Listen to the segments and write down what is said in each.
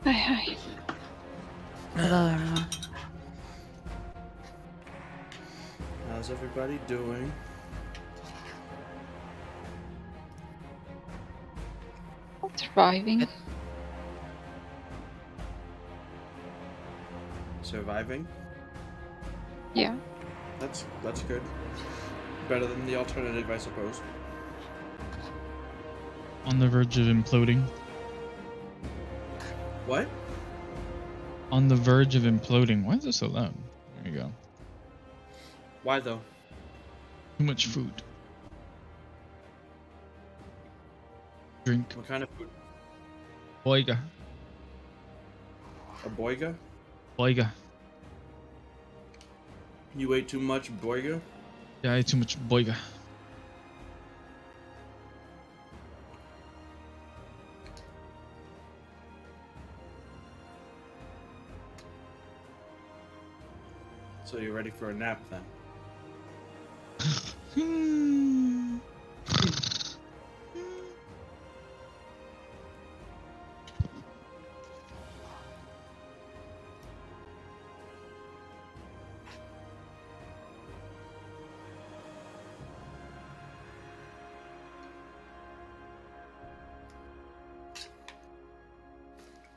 Hi. Hello, everyone. How's everybody doing? Surviving. Surviving? Yeah. That's good. Better than the alternative, I suppose. On the verge of imploding. What? On the verge of imploding. Why is it so loud? There you go. Why though? Too much food. Drink. What kind of food? Boiga. A boiga? Boiga. You ate too much boiga? Yeah, I ate too much boiga. So you're ready for a nap then?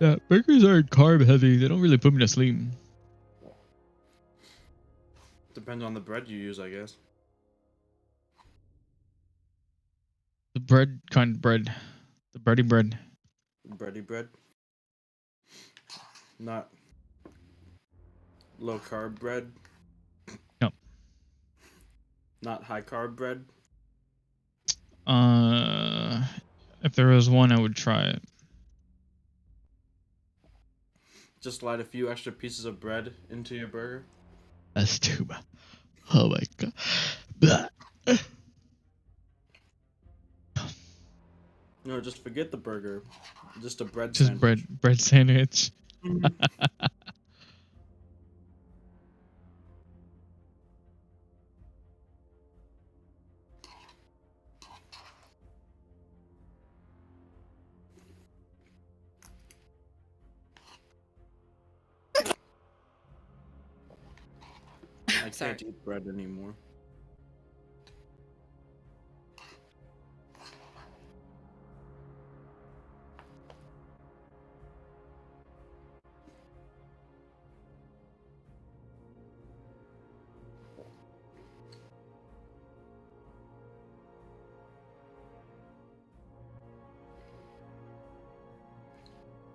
Yeah, burgers are carb heavy. They don't really put me to sleep. Depends on the bread you use, I guess. The bread kind of bread. The bready bread. Bready bread? Not low carb bread? No. Not high carb bread? If there was one, I would try it. Just slide a few extra pieces of bread into your burger? That's too bad. Oh my god. Blah. No, just forget the burger. Just a bread Just sandwich. bread sandwich. I can't eat bread anymore.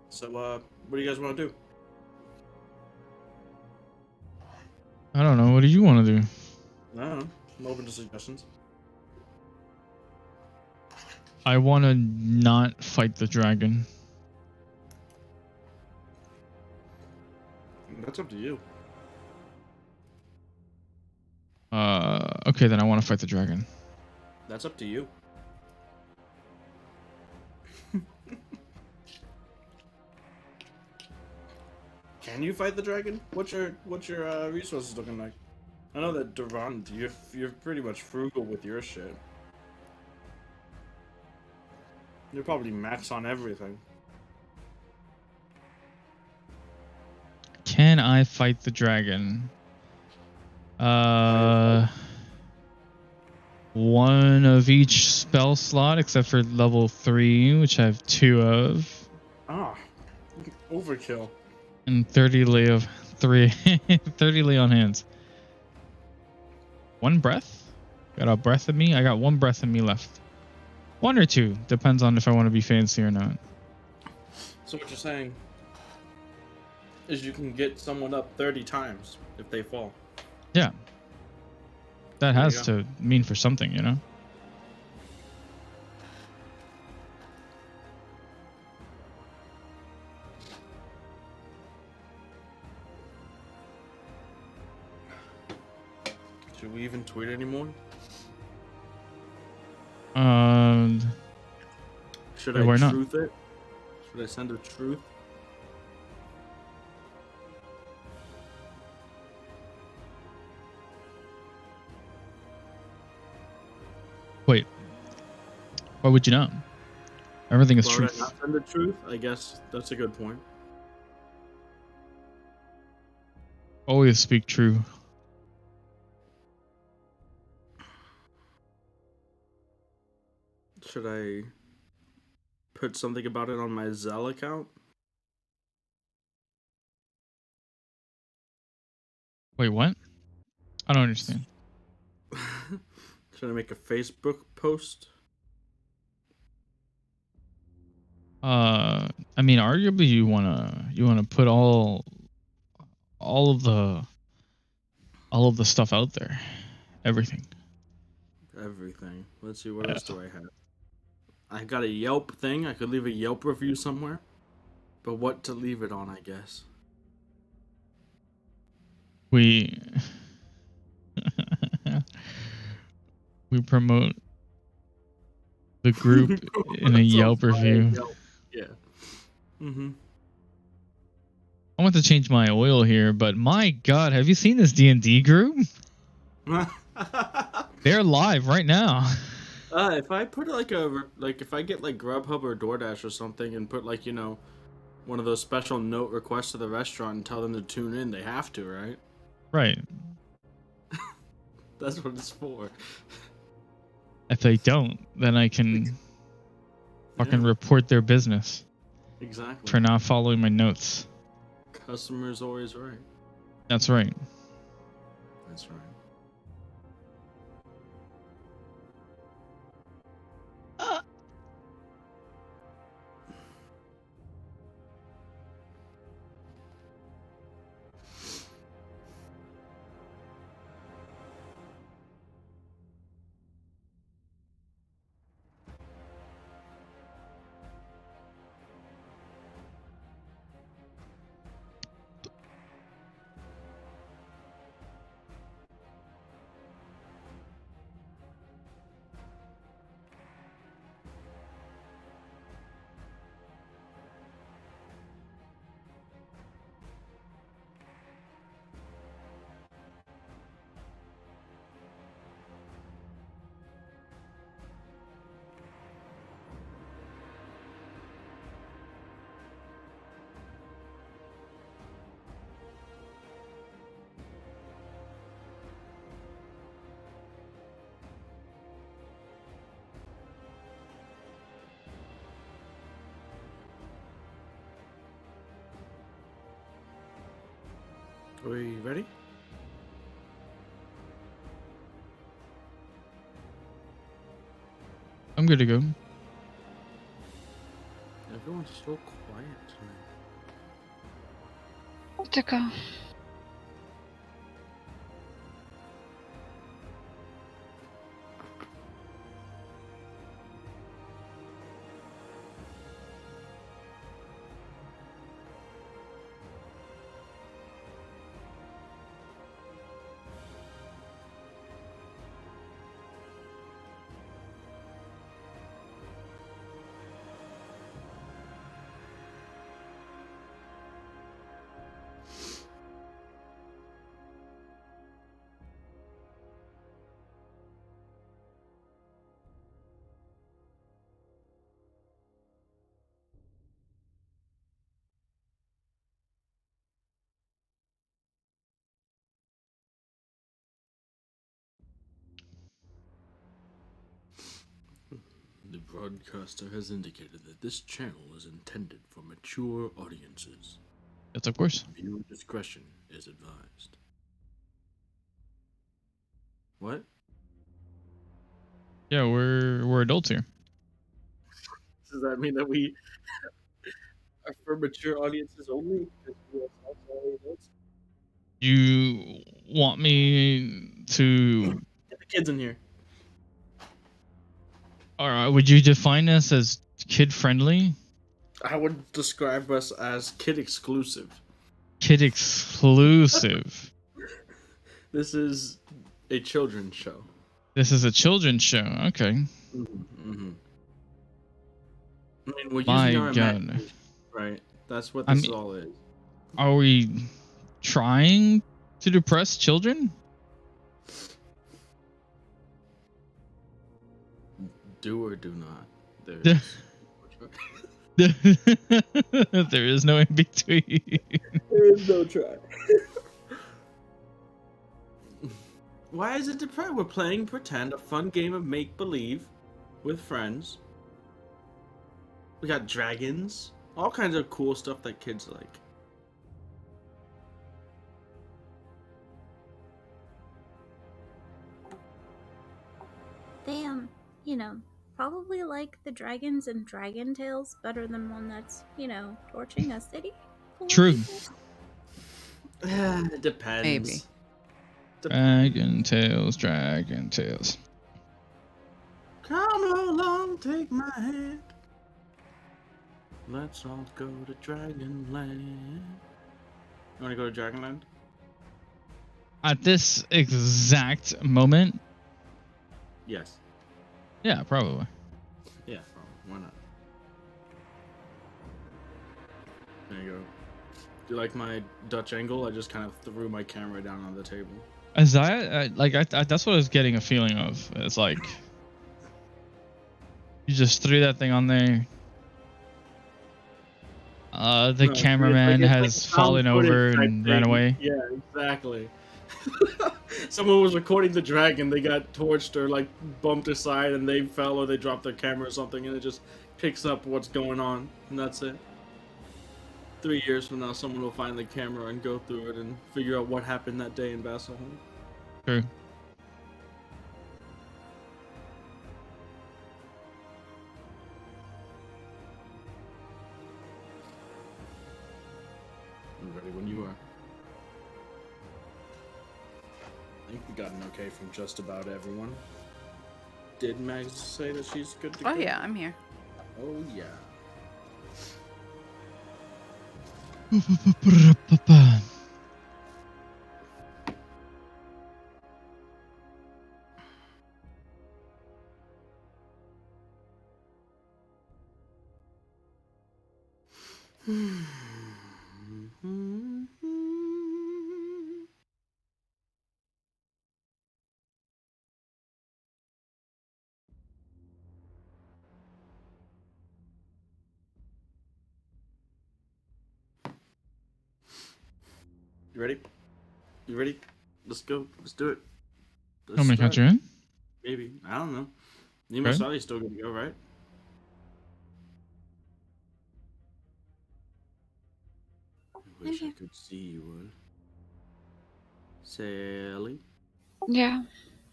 So, what do you guys want to do? I don't know. What do you want to do? I don't know. I'm open to suggestions. I want to not fight the dragon. That's up to you. Okay, then I want to fight the dragon. That's up to you. Can you fight the dragon? What's your resources looking like? I know that Devon, you're pretty much frugal with your shit. You're probably max on everything. Can I fight the dragon? One of each spell slot except for level 3, which I have 2 of. Ah, overkill. And 30 lay of 3. 30 lay on hands. 1 breath? Got a breath in me? I got 1 breath in me left. 1 or 2. Depends on if I want to be fancy or not. So what you're saying is you can get someone up 30 times if they fall. Yeah. That There you has to mean for something, you know? Should we even tweet anymore? Should why I not? truth it? Should I send a truth? Wait. Why would you not? Everything is Why would I truth. not send the truth? I guess that's a good point. Always speak true. Should I put something about it on my Cele account? Wait, what? I don't understand. Should I make a Facebook post? I mean, arguably you wanna put all of the stuff out there, everything. Everything. Let's see, what else do I have? I got a Yelp thing. I could leave a Yelp review somewhere. But what to leave it on, I guess. We we promote the group in a Yelp review. Yelp. Yeah. Mm-hmm. I want to change my oil here, but my God, have you seen this D&D group? They're live right now. If I put if I get like Grubhub or DoorDash or something and put like, one of those special note requests to the restaurant and tell them to tune in, they have to, right? Right. That's what it's for. If they don't, then I can fucking report their business Exactly. for not following my notes. Customer's always right. That's right. That's right. Are we ready? I'm good to go. Everyone's so quiet tonight. To go. The broadcaster has indicated that this channel is intended for mature audiences. Yes, of course. Viewer discretion is advised. What? Yeah, we're adults here. Does that mean that we are for mature audiences only? Because we are all adults? You want me to? Get the kids in here. All right. Would you define us as kid friendly? I would describe us as kid exclusive. Kid exclusive. This is a children's show. This is a children's show. Okay. Mm-hmm. I mean, we're My using our God. imagination, right? That's what I this mean- all is. Are we trying to depress children? Do or do not. Yeah. There's There is no in between. there is no try. Why is it depressing? We're playing pretend, a fun game of make believe with friends. We got dragons, all kinds of cool stuff that kids like. They, probably like the dragons and dragon tales better than one that's, torching a city full of True. people. It depends. Maybe. Dragon Tales, Dragon Tales. Come along, take my hand. Let's all go to Dragonland. You want to go to Dragonland? At this exact moment, Yes. yeah, probably. Yeah, why not? There you go. Do you like my Dutch angle? I just kind of threw my camera down on the table. Is that that's what I was getting a feeling of. It's like you just threw that thing on there. The No, cameraman it's has found fallen footage over type and ran thing. away. Yeah, exactly. Someone was recording the dragon, they got torched or like bumped aside and they fell or they dropped their camera or something and it just picks up what's going on and that's it. 3 years from now someone will find the camera and go through it and figure out what happened that day in Vasselholm. True. I'm ready when you are. I think we got an okay from just about everyone. Did Mags say that she's good to go? Oh yeah, I'm here. Oh yeah. You ready? You ready? Let's go. Let's do it. How many count you in? Maybe. I don't know. Nimue Okay. Sali's still gonna go, right? I wish I could see you. Cele. Yeah.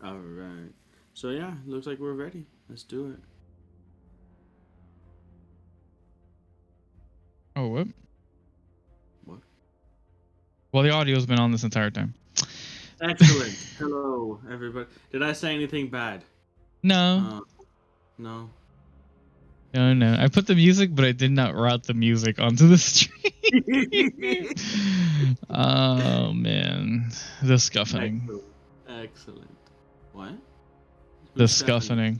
Alright. So yeah, looks like we're ready. Let's do it. Oh, what? What? Well, the audio's been on this entire time. Excellent. Hello, everybody. Did I say anything bad? No. No. No. I put the music, but I did not route the music onto the stream. Oh, man. The scuffing. Excellent. Excellent. What? The Who's Stephanie? scuffing.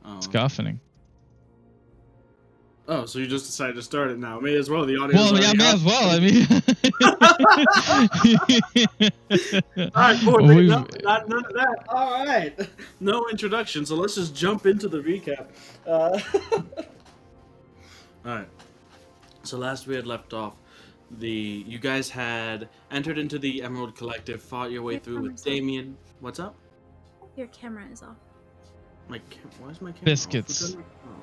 Oh. Scuffing. Oh, so you just decided to start it now. May as well. The audio. Well, yeah, may as well. I mean, All right, cool. We've- None of that. All right. No introduction, so let's just jump into the recap. All right. So last we had left off, you guys had entered into the Emerald Collective, fought your way Your through with camera's off. Damien. What's up? Your camera is off. Why is my camera Biscuits. off? Who turned my- oh.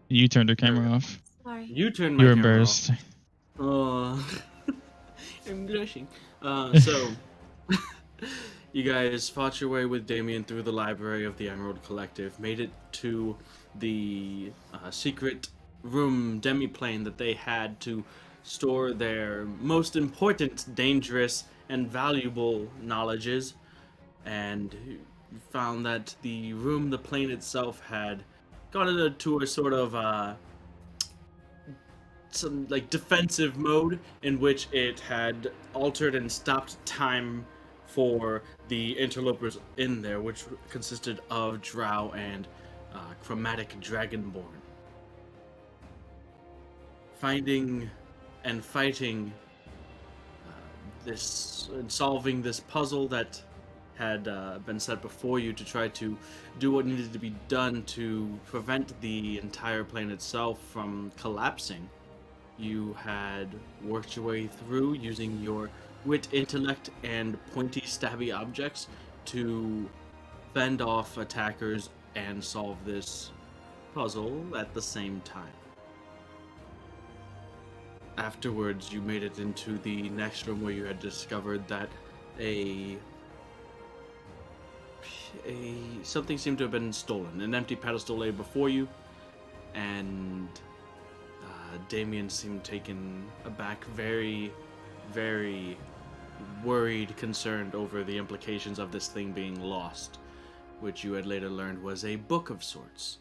You turned your camera off. Sorry. You turned my You're camera embarrassed. off. Oh, I'm blushing. So, you guys fought your way with Damien through the library of the Emerald Collective, made it to the secret room demiplane that they had to store their most important, dangerous, and valuable knowledges, and found that the plane itself had gone into a sort of some like defensive mode in which it had altered and stopped time for the interlopers in there, which consisted of Drow and Chromatic Dragonborn. Finding and fighting solving this puzzle that had been set before you to try to do what needed to be done to prevent the entire plane itself from collapsing. You had worked your way through using your wit, intellect, and pointy, stabby objects to fend off attackers and solve this puzzle at the same time. Afterwards, you made it into the next room where you had discovered that something seemed to have been stolen. An empty pedestal lay before you, and Damien seemed taken aback, very, very worried, concerned over the implications of this thing being lost, which you had later learned was a book of sorts.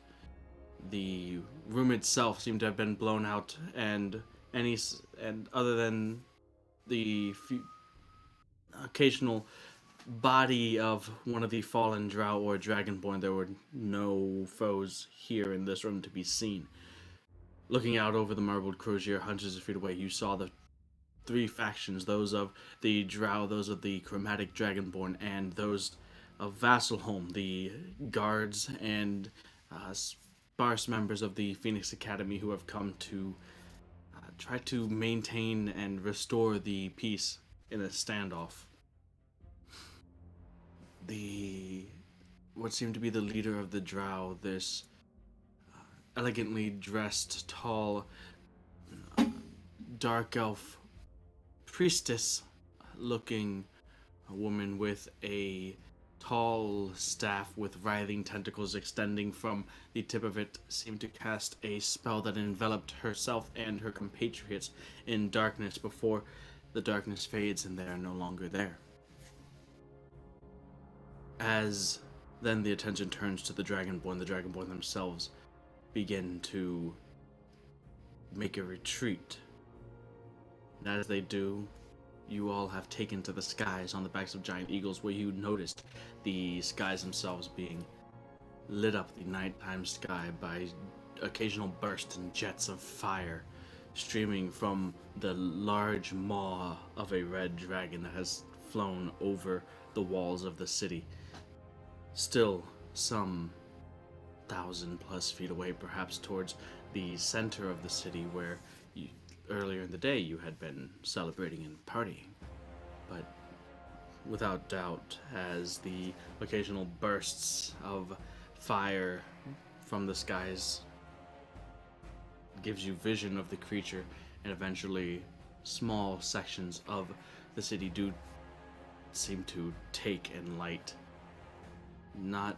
The room itself seemed to have been blown out, and other than the occasional body of one of the fallen drow or dragonborn, there were no foes here in this room to be seen. Looking out over the marbled crozier hundreds of feet away, you saw the three factions, those of the drow, those of the chromatic dragonborn, and those of Vasselholm, the guards and sparse members of the Phoenix Academy who have come to try to maintain and restore the peace in a standoff. What seemed to be the leader of the drow, this elegantly dressed, tall, dark elf priestess-looking woman with a tall staff with writhing tentacles extending from the tip of it, seemed to cast a spell that enveloped herself and her compatriots in darkness before the darkness fades and they are no longer there. As then the attention turns to the Dragonborn themselves begin to make a retreat. And as they do, you all have taken to the skies on the backs of giant eagles, where you noticed the skies themselves being lit up, the nighttime sky, by occasional bursts and jets of fire streaming from the large maw of a red dragon that has flown over the walls of the city. Still some 1,000+ feet away, perhaps towards the center of the city where earlier in the day you had been celebrating and partying. But without doubt, as the occasional bursts of fire from the skies gives you vision of the creature, and eventually small sections of the city do seem to take and light. Not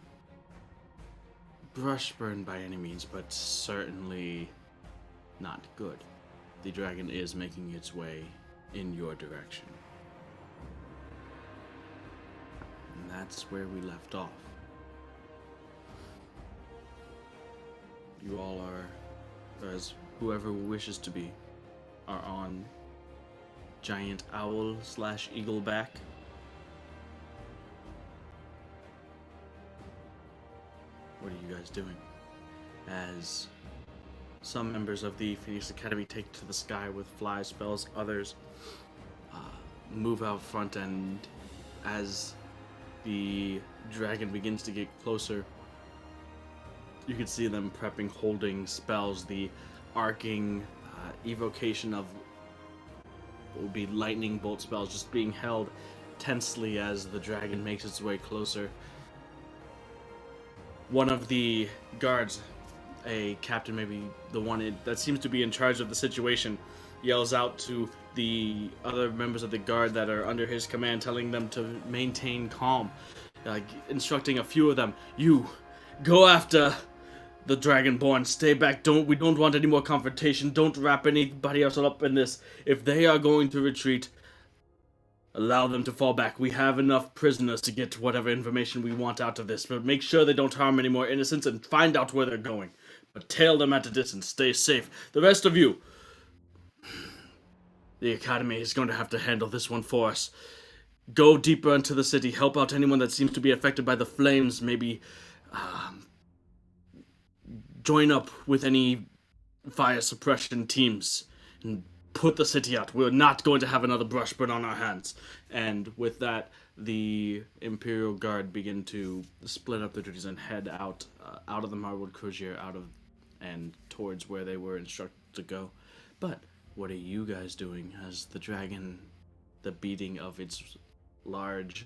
brush burn by any means, but certainly not good. The dragon is making its way in your direction. And that's where we left off. You all are, as whoever wishes to be, are on giant owl/eagleback. What are you guys doing? As some members of the Phoenix Academy take to the sky with fly spells, others move out front, and as the dragon begins to get closer, you can see them prepping, holding spells, the arcing evocation of what would be lightning bolt spells just being held tensely as the dragon makes its way closer. One of the guards, a captain, maybe the one that seems to be in charge of the situation, yells out to the other members of the guard that are under his command, telling them to maintain calm, instructing a few of them, "You, go after the Dragonborn, stay back, we don't want any more confrontation, don't wrap anybody else up in this. If they are going to retreat, allow them to fall back. We have enough prisoners to get whatever information we want out of this, but make sure they don't harm any more innocents and find out where they're going. But tail them at a distance, stay safe. The rest of you, the Academy is going to have to handle this one for us. Go deeper into the city, help out anyone that seems to be affected by the flames, maybe join up with any fire suppression teams, and put the city out. We're not going to have another brush burn on our hands." And with that, the Imperial Guard begin to split up their duties and head out of the Marbled Crozier, and towards where they were instructed to go. But what are you guys doing as the dragon, the beating of its large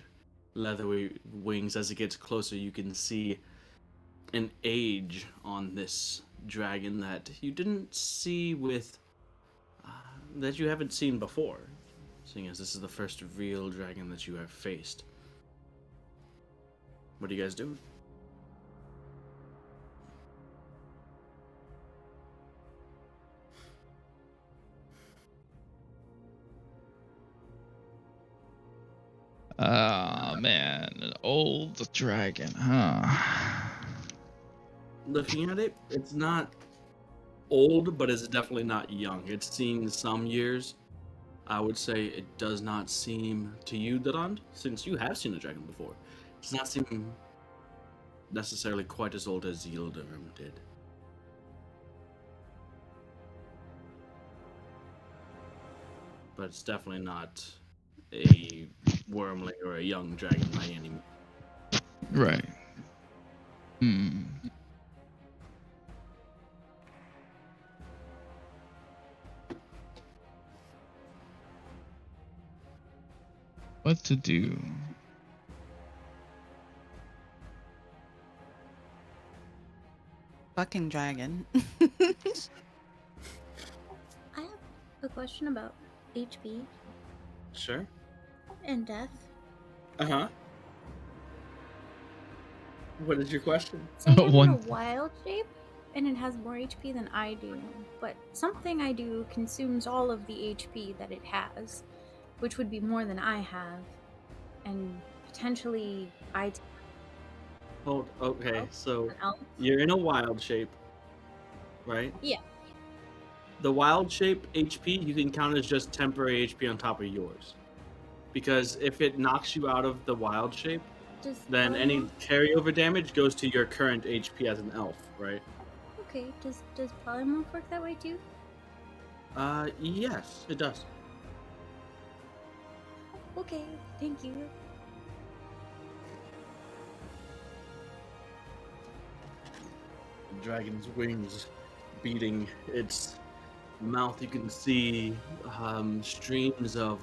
leathery wings. As it gets closer, you can see an age on this dragon that you didn't see with that you haven't seen before, seeing as this is the first real dragon that you have faced. What do you guys do? Oh man, an old dragon, huh? Looking at it, it's not old, but it's definitely not young. It's seen some years. I would say it does not seem to you, Durand, since you have seen a dragon before. It does not seem necessarily quite as old as Yildirim did. But it's definitely not a wormling or a young dragon by any means. Right. Hmm. What to do? Fucking dragon. I have a question about HP Sure. and death. Uh-huh. What is your question? Say I'm in a One. wild shape and it has more HP than I do, but something I do consumes all of the HP that it has, which would be more than I have, and potentially I Okay, so an elf. you're in a wild shape, right? Yeah. The wild shape HP you can count as just temporary HP on top of yours. Because if it knocks you out of the wild shape, Does then any polymorph- carryover damage goes to your current HP as an elf, right? Okay, does polymorph work that way too? Yes, it does. Okay, thank you. The dragon's wings beating its mouth. You can see streams of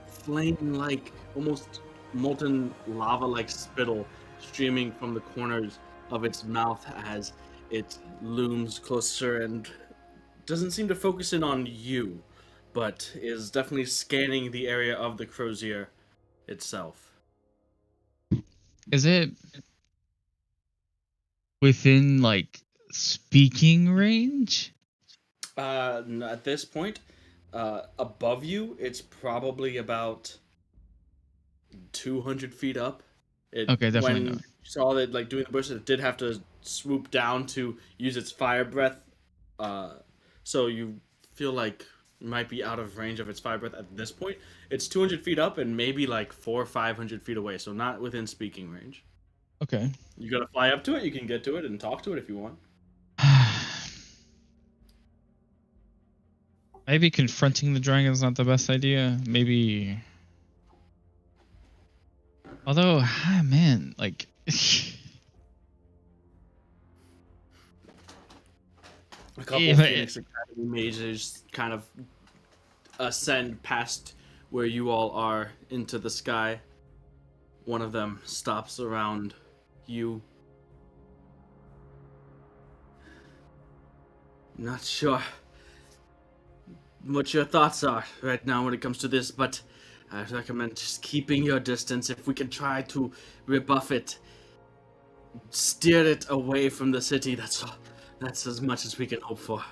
flame-like, almost molten lava-like spittle streaming from the corners of its mouth as it looms closer and doesn't seem to focus in on you, but is definitely scanning the area of the crozier itself. Is it within like speaking range? At this point, above you, it's probably about 200 feet up. Okay, definitely When not. you saw that, like doing the burst, it did have to swoop down to use its fire breath. So you feel like you might be out of range of its fire breath at this point. It's 200 feet up and maybe like 400 or 500 feet away, so not within speaking range. Okay. You gotta fly up to it. You can get to it and talk to it if you want. Maybe confronting the dragon is not the best idea. Maybe. Although, man, like. A couple Yeah, of but Phoenix Academy mages kind of ascend past where you all are into the sky. One of them stops around you. Not sure what your thoughts are right now when it comes to this, but I recommend just keeping your distance. If we can try to rebuff it, steer it away from the city, that's as much as we can hope for.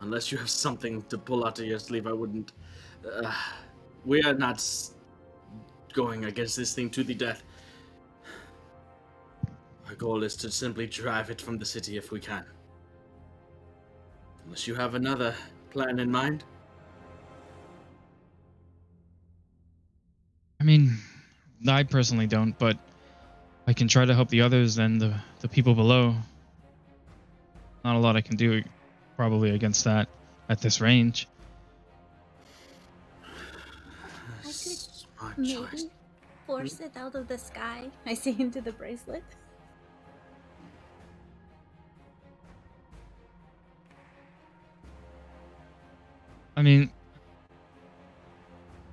Unless you have something to pull out of your sleeve, I wouldn't. We are not going against this thing to the death. Our goal is to simply drive it from the city if we can. Unless you have another plan in mind. I mean, I personally don't, but I can try to help the others and the people below. Not a lot I can do probably against that at this range. I could Smart maybe choice. force it out of the sky. I say into the bracelet. I mean,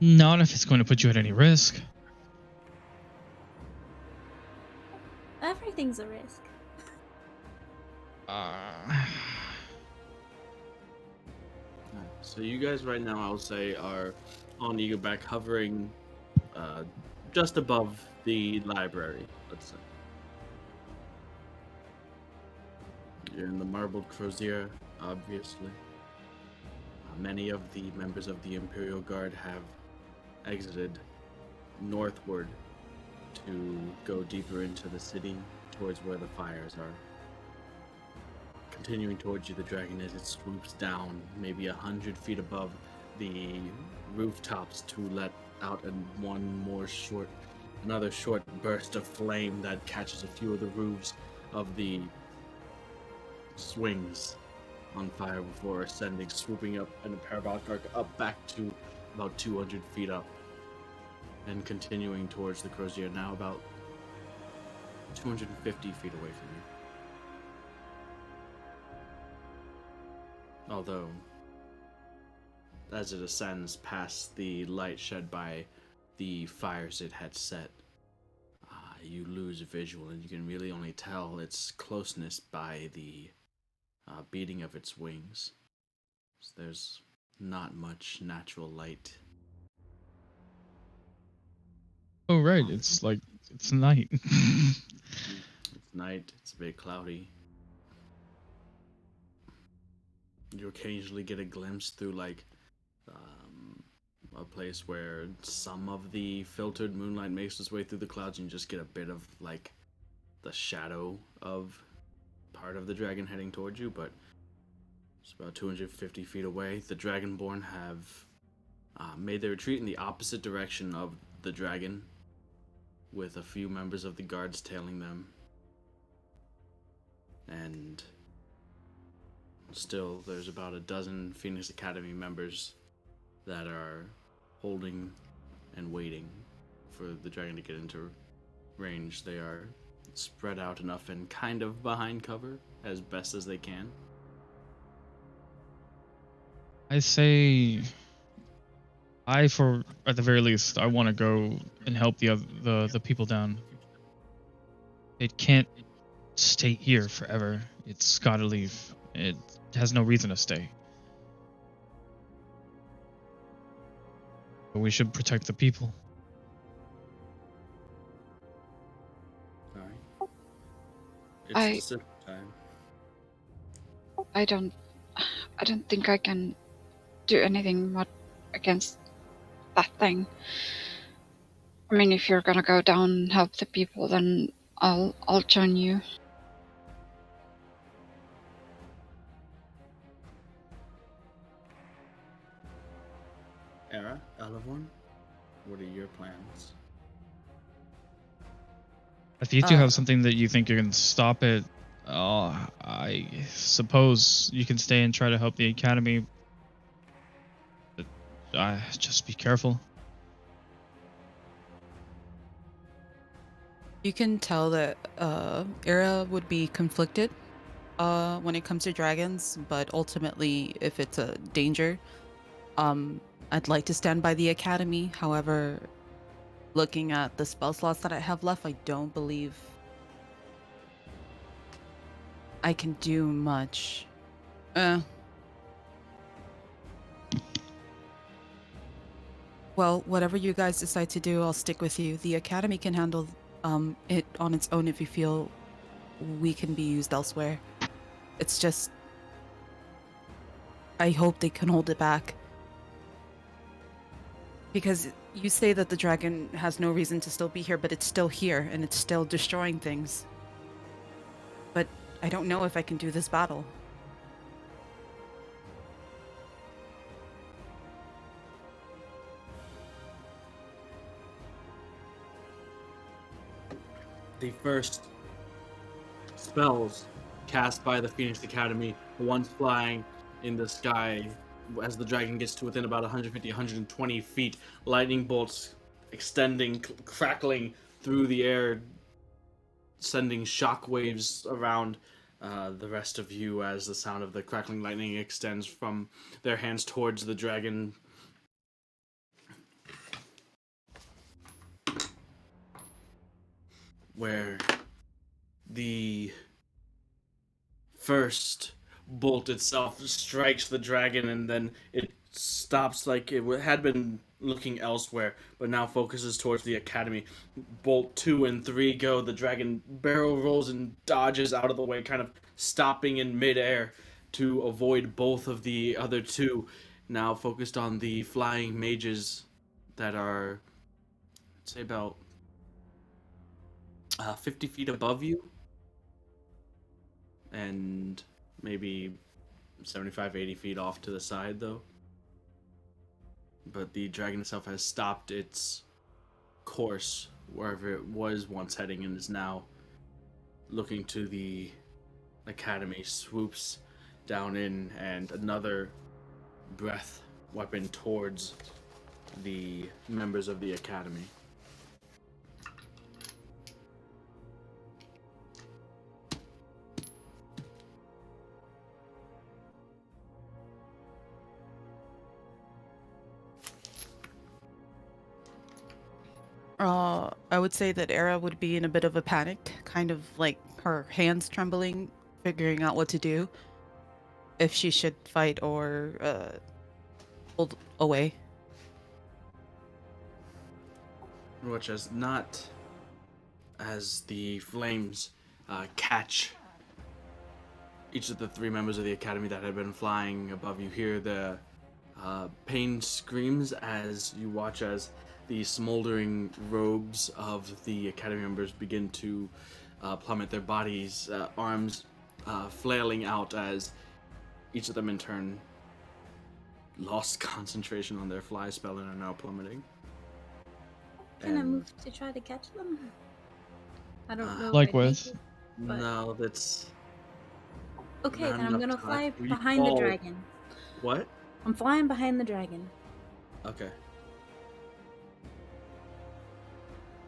Not if it's going to put you at any risk. Everything's a risk. So you guys right now, I'll say, are on your back, hovering just above the library, let's say. You're in the marbled crozier, obviously. Many of the members of the Imperial Guard have exited northward to go deeper into the city, towards where the fires are. Continuing towards you, the dragon, as it swoops down maybe 100 feet above the rooftops to let out another short burst of flame that catches a few of the roofs of the swings on fire before ascending, swooping up in a parabolic arc up back to about 200 feet up, and continuing towards the crozier, now about 250 feet away from you. Although, as it ascends past the light shed by the fires it had set, you lose visual, and you can really only tell its closeness by the beating of its wings. So there's not much natural light. Oh, right. It's night. It's night, it's a bit cloudy. You occasionally get a glimpse through, a place where some of the filtered moonlight makes its way through the clouds, and you just get a bit of, the shadow of part of the dragon heading towards you, but it's about 250 feet away. The Dragonborn have made their retreat in the opposite direction of the dragon, with a few members of the guards tailing them. And still, there's about a dozen Phoenix Academy members that are holding and waiting for the dragon to get into range. They are spread out enough and kind of behind cover as best as they can. I say, at the very least, I want to go and help the people down. It can't stay here forever. It's got to leave. It has no reason to stay. But we should protect the people. Alright. It's I- Pacific time. I don't think I can do anything against that thing. I mean, if you're gonna go down and help the people, then I'll join you. Era, Elevorn, what are your plans? If you two have something that you think you can stop it, I suppose you can stay and try to help the academy. But just be careful. You can tell that Era would be conflicted when it comes to dragons, but ultimately, if it's a danger, I'd like to stand by the academy. However, looking at the spell slots that I have left, I don't believe I can do much. Well, whatever you guys decide to do, I'll stick with you. The academy can handle it on its own if you feel we can be used elsewhere. It's just, I hope they can hold it back. Because you say that the dragon has no reason to still be here, but it's still here and it's still destroying things. But I don't know if I can do this battle. The first spells cast by the Phoenix Academy, the ones flying in the sky as the dragon gets to within about 150, 120 feet, lightning bolts extending, crackling through the air, sending shockwaves around the rest of you as the sound of the crackling lightning extends from their hands towards the dragon. where the first bolt itself strikes the dragon, and then it stops like it had been looking elsewhere, but now focuses towards the academy. Bolt 2 and 3 go. The dragon barrel rolls and dodges out of the way, kind of stopping in midair to avoid both of the other two. Now focused on the flying mages that are, say, about 50 feet above you, and maybe 75, 80 feet off to the side, though. But the dragon itself has stopped its course wherever it was once heading and is now looking to the academy, swoops down in, and another breath weapon towards the members of the academy. I would say that Era would be in a bit of a panic, kind of like her hands trembling, figuring out what to do, if she should fight or hold away. Which is not as the flames catch each of the three members of the academy that had been flying above you. Hear the pain screams as you watch as the smoldering robes of the academy members begin to plummet, their bodies, arms flailing out as each of them in turn lost concentration on their fly spell and are now plummeting. Can I move to try to catch them? I don't know. if Like I'd make with? it, but- No, that's Okay, not then I'm enough gonna time. fly We behind the all- dragon. what? I'm flying behind the dragon. Okay.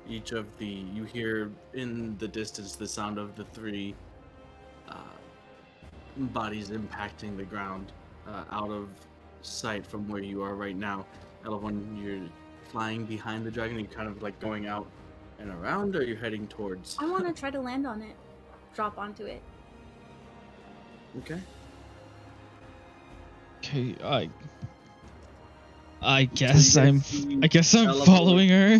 Each of the, you hear in the distance the sound of the three bodies impacting the ground out of sight from where you are right now. Elevon, you're flying behind the dragon, you're kind of like going out and around, or you're heading towards? I want to try to land on it, drop onto it. Okay. Okay, I guess you I'm guys see I guess I'm Cele following her.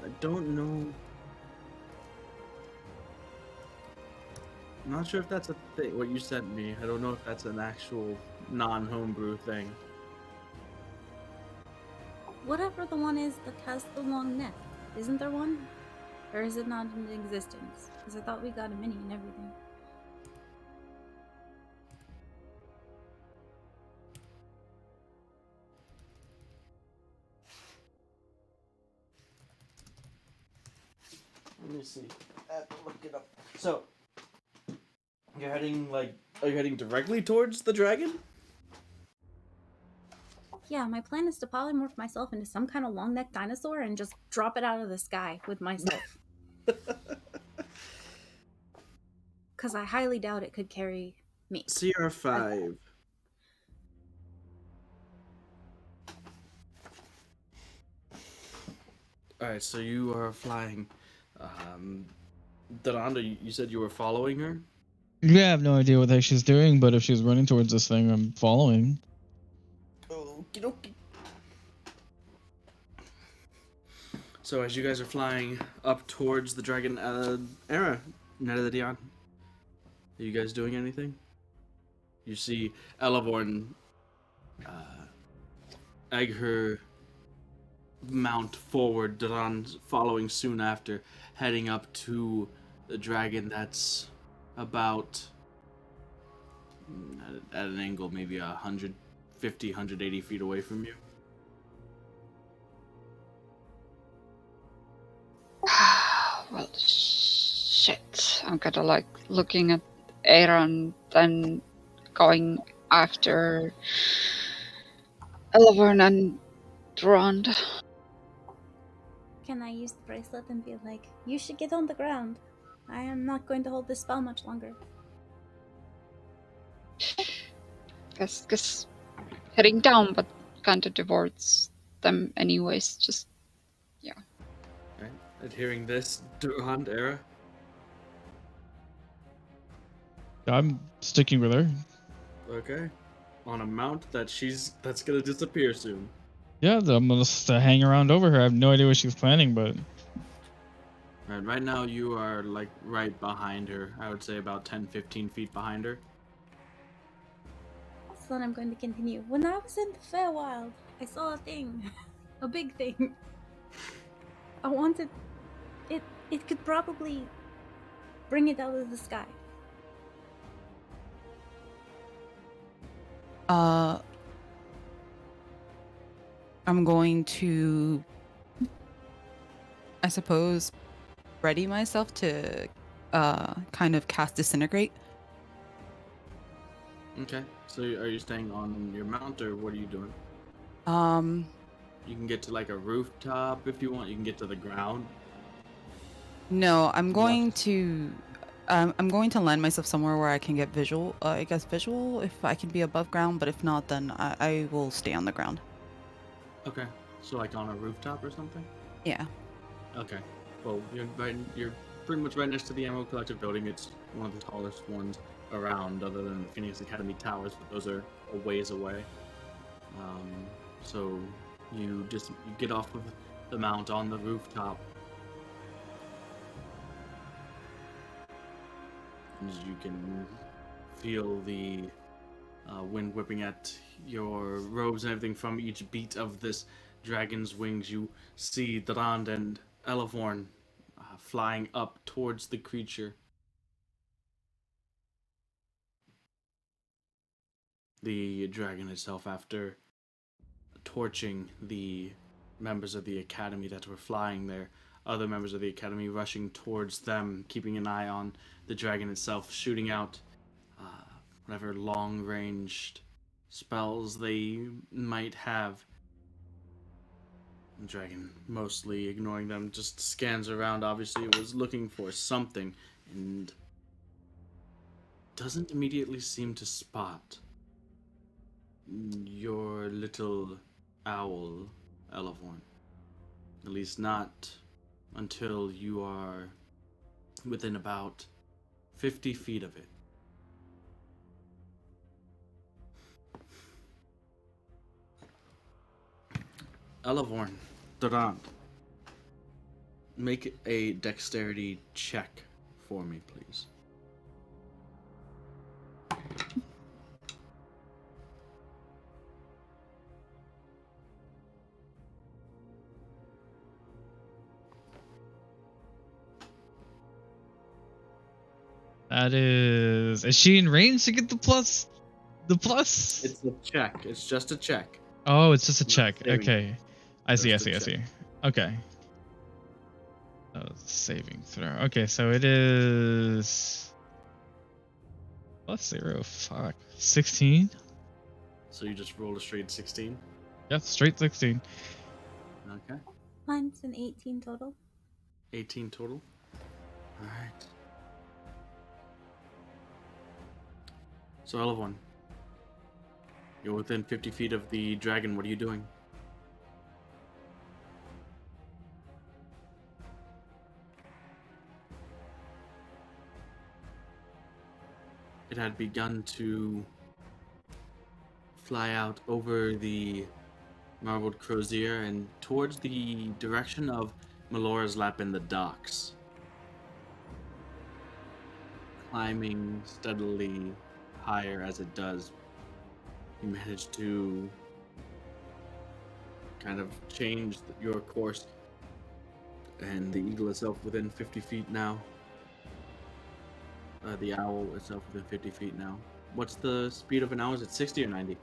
I don't know. I'm not sure if that's a thing. What you sent me, I don't know if that's an actual non-homebrew thing. Whatever the one is that has the long neck. Isn't there one? Or is it not in existence? Because I thought we got a mini and everything. Let me see. I have to look it up. So, you're heading are you heading directly towards the dragon? Yeah, my plan is to polymorph myself into some kind of long necked dinosaur and just drop it out of the sky with myself. Because I highly doubt it could carry me. CR5. Alright, so you are flying. Donanda, you said you were following her? Yeah, I have no idea what the heck she's doing, but if she's running towards this thing, I'm following. Okie dokie. So as you guys are flying up towards the dragon, Era, Netta the Dion, are you guys doing anything? You see Elevorn egg her mount forward, Duran following soon after, heading up to the dragon that's about at an angle maybe 150, 180 feet away from you. Well, shit. I'm kind of like looking at Aaron, then going after Elevern and Durand. Can I use the bracelet and be like, you should get on the ground? I am not going to hold this spell much longer. Guess heading down, but kind of towards them anyways. Just Right. And hearing this, Durand Era. I'm sticking with her. Okay. On a mount that's gonna disappear soon. Yeah, I'm gonna just hang around over her. I have no idea what she's planning, but Right now you are like right behind her. I would say about 10-15 feet behind her. So then I'm going to continue. When I was in the Feywild, I saw a thing. A big thing. I wanted it. It could probably bring it out of the sky. I'm going to, I suppose, ready myself to kind of cast Disintegrate. Okay. So are you staying on your mount or what are you doing? Um, You can get to like a rooftop if you want. You can get to the ground. no, I'm What? going to. I'm going to land myself somewhere where I can get visual. I guess visual if I can be above ground, but if not, then I will stay on the ground. Okay. So like on a rooftop or something? Yeah. Okay. Well, you're pretty much right next to the Emerald Collective building. It's one of the tallest ones around, other than the Phoenix Academy towers, but those are a ways away. So you get off of the mount on the rooftop, and you can feel the wind whipping at your robes and everything from each beat of this dragon's wings. You see Durand and Elevorn flying up towards the creature. The dragon itself, after torching the members of the academy that were flying there, other members of the academy rushing towards them, keeping an eye on the dragon itself, shooting out whatever long-ranged spells they might have. The dragon, mostly ignoring them, just scans around. Obviously, it was looking for something and doesn't immediately seem to spot your little owl, Elevorn. At least not until you are within about 50 feet of it. Elevorn, Durand, make a dexterity check for me, please. that is she in range to get the plus? The plus? It's a check. It's just a check. Oh, it's just a Not check. saving. Okay. I see. Just a check. Okay. That was a saving throw. Okay, so it is +0. Fuck. 16? So you just rolled a straight 16? Yep, straight 16. Okay. Mine's an 18 total. 18 total. Alright. So, Elevorn, you're within 50 feet of the dragon. What are you doing? It had begun to fly out over the marbled crozier and towards the direction of Melora's lap in the docks. Climbing steadily higher as it does, you manage to kind of change your course, and the eagle itself within 50 feet now. The owl itself within 50 feet now. What's the speed of an owl? Is it 60 or 90?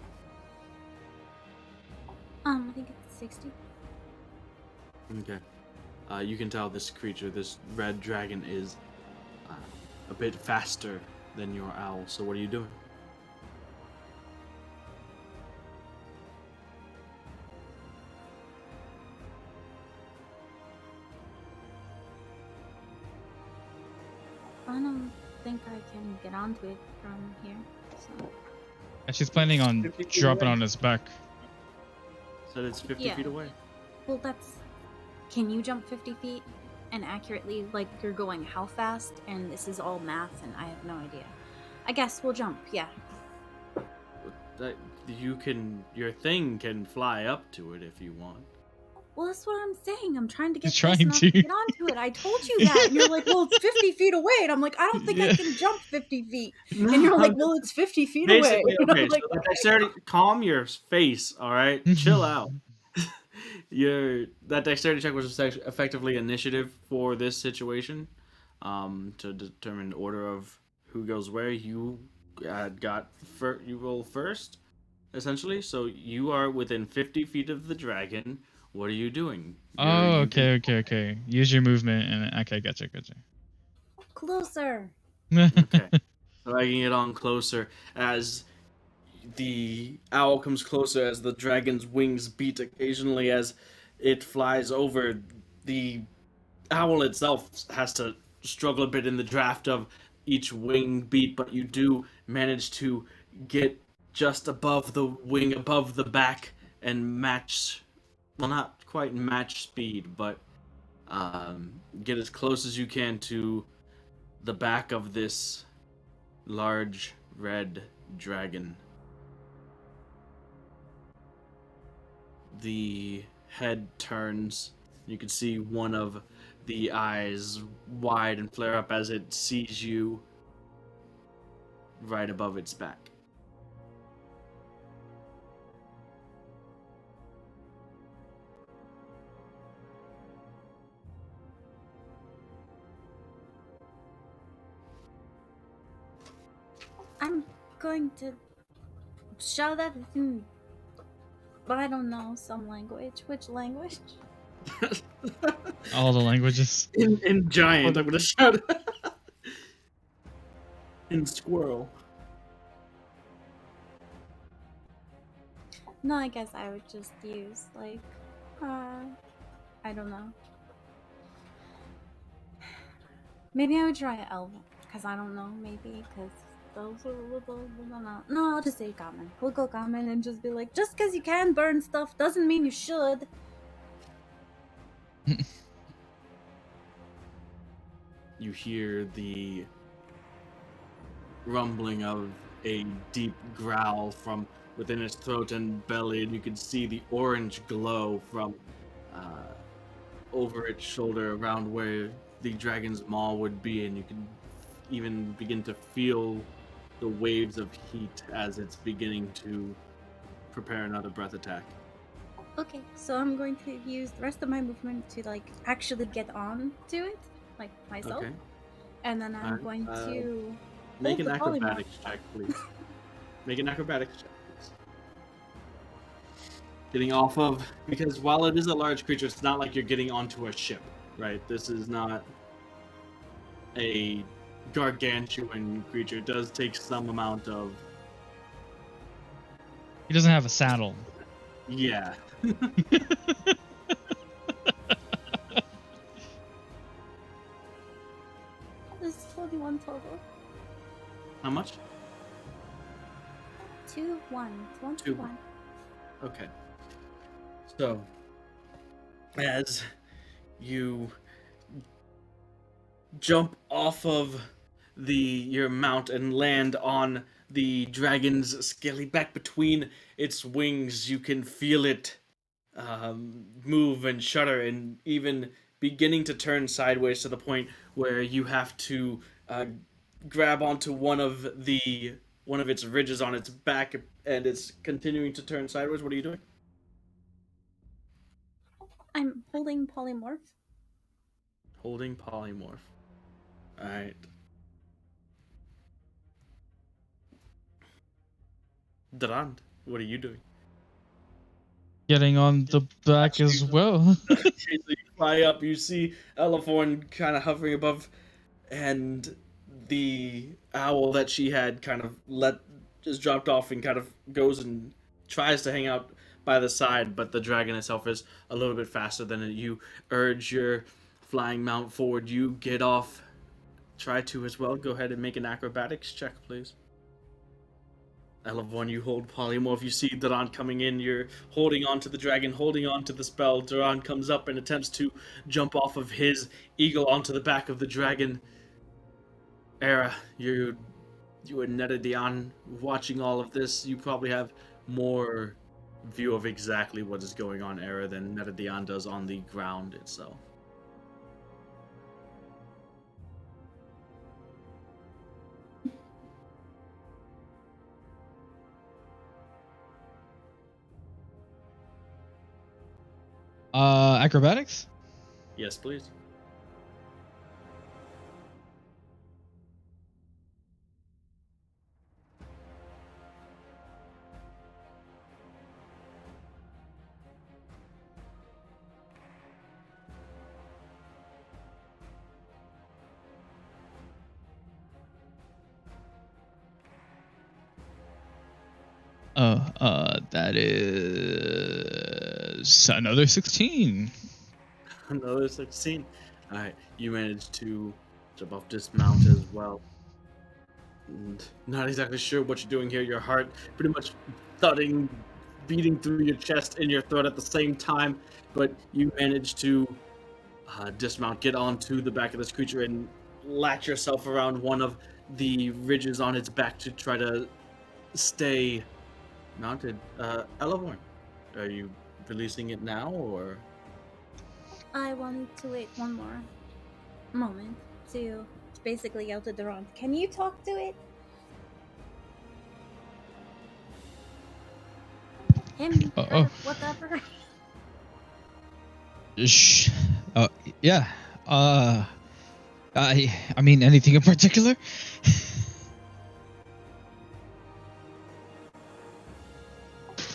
I think it's 60. Okay. You can tell this creature, this red dragon, is a bit faster than your owl. So what are you doing? I don't think I can get onto it from here, so And she's planning on 50 feet dropping away. on his back. So it's 50 Yeah. feet away. Well, that's. Can you jump 50 feet? And accurately, like, you're going how fast? And this is all math, and I have no idea. I guess we'll jump, yeah. That your thing can fly up to it if you want. Well, that's what I'm saying. I'm trying to get He's close trying enough to. to get onto it. I told you that. And you're like, well, it's 50 feet away. And I'm like, I don't think I Yeah. can jump 50 feet. And you're like, well, it's 50 feet away. Basically, And I'm okay, like, so the dexterity, calm your face, all right? Chill out. That dexterity check was effectively initiative for this situation, to determine the order of who goes where. You you roll first, essentially. So you are within 50 feet of the dragon. What are you doing? Oh, You can okay. Use your movement and okay, gotcha. closer. okay. Dragging it on closer as the owl comes closer, as the dragon's wings beat occasionally as it flies over. The owl itself has to struggle a bit in the draft of each wing beat, but you do manage to get just above the wing, above the back, and match, well, not quite match speed, but get as close as you can to the back of this large red dragon. The head turns. You can see one of the eyes wide and flare up as it sees you right above its back. I'm going to shout at it in, I don't know, some language. Which language? All the languages. In giant, I'm gonna shout. In squirrel. No, I guess I would just use, like, I don't know. Maybe I would try Elven, because I don't know, maybe, because those are a little, no, I'll just say common. We'll go common and just be like, just because you can burn stuff doesn't mean you should. You hear the rumbling of a deep growl from within its throat and belly, and you can see the orange glow from over its shoulder around where the dragon's maw would be, and you can even begin to feel the waves of heat as it's beginning to prepare another breath attack. Okay, so I'm going to use the rest of my movement to, like, actually get on to it, like, myself. Okay. And then I'm Alright, going to Make hold an the polymorph. acrobatics check, please. Make an acrobatics check, please. Getting off of, because while it is a large creature, it's not like you're getting onto a ship, right? This is not a gargantuan creature. It does take some amount of, He doesn't have a saddle. yeah. This is 21 total. How much? 2, 1. 21. Okay. So, as you jump off of your mount and land on the dragon's scaly back between its wings, you can feel it move and shudder, and even beginning to turn sideways to the point where you have to grab onto one of its ridges on its back, and it's continuing to turn sideways. What are you doing? I'm holding polymorph. Holding polymorph. Alright. Durand, what are you doing? Getting on the back as well. Okay, so you fly up, you see Elaforn kind of hovering above, and the owl that she had kind of just dropped off and kind of goes and tries to hang out by the side, but the dragon itself is a little bit faster than it. You urge your flying mount forward, you get off, try to as well. Go ahead and make an acrobatics check, please. Elavon, you hold polymorph. You see Duran coming in. You're holding on to the dragon, holding on to the spell. Duran comes up and attempts to jump off of his eagle onto the back of the dragon. Era, you and Netadion watching all of this. You probably have more view of exactly what is going on, Era, than Netadion does on the ground itself. Acrobatics? Yes, please. That is another 16. Another 16. Alright, you managed to jump off dismount as well. And not exactly sure what you're doing here. Your heart pretty much thudding, beating through your chest and your throat at the same time. But you managed to dismount, get onto the back of this creature, and latch yourself around one of the ridges on its back to try to stay mounted. Elevorn, are you releasing it now, or? I wanted to wait one more moment to basically yell to Durant, can you talk to it? Him, her, whatever. Shh. Yeah. I mean, anything in particular?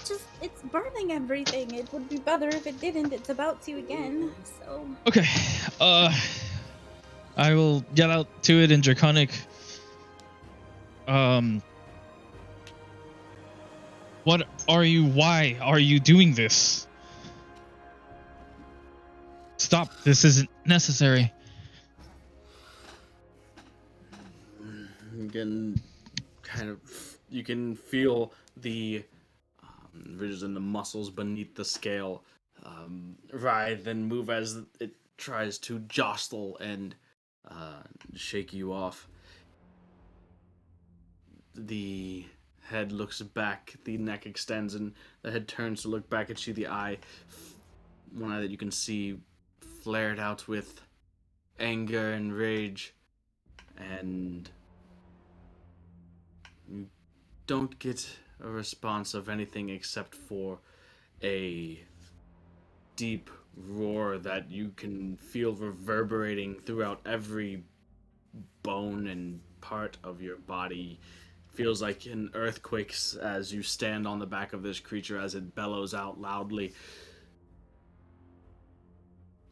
Just, it's burning everything. It would be better if it didn't. It's about to again, so. Okay. I will yell out to it in Draconic. What are you? Why are you doing this? Stop. This isn't necessary. You can feel the ridges and the muscles beneath the scale writhe and move as it tries to jostle and shake you off. The head looks back, the neck extends, and the head turns to look back at you. The eye, one eye that you can see flared out with anger and rage, and you don't get a response of anything except for a deep roar that you can feel reverberating throughout every bone and part of your body. Feels like an earthquake as you stand on the back of this creature as it bellows out loudly.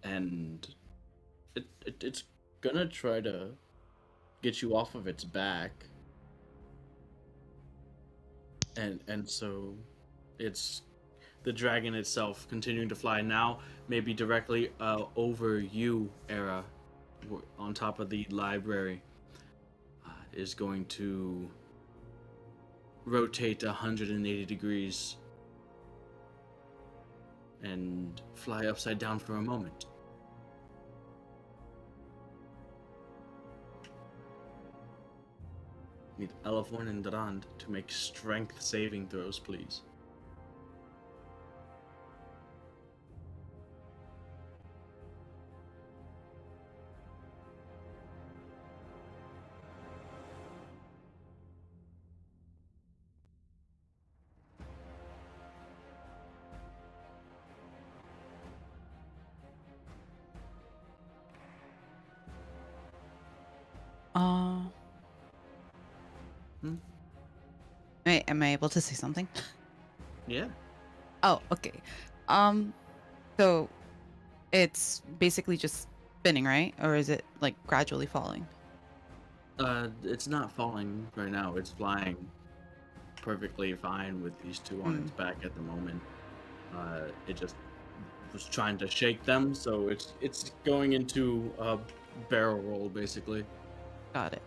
And it's gonna try to get you off of its back. And so it's the dragon itself continuing to fly now, maybe directly over you, Era, on top of the library, is going to rotate 180 degrees and fly upside down for a moment. Need Elevorn and Durand to make strength saving throws, please. Wait, am I able to say something? Yeah. Oh, okay. So it's basically just spinning, right? Or is it like gradually falling? It's not falling right now. It's flying perfectly fine with these two on its back at the moment. It just was trying to shake them, so it's going into a barrel roll basically. Got it.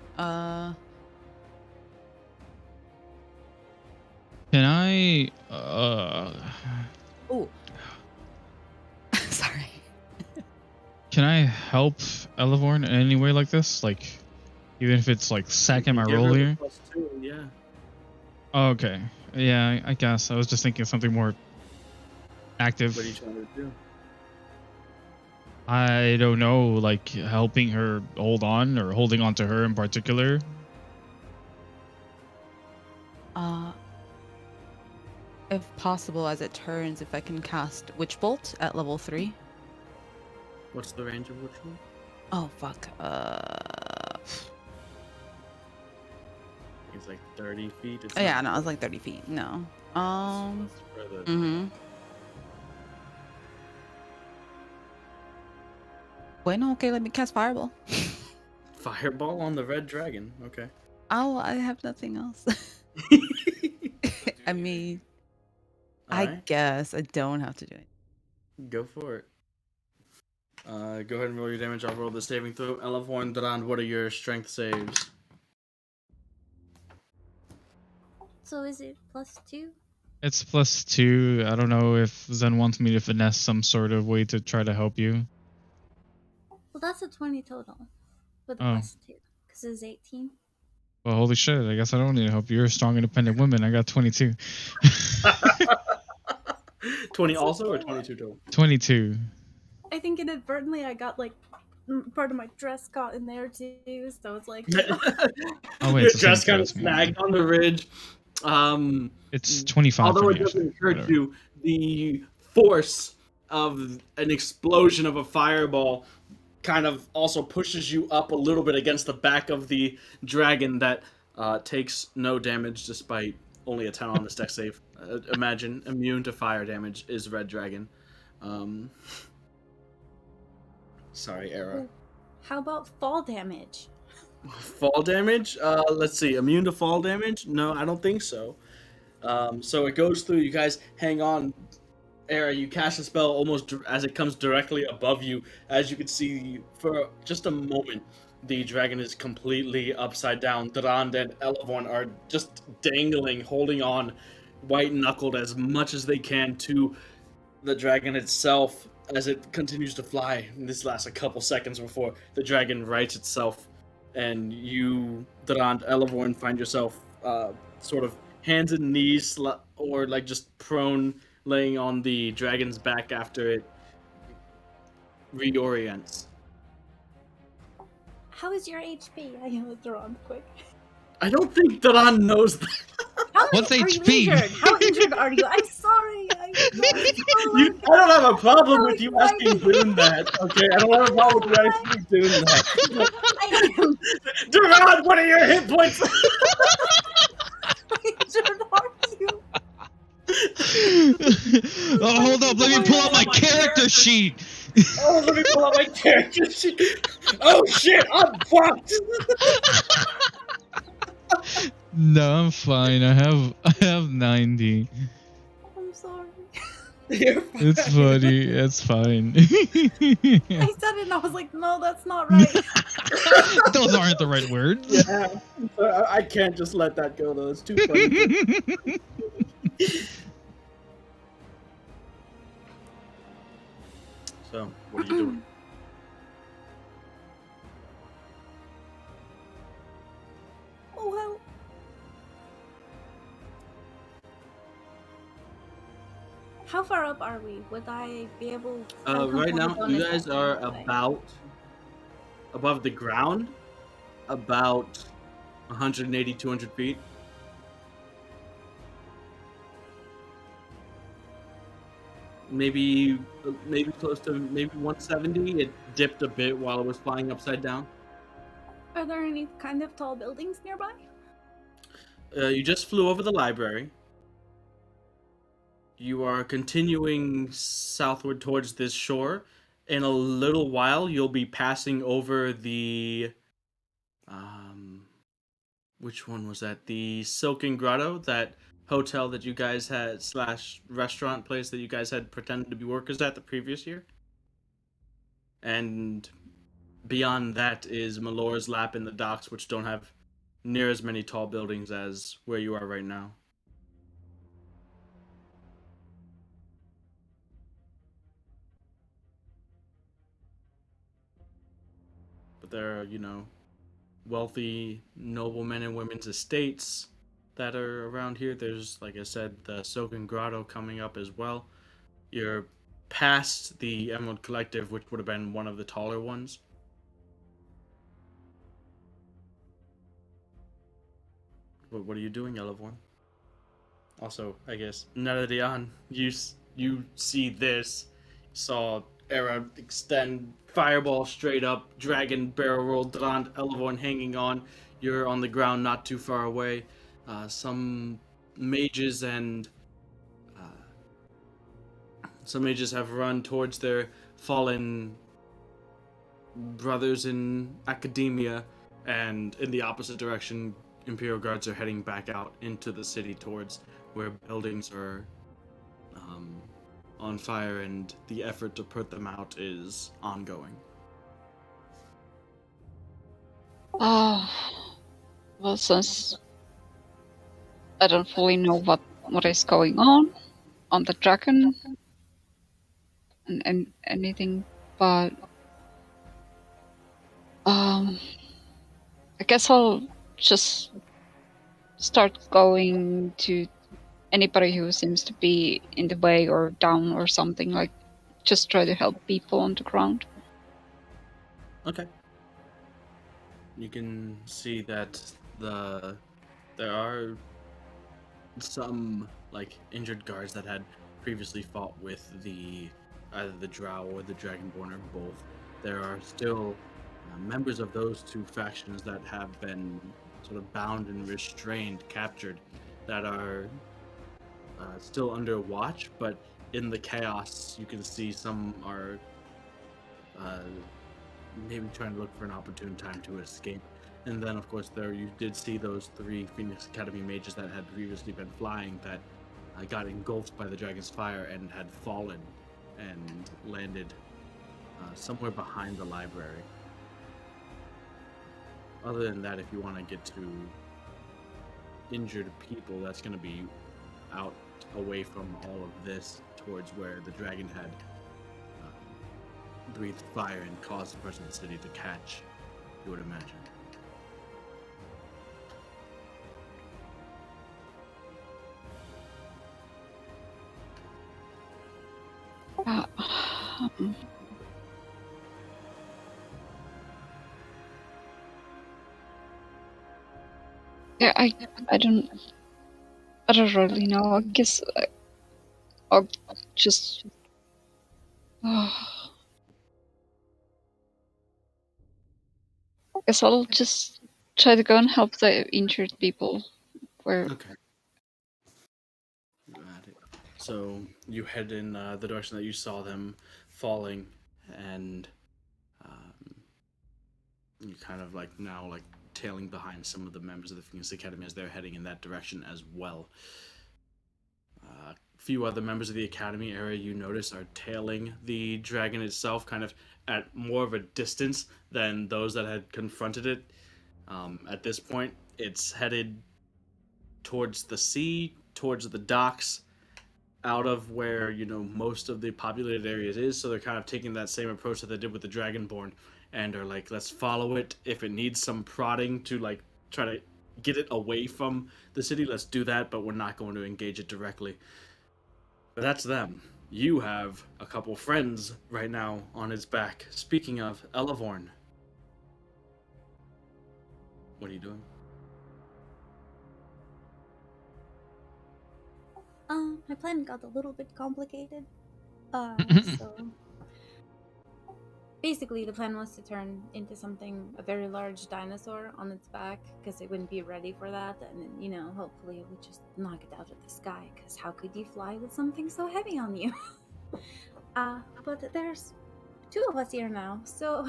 Can I? Oh. Sorry. Can I help Elevorn in any way like this? Like, even if it's like You second my can give role her the here. +2, yeah. Oh, okay. Yeah, I guess I was just thinking of something more active. What are you trying to do? I don't know, like helping her hold on or holding on to her in particular. If possible, as it turns, if I can cast Witch Bolt at level 3. What's the range of which one? Oh fuck. It's like 30 feet. It's Yeah, not no, it's like 30 feet. No. That's further. Bueno, okay, let me cast Fireball. Fireball on the red dragon. Okay. Oh, I have nothing else. I mean, I Alright, guess I don't have to do it. go for it. Go ahead and roll your damage. I'll roll the saving throw. Elevhorn, Durand, what are your strength saves? So is it +2? It's +2. I don't know if Zen wants me to finesse some sort of way to try to help you. Well, that's a 20 total with a Oh, +2 because it's 18. well, holy shit. I guess I don't need to help you. You're a strong, independent woman. I got 22. 20 It's also, or okay. 22 total? 22. I think inadvertently I got like part of my dress caught in there too, so it's like Oh, wait, Your it's the same dress kind of dress. snagged on the ridge. It's 25 for Although me, it doesn't actually. occur to Whatever. you, the force of an explosion of a fireball kind of also pushes you up a little bit against the back of the dragon that takes no damage despite only a 10 on the dex save. Imagine immune to fire damage is red dragon. Um, sorry, Era. oh, how about fall damage? Fall damage? Let's see. Immune to fall damage? No, I don't think so. So it goes through. You guys hang on. Era, you cast a spell almost as it comes directly above you. As you can see, for just a moment, the dragon is completely upside down. Durand and Elevon are just dangling, holding on, white knuckled as much as they can to the dragon itself as it continues to fly. And this lasts a couple seconds before the dragon rights itself, and you, Durand, Elevon, find yourself sort of hands and knees, or like just prone, laying on the dragon's back after it reorients. How is your HP? I yell at Durand quick. I don't think Durand knows that. How What's are you HP? injured? How injured are you? I'm sorry. I'm I don't have a problem with so you asking Dune that. Okay, I don't have a problem with you asking Dune that. I am Durand, what are your hit points? injured. Are you? Oh, hold up. Let me pull out my character sheet. Oh, let me pull out my character sheet. Oh shit, I'm fucked. No, I'm fine. I have 90. I'm sorry. You're It's fine. funny. It's fine. I said it and I was like, no, that's not right. Those aren't the right words. Yeah, I can't just let that go though. It's too funny. So, what are you doing? Oh, well. How far up are we? Would I be able Right now, you bonus guys action, are by the way. about above the ground, about 180, 200 feet. Maybe close to maybe 170. It dipped a bit while it was flying upside down. Are there any kind of tall buildings nearby? You just flew over the library. You are continuing southward towards this shore. In a little while, you'll be passing over the which one was that? The Silken Grotto, that hotel that you guys had slash restaurant place that you guys had pretended to be workers at the previous year. And beyond that is Malora's Lap in the docks, which don't have near as many tall buildings as where you are right now. There are, wealthy noblemen and women's estates that are around here. There's, like I said, the Soken Grotto coming up as well. You're past the Emerald Collective, which would have been one of the taller ones. What are you doing, Elevorn? Also, I guess, Neredion, you see this. Saw Era extend fireball straight up, dragon barrel roll, Drand, Elevorn hanging on. You're on the ground not too far away. Some mages and some mages have run towards their fallen brothers in academia, and in the opposite direction, Imperial Guards are heading back out into the city towards where buildings are on fire, and the effort to put them out is ongoing. Oh, well, since I don't fully know what is going on the dragon and anything, but I guess I'll just start going to anybody who seems to be in the way or down or something, like just try to help people on the ground. Okay. You can see that there are some injured guards that had previously fought with either the Drow or the Dragonborn or both. There are still members of those two factions that have been sort of bound and restrained, captured, that are still under watch, but in the chaos you can see some are maybe trying to look for an opportune time to escape. And then, of course, there you did see those 3 Phoenix Academy mages that had previously been flying that got engulfed by the dragon's fire and had fallen and landed somewhere behind the library. Other than that, if you want to get to injured people, that's going to be out away from all of this towards where the dragon had breathed fire and caused the person in the city to catch, you would imagine. Yeah, I don't really know. I guess I'll just. I guess I'll just try to go and help the injured people. Okay. Got it. So you head in the direction that you saw them falling, and you kind of now tailing behind some of the members of the Phoenix Academy as they're heading in that direction as well. A few other members of the Academy area you notice are tailing the dragon itself, kind of at more of a distance than those that had confronted it. At this point, it's headed towards the sea, towards the docks, out of where most of the populated areas is. So they're kind of taking that same approach that they did with the Dragonborn, and are like, let's follow it. If it needs some prodding to try to get it away from the city, let's do that, but we're not going to engage it directly. But that's them. You have a couple friends right now on its back. Speaking of, Elevorn, what are you doing? My plan got a little bit complicated. So basically the plan was to turn into a very large dinosaur on its back, because it wouldn't be ready for that, and then, hopefully it would just knock it out of the sky, because how could you fly with something so heavy on you? But there's 2 of us here now, so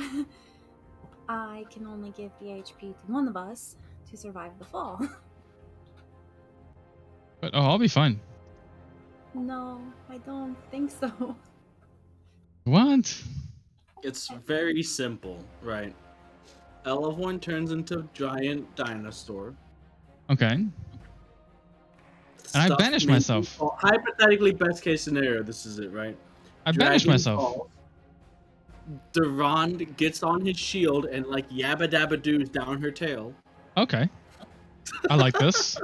I can only give the HP to one of us to survive the fall. But I'll be fine. No, I don't think so. What? It's very simple, right? Elevorn turns into giant dinosaur. Okay. And I Stuff banish maybe- myself. Well, hypothetically, best case scenario, this is it, right? I banish Dragon myself. falls. Durand gets on his shield and like yabba dabba doos down her tail. Okay. I like this.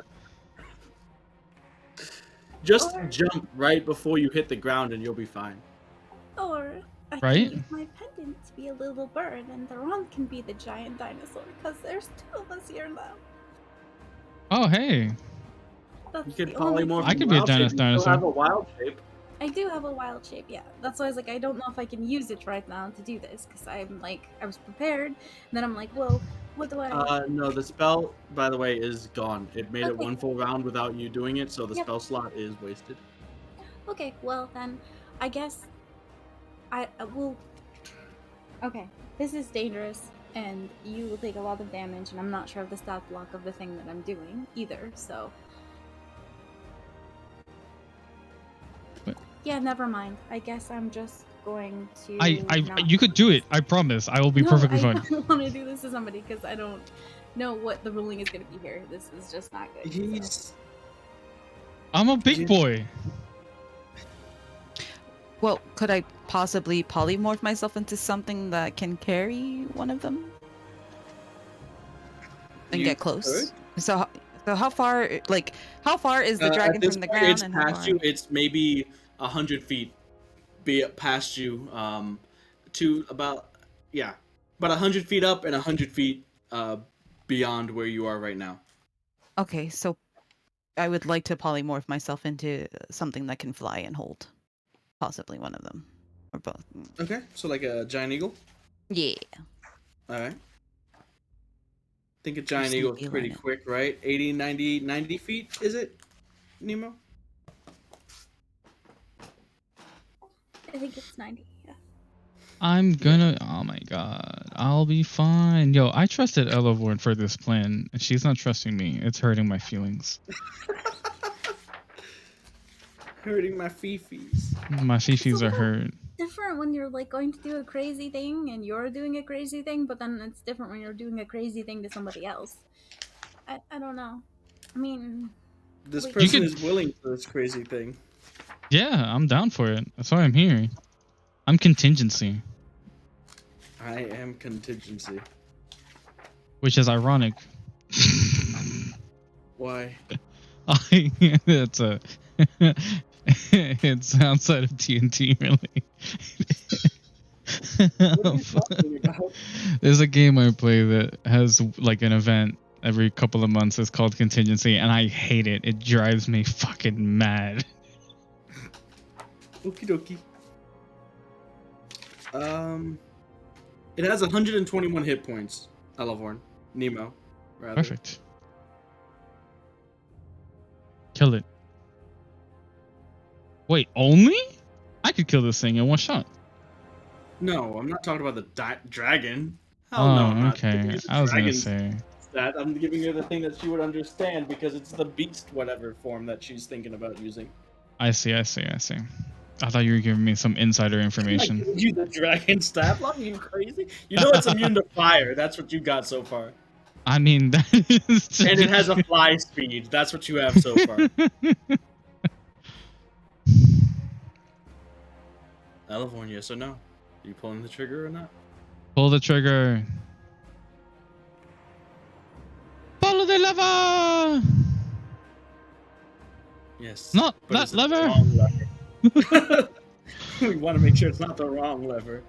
Just Or- jump right before you hit the ground and you'll be fine. Or I Right? can use my pendant to be a little bird, and Theron can be the giant dinosaur, because there's 2 of us here now. Oh, hey. That's You could the only polymorph I in could be a wild shape. You dinosaur. still have a wild shape. I do have a wild shape, yeah. That's why I was like, I don't know if I can use it right now to do this, because I'm like, I was prepared, and then I'm like, well, what do I... No, the spell, by the way, is gone. It made it Okay. 1 full round without you doing it, so the Yep. spell slot is wasted. Okay, well then, I guess I will... Okay, this is dangerous, and you will take a lot of damage, and I'm not sure of the stat block of the thing that I'm doing either, so... What? Yeah, never mind. I guess I'm just going to... You could do it. I promise. I will be perfectly fine. I don't want to do this to somebody, because I don't know what the ruling is going to be here. This is just not good. So. He's... I'm a big boy. Well, could I possibly polymorph myself into something that can carry one of them? And You get close? could. So how far is the dragon At this from the point, ground it's and how past far? you. It's maybe 100 feet past you, to about 100 feet up and 100 feet beyond where you are right now. Okay, so I would like to polymorph myself into something that can fly and hold. Possibly one of them. Or both. Okay, so like a giant eagle. Yeah. All right. I think a giant Sneaky eagle is pretty Lionel. quick, right? 80, 90 feet, is it, Nemo? I think it's 90, yeah. I'm gonna. Oh my god. I'll be fine. Yo, I trusted Elevorn for this plan, and she's not trusting me. It's hurting my feelings. Hurting my fifis. My fifis are hurt. Different when you're like going to do a crazy thing and you're doing a crazy thing, but then it's different when you're doing a crazy thing to somebody else. I don't know. I mean, This Wait. person You is willing for this crazy thing. Yeah, I'm down for it. That's why I'm here. I'm contingency, I am contingency. which is ironic. Why? It's a. It's outside of TNT, really. What are you talking about? There's a game I play that has like an event every couple of months. It's called Contingency, and I hate it. It drives me fucking mad. Okie dokie. It has 121 hit points. Elevorn. Nemo, rather. Perfect. Kill it. Wait, only? I could kill this thing in one shot. No, I'm not talking about the dragon. Hell Oh, no, I'm not okay. giving you the I was gonna dragon's say. stat. I'm giving her the thing that she would understand because it's the beast whatever form that she's thinking about using. I see. I thought you were giving me some insider I'm not information. giving you the dragon stat. Are you crazy? You know it's immune to fire. That's what you got so far. I mean, that is. And it has a fly speed. That's what you have so far. Elevorn, yes or no? Are you pulling the trigger or not? Pull the trigger. Follow the lever. Yes. Not but that it's the lever. wrong lever. We want to make sure it's not the wrong lever.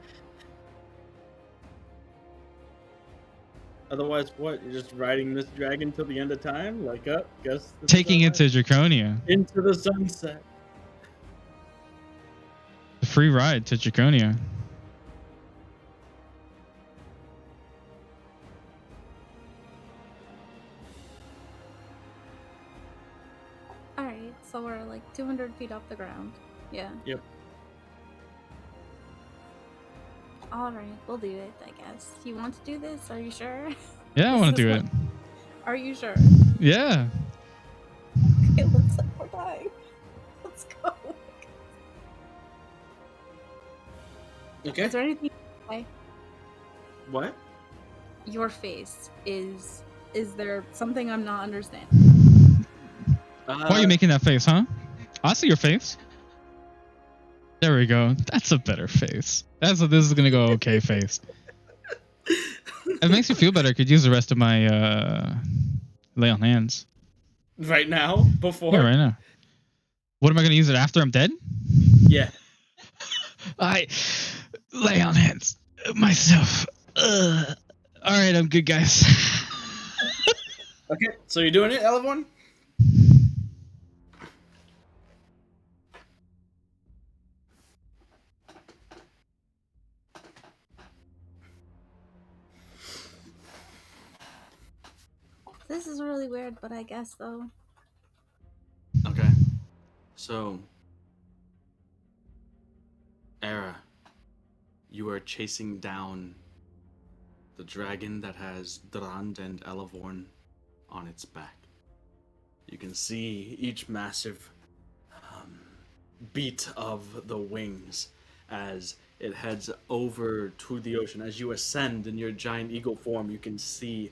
Otherwise, what? You're just riding this dragon till the end of time? Like, guess this is Taking our it to life. Draconia. Into the sunset. The free ride to Draconia. alright, so we're like 200 feet off the ground. Yeah. Yep. Alright, we'll do it, I guess. You want to do this? Are you sure? Yeah, I This want to is do what- it. Are you sure? Yeah. It looks like we're dying. Let's go. Okay. Is there anything What? your face is there something I'm not understanding? Why are you making that face, huh? I see your face. There we go. That's a better face. That's what this is gonna go okay face. It makes me feel better. I could use the rest of my lay on hands. Right now? Before? Yeah, right now. What am I gonna use it after I'm dead? Yeah. I lay on hands myself. All right, I'm good, guys. Okay, so you're doing it, Elevorn? This is really weird, but I guess though. Okay. So, Era, you are chasing down the dragon that has Drand and Elevorn on its back. You can see each massive beat of the wings as it heads over to the ocean. As you ascend in your giant eagle form, you can see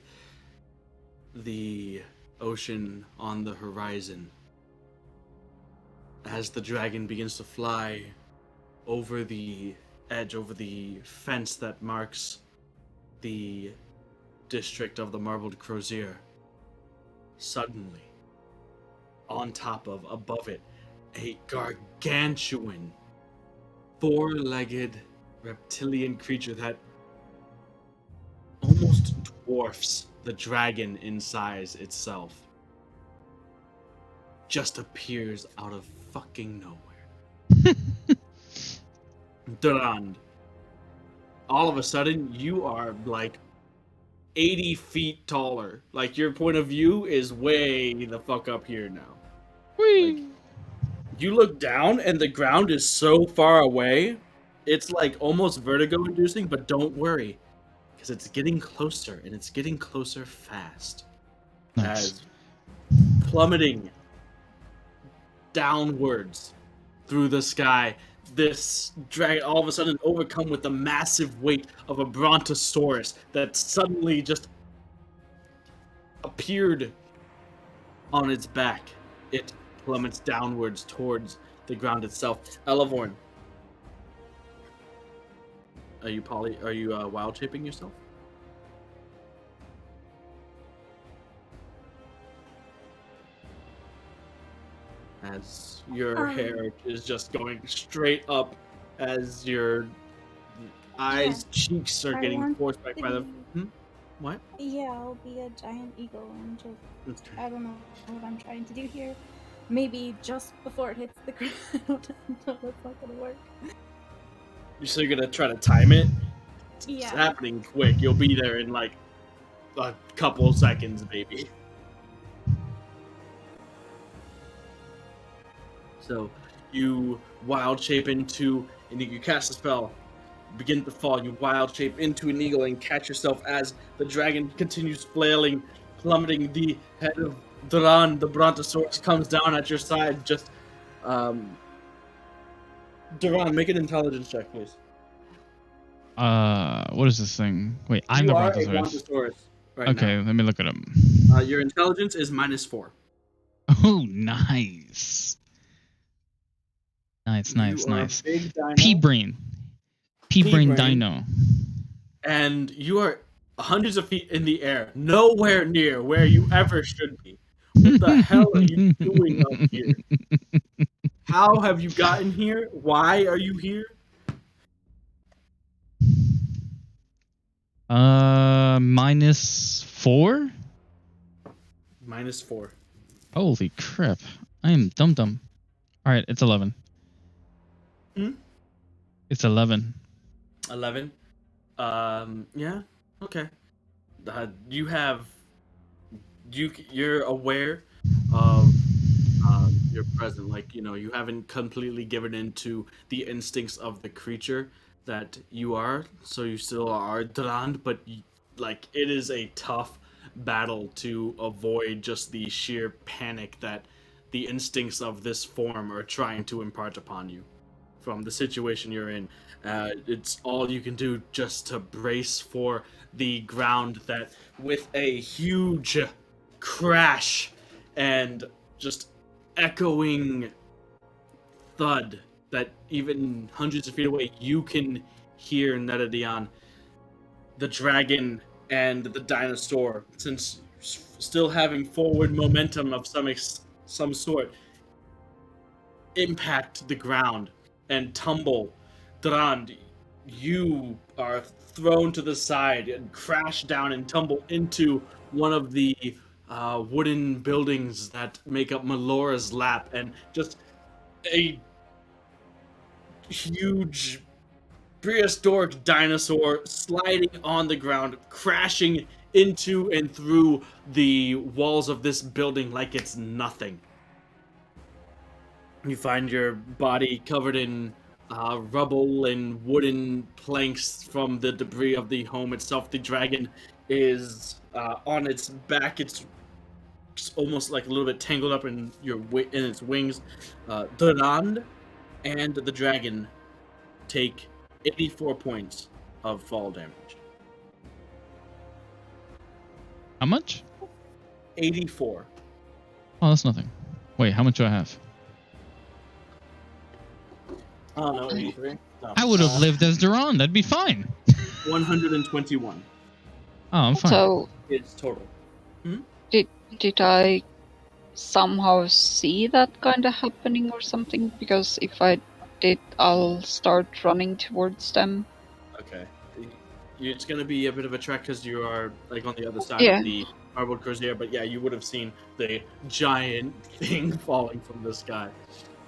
the ocean on the horizon. As the dragon begins to fly over the edge, over the fence that marks the district of the Marbled Crozier, suddenly, on top of, above it, a gargantuan, four-legged reptilian creature that almost dwarfs the dragon in size itself just appears out of fucking nowhere. Durand, all of a sudden, you are like 80 feet taller. Like, your point of view is way the fuck up here now. Like, you look down and the ground is so far away, it's like almost vertigo inducing, but don't worry, because it's getting closer and it's getting closer fast. Nice. As plummeting downwards through the sky, this dragon all of a sudden overcome with the massive weight of a brontosaurus that suddenly just appeared on its back. It plummets downwards towards the ground itself. Elevorn, are you wild shaping yourself? As your hair is just going straight up, as your eyes, cheeks are getting forced back by the. What? Yeah, I'll be a giant eagle and just, I don't know what I'm trying to do here. Maybe just before it hits the ground. I don't know, that's not gonna work. So you're gonna try to time it? Yeah. It's happening quick. You'll be there in like a couple seconds, maybe. So you wild shape into, and you cast a spell, begin to fall. You wild shape into an eagle and catch yourself as the dragon continues flailing, plummeting. The head of Duran, the brontosaurus, comes down at your side. Just, Duran, make an intelligence check, please. What is this thing? Wait, I'm the brontosaurus. Right okay, now. let me look at him. Your intelligence is -4. Oh, nice. Nice. Big dino. Pea-brain dino. And you are hundreds of feet in the air, nowhere near where you ever should be. What the hell are you doing up here? How have you gotten here? Why are you here? -4? -4. Holy crap. I am dumb. Alright, it's 11. It's 11. 11? Yeah, okay. You're aware of your present. Like, you haven't completely given into the instincts of the creature that you are, so you still are Drand, but like, it is a tough battle to avoid just the sheer panic that the instincts of this form are trying to impart upon you from the situation you're in. It's all you can do just to brace for the ground that, with a huge crash and just echoing thud, that even hundreds of feet away, you can hear Netadion, the dragon, and the dinosaur, since still having forward momentum of some sort, impact the ground and tumble. Drand, you are thrown to the side and crash down and tumble into one of the wooden buildings that make up Melora's lap, and just a huge prehistoric dinosaur sliding on the ground, crashing into and through the walls of this building like it's nothing. You find your body covered in rubble and wooden planks from the debris of the home itself. The dragon is on its back. It's almost like a little bit tangled up in in its wings. Durand and the dragon take 84 points of fall damage. How much? 84. Oh, that's nothing. Wait, how much do I have? Oh no, 83. No. I would have lived as Duran. That'd be fine. 121 Oh, I'm fine. So, is total. did I somehow see that kind of happening or something? Because if I did, I'll start running towards them. Okay. It's going to be a bit of a trek because you are like on the other side Yeah. of the Marbled Crozier, but yeah, you would have seen the giant thing falling from the sky,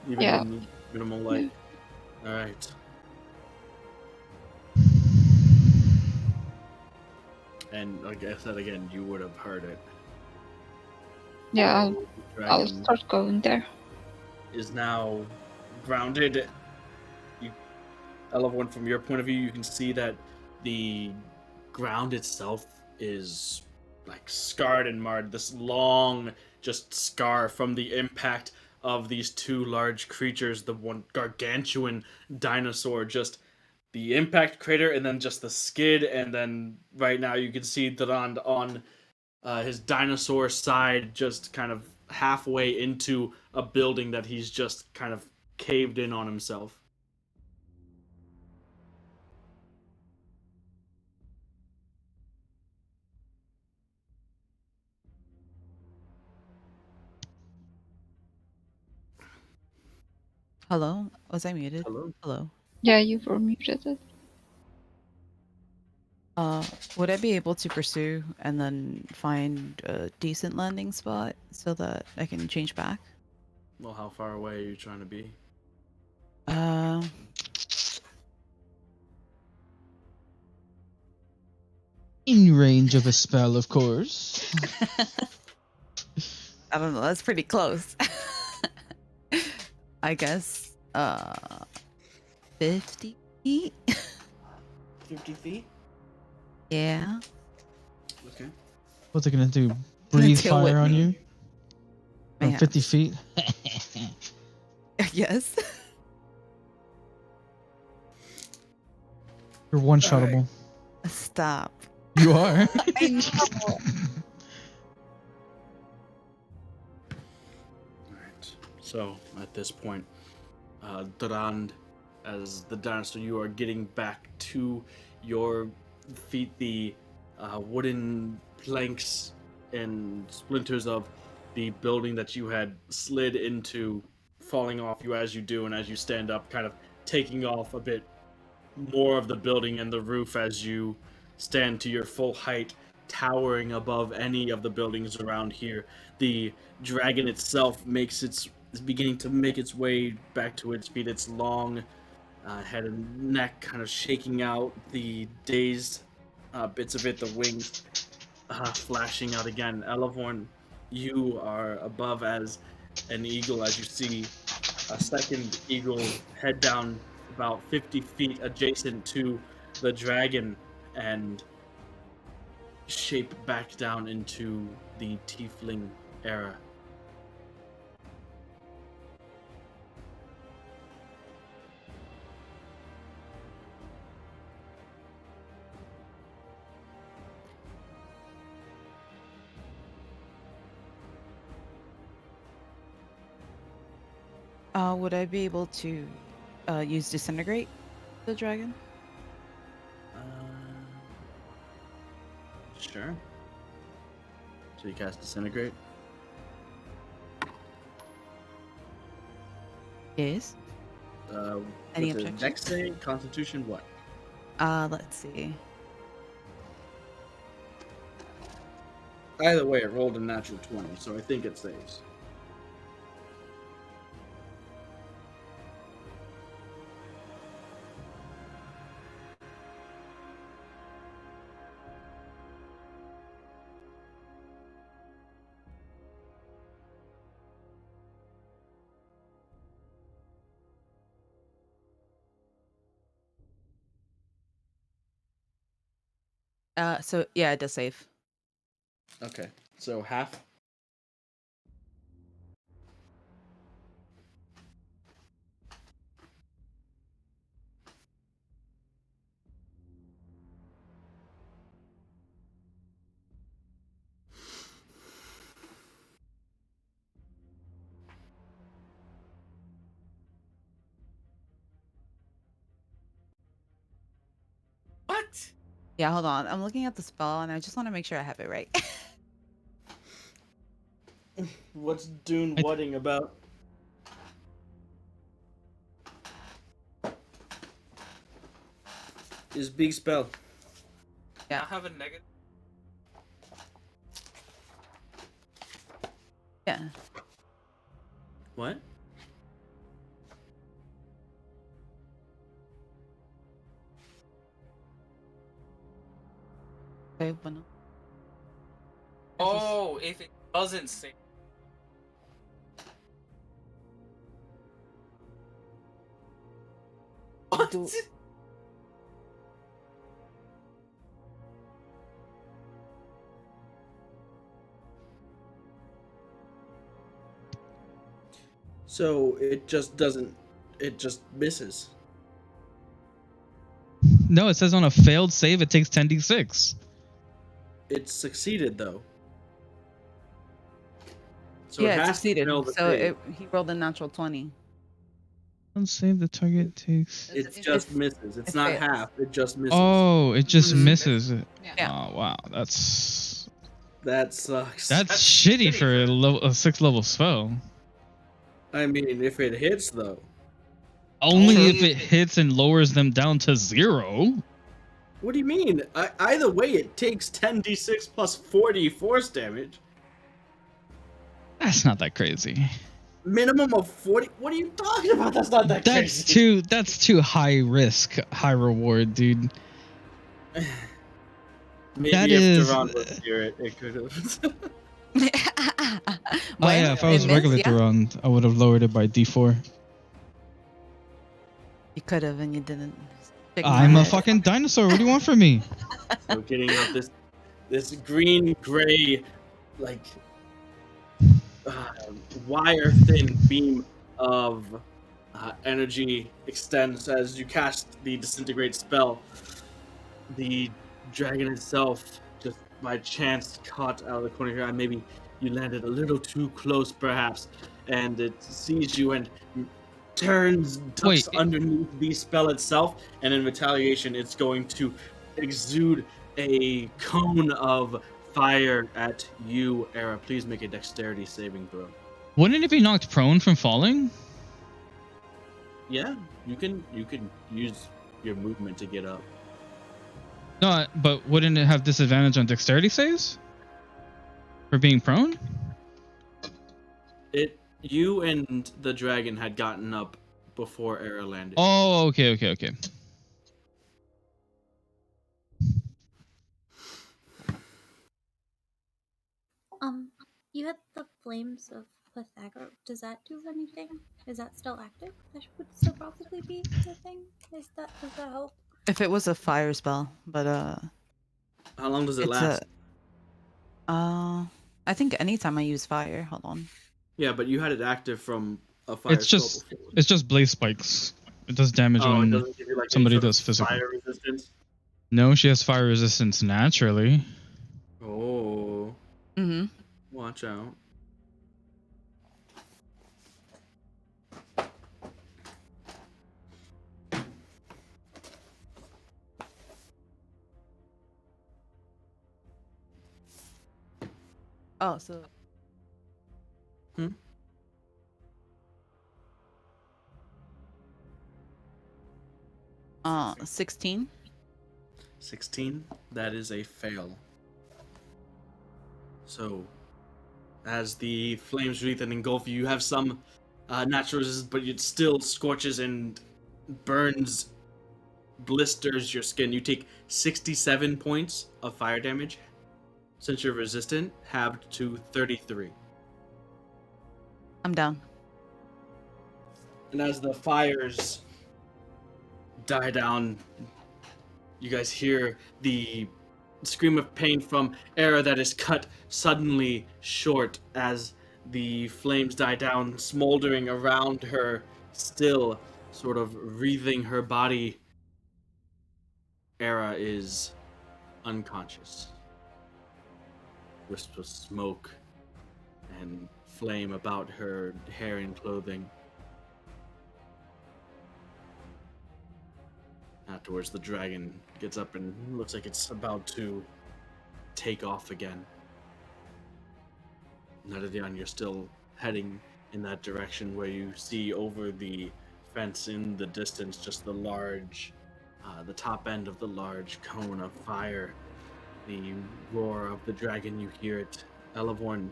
even Yeah. in minimal light. All right. And like I said again, you would have heard it. Yeah, The I'll dragon start going there. is now grounded. One, from your point of view, you can see that the ground itself is like scarred and marred. This long, just scar from the impact of these two large creatures. The one gargantuan dinosaur, just the impact crater, and then just the skid. And then right now, you can see Durand on his dinosaur side, just kind of halfway into a building that he's just kind of caved in on himself. Hello? Was I muted? Hello. Hello. Yeah, you were muted. Would I be able to pursue and then find a decent landing spot so that I can change back? Well, how far away are you trying to be? Uh, In range of a spell, of course. I don't know. That's pretty close. I guess. 50 feet. 50 feet? Yeah. Okay. What's it gonna do? Breathe Deal with fire on me. you? From Yeah. 50 feet? Yes. You're one-shottable. Stop. You are. I know. Alright. So, at this point, Durand, as the dinosaur, you are getting back to your feet. The wooden planks and splinters of the building that you had slid into falling off you as you do, and as you stand up, kind of taking off a bit more of the building and the roof as you stand to your full height, towering above any of the buildings around here. The dragon itself is beginning to make its way back to its feet. Its long head and neck kind of shaking out, the dazed bits of it, the wings flashing out again. Elevorn, you are above as an eagle as you see a second eagle head down about 50 feet adjacent to the dragon and shape back down into the tiefling era. Would I be able to use disintegrate the dragon? Sure. So you cast disintegrate. Yes. With Any the objections? Dex save, Constitution, what? Let's see. Either way, it rolled a natural 20, so I think it saves. So yeah, it does save. Okay, so half. What? Yeah, hold on. I'm looking at the spell, and I just want to make sure I have it right. What's Dune I- whatting about? Is big spell. Yeah. I have a negative. Yeah. What? Okay, bueno. Oh, if it doesn't save. What? Do- So it just doesn't. It just misses. No, it says on a failed save it takes 10d6. It succeeded though. So yeah, it it has to succeeded. fail the So save. he rolled a natural 20. On save the target takes. It just misses. It's it not fails. half. It just misses. Oh, it just Mhm. misses. Yeah. Oh wow, that's That sucks. that's That's shitty shitty for a 6th level spell. I mean, if it hits though. Only True. if it hits and lowers them down to 0. What do you mean? Either way, it takes 10d6 plus 40 force damage. That's not that crazy. Minimum of 40. What are you talking about? That's not that That's crazy. that's too high risk, high reward, dude. Maybe That if is- Duran was here, it could have. Oh yeah, if I was regular Duran, I would have lowered it by d4. You could have, and you didn't. Shake my I'm a head. fucking dinosaur. What do you want from me? So getting out this green gray like wire thin beam of energy extends as you cast the disintegrate spell. The dragon itself, just by chance, caught out of the corner of your eye. Maybe you landed a little too close, perhaps, and it sees you and turns, ducks Wait, underneath the spell itself, and in retaliation, it's going to exude a cone of fire at you, Era. Please make a dexterity saving throw. Wouldn't it be knocked prone from falling? Yeah, you can use your movement to get up. No, but wouldn't it have disadvantage on dexterity saves? For being prone? You and the dragon had gotten up before Era landed. Oh, okay. You had the flames of Pythagoras. Does that do anything? Is that still active? That would still probably be the thing. Does that help? If it was a fire spell, but How long does it it's last? I think anytime I use fire. Hold on. Yeah, but you had it active from a fire It's spell just before. it's just blaze spikes. It does damage Oh, it when doesn't give you like any somebody sort of does physical. fire resistance. No, she has fire resistance naturally. Oh, Mm-hmm. watch out. Oh, so 16. 16. That is a fail. So, as the flames wreath and engulf you, you have some natural resistance, but it still scorches and burns, blisters your skin. You take 67 points of fire damage. Since you're resistant, halved to 33. I'm down. And as the fires die down, you guys hear the scream of pain from Era that is cut suddenly short as the flames die down, smoldering around her, still sort of wreathing her body. Era is unconscious. Wisps of smoke and flame about her hair and clothing. Afterwards, the dragon gets up and looks like it's about to take off again. Nadadian, you're still heading in that direction where you see over the fence in the distance just the top end of the large cone of fire. The roar of the dragon, you hear it. Elevorn,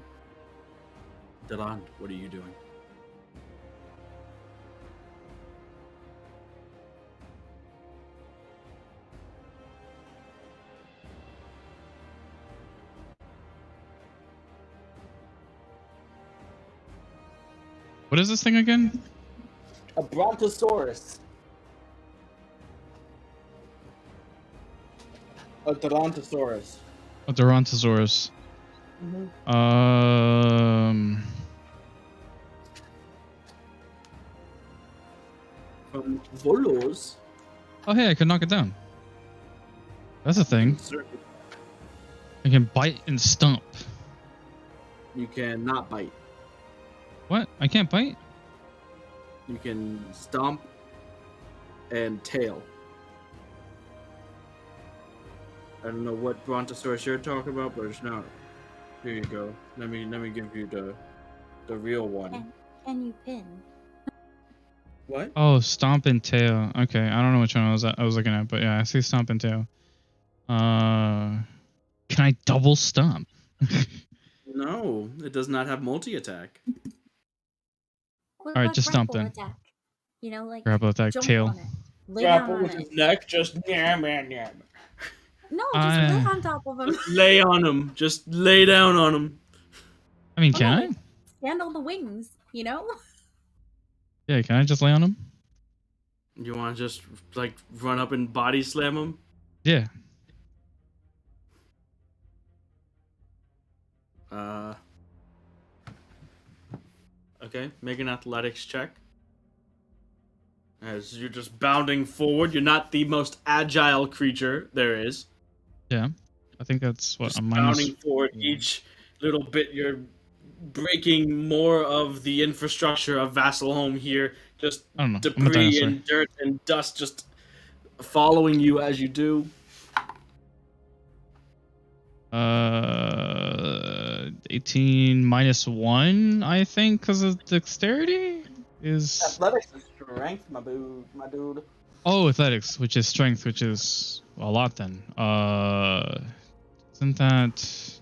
Delan, what are you doing? What is this thing again? A Brontosaurus. A Tarantosaurus. A Durantosaurus. From Volos. Oh, hey, I could knock it down. That's a thing. I can bite and stomp. You can not bite. What? I can't bite? You can stomp and tail. I don't know what Brontosaurus you're talking about, but it's not. Here you go. Let me give you the real one. Can you pin? What? Oh, stomp and tail. Okay, I don't know which one I was looking at, but yeah, I see stomp and tail. Can I double stomp? No, it does not have multi-attack. What All right, about just stomp grapple then. attack? You know, like Grapple attack, jump tail. on it, lay down on it. neck, just yam. No, just lay on top of him. Just lay on him. Just lay down on him. I mean, Oh, can no, I? but stand on the wings, you know? Yeah, can I just lay on him? You want to just like run up and body slam him? Yeah. Okay, make an athletics check. As you're just bounding forward, you're not the most agile creature there is. Yeah. I think that's what Just a minus. bounding forward, each little bit you're breaking more of the infrastructure of Vasselholm here. Just I don't know. I'm a debris dinosaur. and dirt and dust just following you as you do. 18 minus 1, I think, because of dexterity is. Athletics is strength, my dude. Oh, athletics, which is strength, which is a lot then. Isn't that?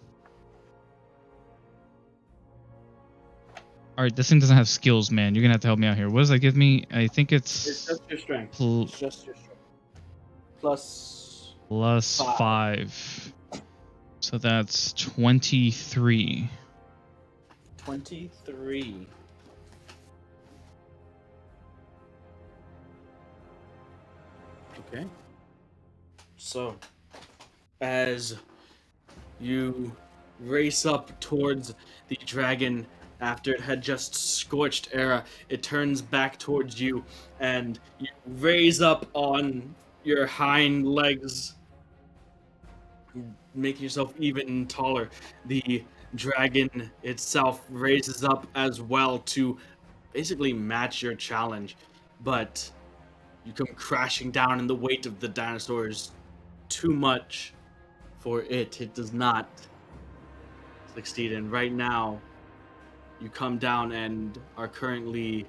All right, this thing doesn't have skills, man. You're gonna have to help me out here. What does that give me? I think It's it's just your strength. It's just your strength. plus 5. So that's 23. 23. Okay. So, as you race up towards the dragon after it had just scorched Era, it turns back towards you and you raise up on your hind legs, making yourself even taller. The dragon itself raises up as well to basically match your challenge, but you come crashing down, and the weight of the dinosaur is too much for it. It does not succeed. And right now, you come down and are currently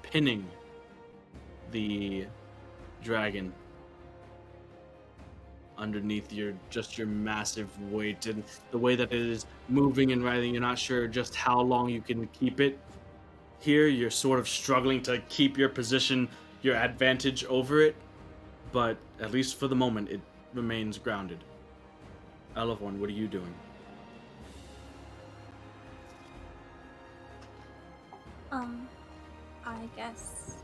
pinning the dragon underneath your massive weight, and the way that it is moving and writhing, you're not sure just how long you can keep it here. You're sort of struggling to keep your position, your advantage over it, but at least for the moment it remains grounded. Elevon, what are you doing? I guess.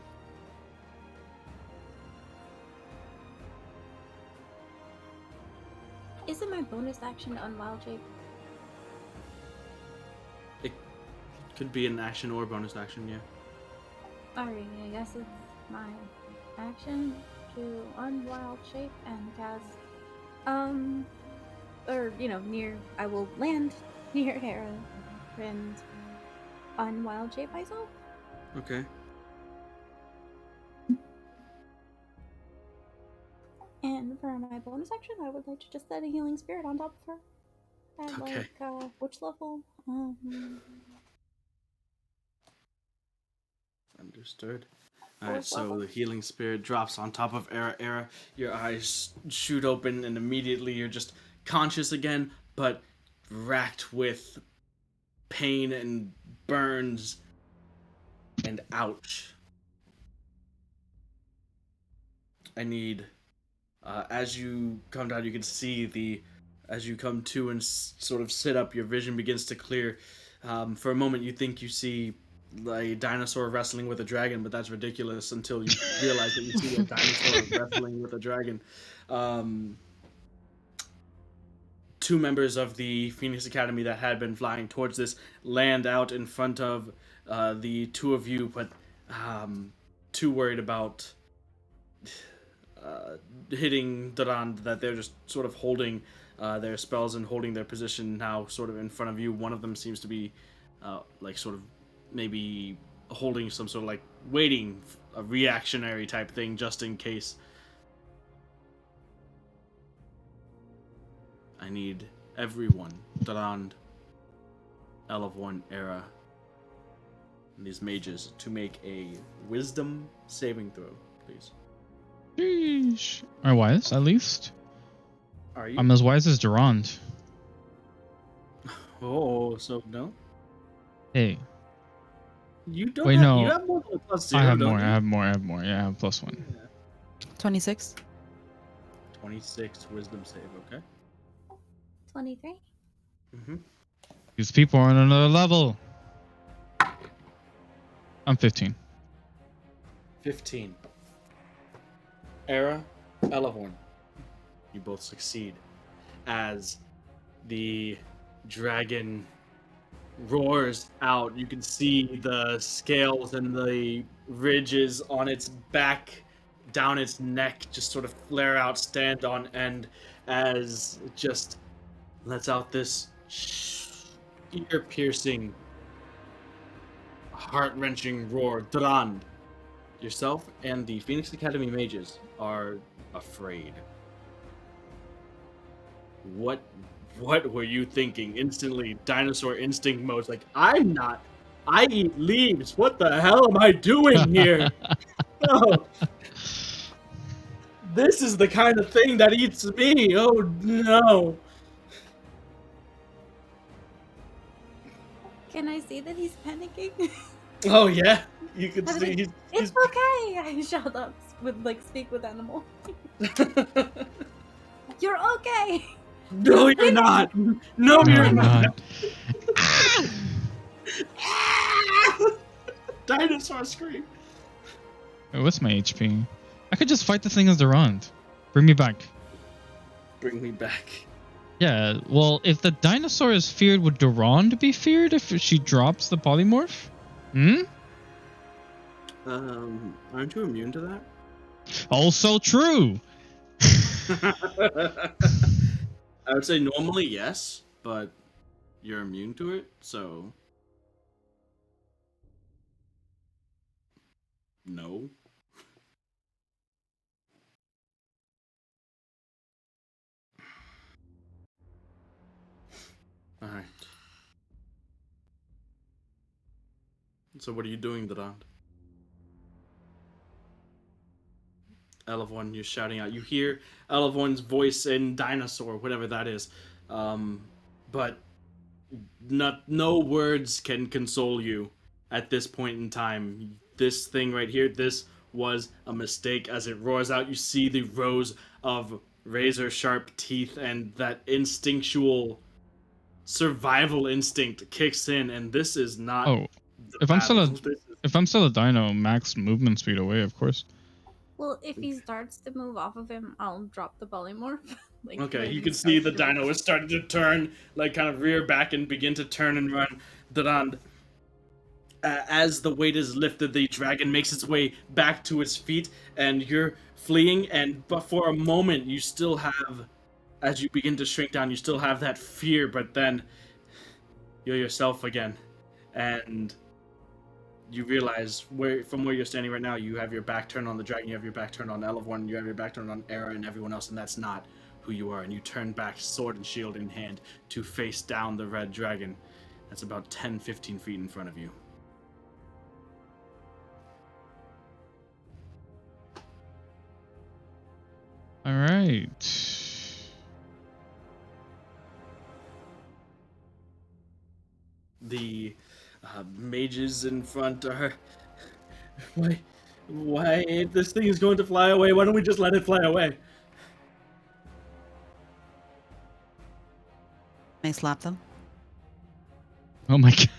Is it my bonus action to unwild shape? It could be an action or bonus action, yeah. Alright, I guess it's my action to unwild shape and cast, I will land near Hera and unwild shape myself. Okay. And for my bonus action, I would like to just set a healing spirit on top of her. At Okay. which level? Understood. All right, Fourth so level. the healing spirit drops on top of Era. Era, your eyes shoot open, and immediately you're just conscious again, but racked with pain and burns and ouch. I need, as you come down, you can see as you come to and sort of sit up, your vision begins to clear. For a moment, you think you see a dinosaur wrestling with a dragon, but that's ridiculous until you realize that you see a dinosaur wrestling with a dragon. Two members of the Phoenix Academy that had been flying towards this land out in front of the two of you, but too worried about hitting Durand that they're just sort of holding their spells and holding their position now sort of in front of you. One of them seems to be sort of maybe holding some sort of waiting a reactionary type thing just in case. I need everyone, Durand, Elevon, Era, and these mages to make a wisdom saving throw, please. Sheesh. Am I wise, at least? Are you? I'm as wise as Durand. Oh, so no? Hey. You don't Wait, have, no. you have more than a plus zero, I have don't more. you? I have more. Yeah, I have +1. Yeah. 26. 26 wisdom save, okay? 23. Mm-hmm. These people are on another level. I'm 15. 15. Era, Elevon, you both succeed as the dragon roars out. You can see the scales and the ridges on its back, down its neck, just sort of flare out, stand on end as it just lets out this ear-piercing, heart-wrenching roar. Durand, yourself and the Phoenix Academy mages are afraid. What were you thinking? Instantly, dinosaur instinct mode's like, I'm not. I eat leaves. What the hell am I doing here? No. This is the kind of thing that eats me. Oh no. Can I see that he's panicking? Oh yeah. You can I was see like, he's it's okay! I shout up speak with animal. You're okay! No, We're you're winning! not. No, No, you're I'm not. not. Dinosaur scream. Wait, what's my HP? I could just fight the thing as Durand. Bring me back. Bring me back. Yeah, well, if the dinosaur is feared, would Durand be feared if she drops the polymorph? Hmm? Aren't you immune to that? Also true. I would say normally yes, but you're immune to it, so no. All right. So what are you doing, Dran? Elevon, you're shouting out. You hear Elevon's voice in dinosaur, whatever that is. But no words can console you at this point in time. This thing right here, this was a mistake. As it roars out, you see the rows of razor sharp teeth, and that instinctual survival instinct kicks in, and this is not Oh, the if I'm still battle. a if I'm still a dino, max movement speed away, of course. Well, if he starts to move off of him, I'll drop the polymorph. Like, Okay, when you he can see the starts to- dino is starting to turn, like kind of rear back and begin to turn and run. Durand, as the weight is lifted, the dragon makes its way back to its feet, and you're fleeing. But for a moment, you still have, as you begin to shrink down, you still have that fear. But then you're yourself again, and you realize from where you're standing right now, you have your back turned on the dragon, you have your back turned on Elevon, you have your back turned on Era and everyone else, and that's not who you are. And you turn back, sword and shield in hand, to face down the red dragon. That's about 10-15 feet in front of you. All right. The mages in front are... Why? If this thing is going to fly away, why don't we just let it fly away? May I slap them? Oh my god.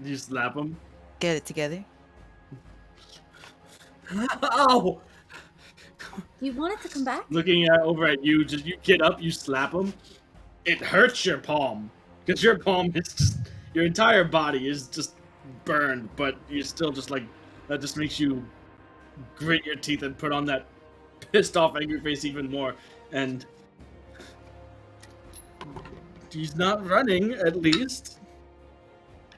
You slap them. Get it together. Ow! You want it to come back? Looking over at you, just you get up, you slap him. It hurts your palm because your palm is just your entire body is just burned, but you're still just like that. Just makes you grit your teeth and put on that pissed off, angry face even more. And he's not running, at least,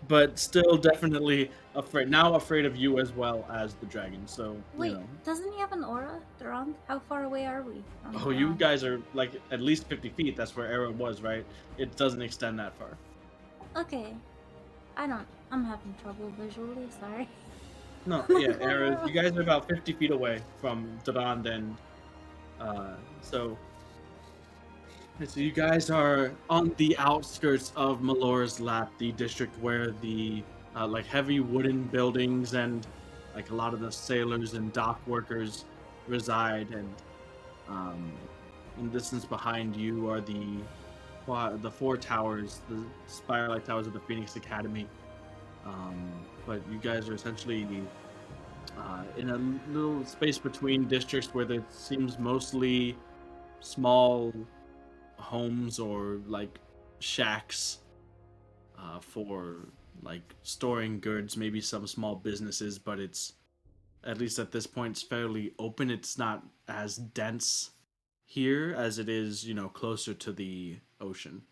but still definitely afraid. Now afraid of you as well as the dragon. So Wait, you know. doesn't he have an aura, Durand? How far away are we? From Oh, you Durand? guys are like at least 50 feet. That's where Era was, right? It doesn't extend that far. Okay. I'm having trouble visually, sorry. No, yeah, Era. You guys are about 50 feet away from Durand, and so you guys are on the outskirts of Malora's Lap, the district where the like heavy wooden buildings and like a lot of the sailors and dock workers reside, and in the distance behind you are the four towers, the spire-like towers of the Phoenix Academy. But you guys are essentially in a little space between districts where there seems mostly small homes or like shacks for like storing goods, maybe some small businesses, but it's at least at this point it's fairly open. It's not as dense here as it is, closer to the ocean.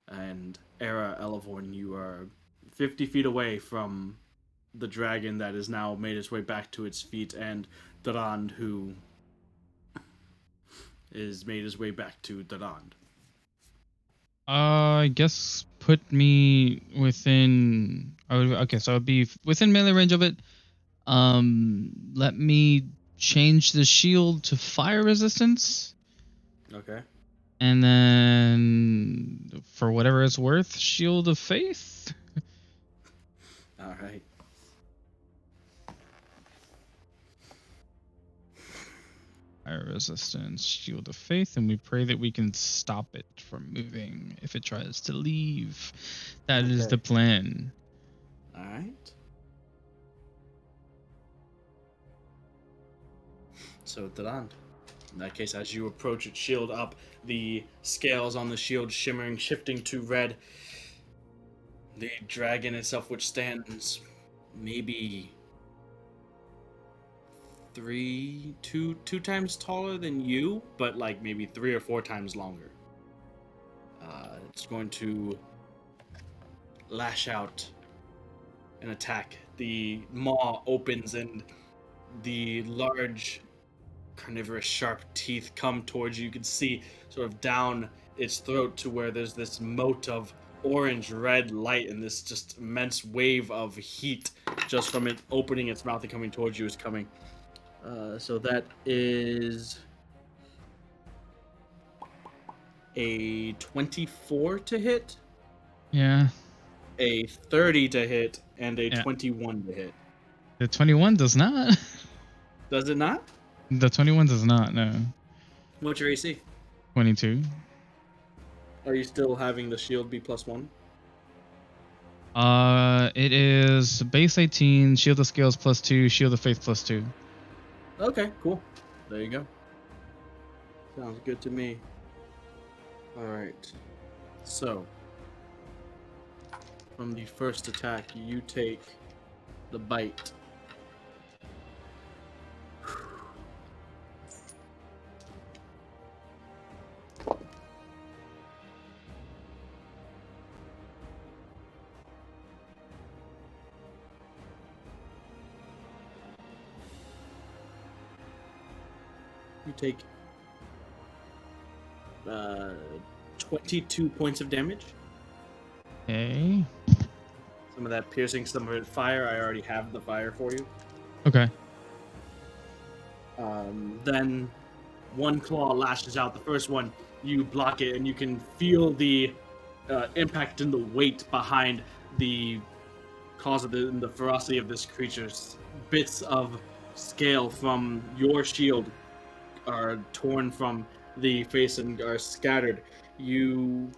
And Era Elevorn, you are 50 feet away from the dragon that has now made its way back to its feet, and Durand, who is made his way back to Durand. I guess put me within. So I would be within melee range of it. Let me change the shield to fire resistance, Okay. and then for whatever it's worth, shield of faith. All right. Fire resistance, shield of faith, and we pray that we can stop it from moving if it tries to leave. That is Okay. the plan. All right. So, Durand, in that case, as you approach its shield up, the scales on the shield shimmering, shifting to red. The dragon itself, which stands maybe two times taller than you, but like maybe 3 or 4 times longer. It's going to lash out and attack. The maw opens and the large carnivorous sharp teeth come towards you. You can see sort of down its throat to where there's this moat of orange red light, and this just immense wave of heat just from it opening its mouth and coming towards you is coming. So that is a 24 to hit, Yeah. a 30 to hit, and a Yeah. 21 to hit. The 21 does not. Does it not? The 21 does not. No. What's your AC? 22. Are you still having the shield be +1? It is base 18, shield of scales +2, shield of faith +2. Okay, cool. There you go. Sounds good to me. Alright. So, from the first attack, you take the bite. You take 22 points of damage. Okay. Some of that piercing, some of it fire. I already have the fire for you. Okay. Then one claw lashes out. The first one, you block it, and you can feel the impact and the weight behind the cause of the ferocity of this creature's bits of scale from your shield are torn from the face and are scattered. You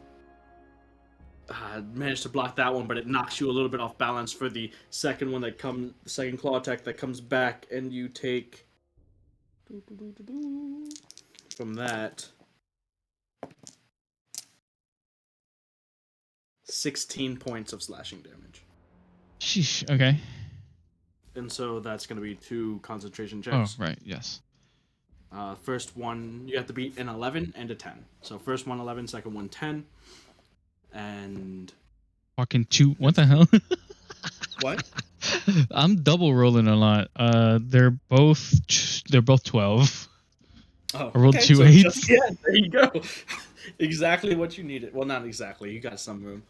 managed to block that one, but it knocks you a little bit off balance for the second one that comes, the second claw attack that comes back, and you take from that 16 points of slashing damage. Sheesh. Okay. And so that's going to be 2 concentration Oh, checks. right. Yes. First one, you have to beat an 11 and a 10. So first one 11, second one 10. And Fucking 2. What the hell? what? I'm double rolling a lot. They're both 12. Oh, I rolled okay, 2 so 8s. just, yeah, there you go. Exactly what you needed. Well, not exactly. You got some room.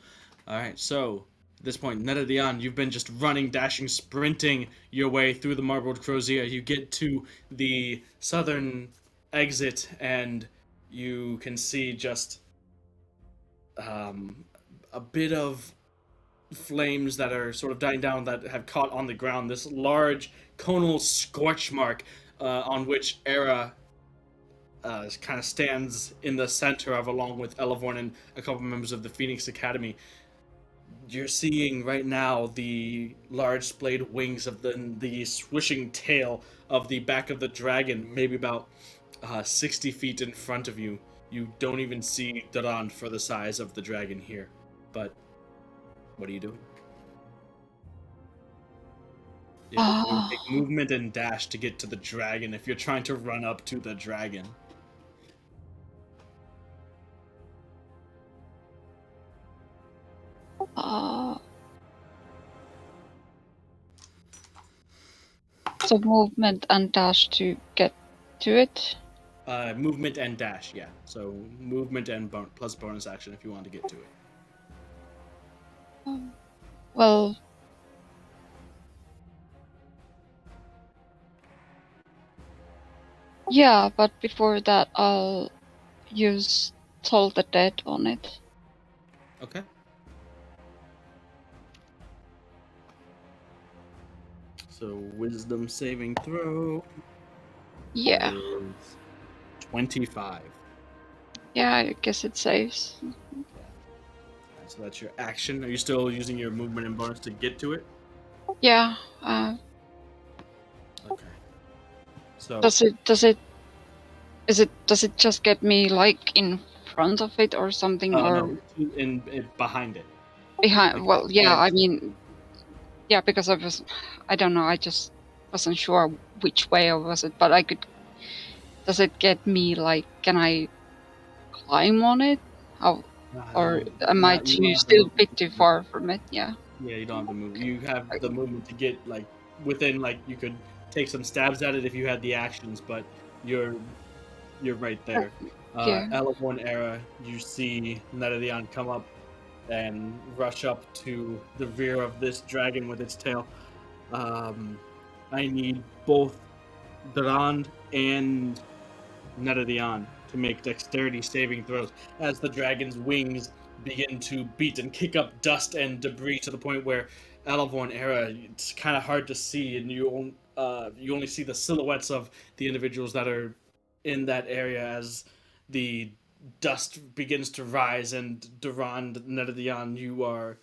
All right, so at this point, Netadion, you've been just running, dashing, sprinting your way through the marbled crozier. You get to the southern exit, and you can see just a bit of flames that are sort of dying down that have caught on the ground. This large conal scorch mark on which Era kind of stands in the center of, along with Elevorn and a couple members of the Phoenix Academy. You're seeing right now the large splayed wings of the swishing tail of the back of the dragon, maybe about 60 feet in front of you. You don't even see Duran for the size of the dragon here. But what are you doing? You have to take movement and dash to get to the dragon if you're trying to run up to the dragon. So movement and dash to get to it. Movement and dash, yeah. So movement and plus bonus action if you want to get to it. Well, yeah, but before that, I'll use Toll the Dead on it. Okay. So wisdom saving throw. Yeah. Is 25. Yeah, I guess it saves. So that's your action. Are you still using your movement and bonus to get to it? Yeah. Okay. So Does it just get me like in front of it or something, or no, in behind it. behind? like Well, yeah. I edge. mean, yeah, because I don't know. I just wasn't sure which way I was it, but I could. Does it get me like? Can I climb on it? How? Or am I still a bit too far from it? Yeah. Yeah, you don't have the move. You have the movement to get like within, like you could take some stabs at it if you had the actions, but you're right there. Yeah. Elevorn Era, you see Netadion come up and rush up to the rear of this dragon with its tail. I need both Durand and Neredion to make dexterity saving throws as the dragon's wings begin to beat and kick up dust and debris to the point where Elavor and Era, it's kind of hard to see, and you only see the silhouettes of the individuals that are in that area as the dust begins to rise. And Durand, Neredion, you are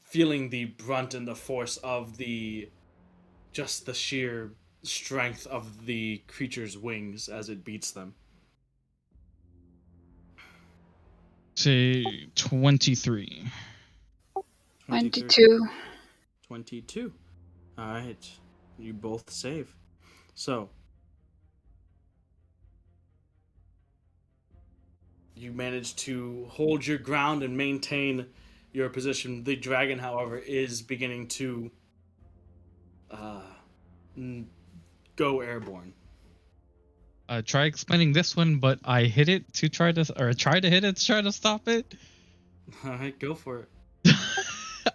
feeling the brunt and the force of the sheer strength of the creature's wings as it beats them. Say 23. 92. 22. All right. You both save. So, you manage to hold your ground and maintain your position. The dragon, however, is beginning to go airborne. Try explaining this one, but I hit it to try to hit it to try to stop it. All right, go for it.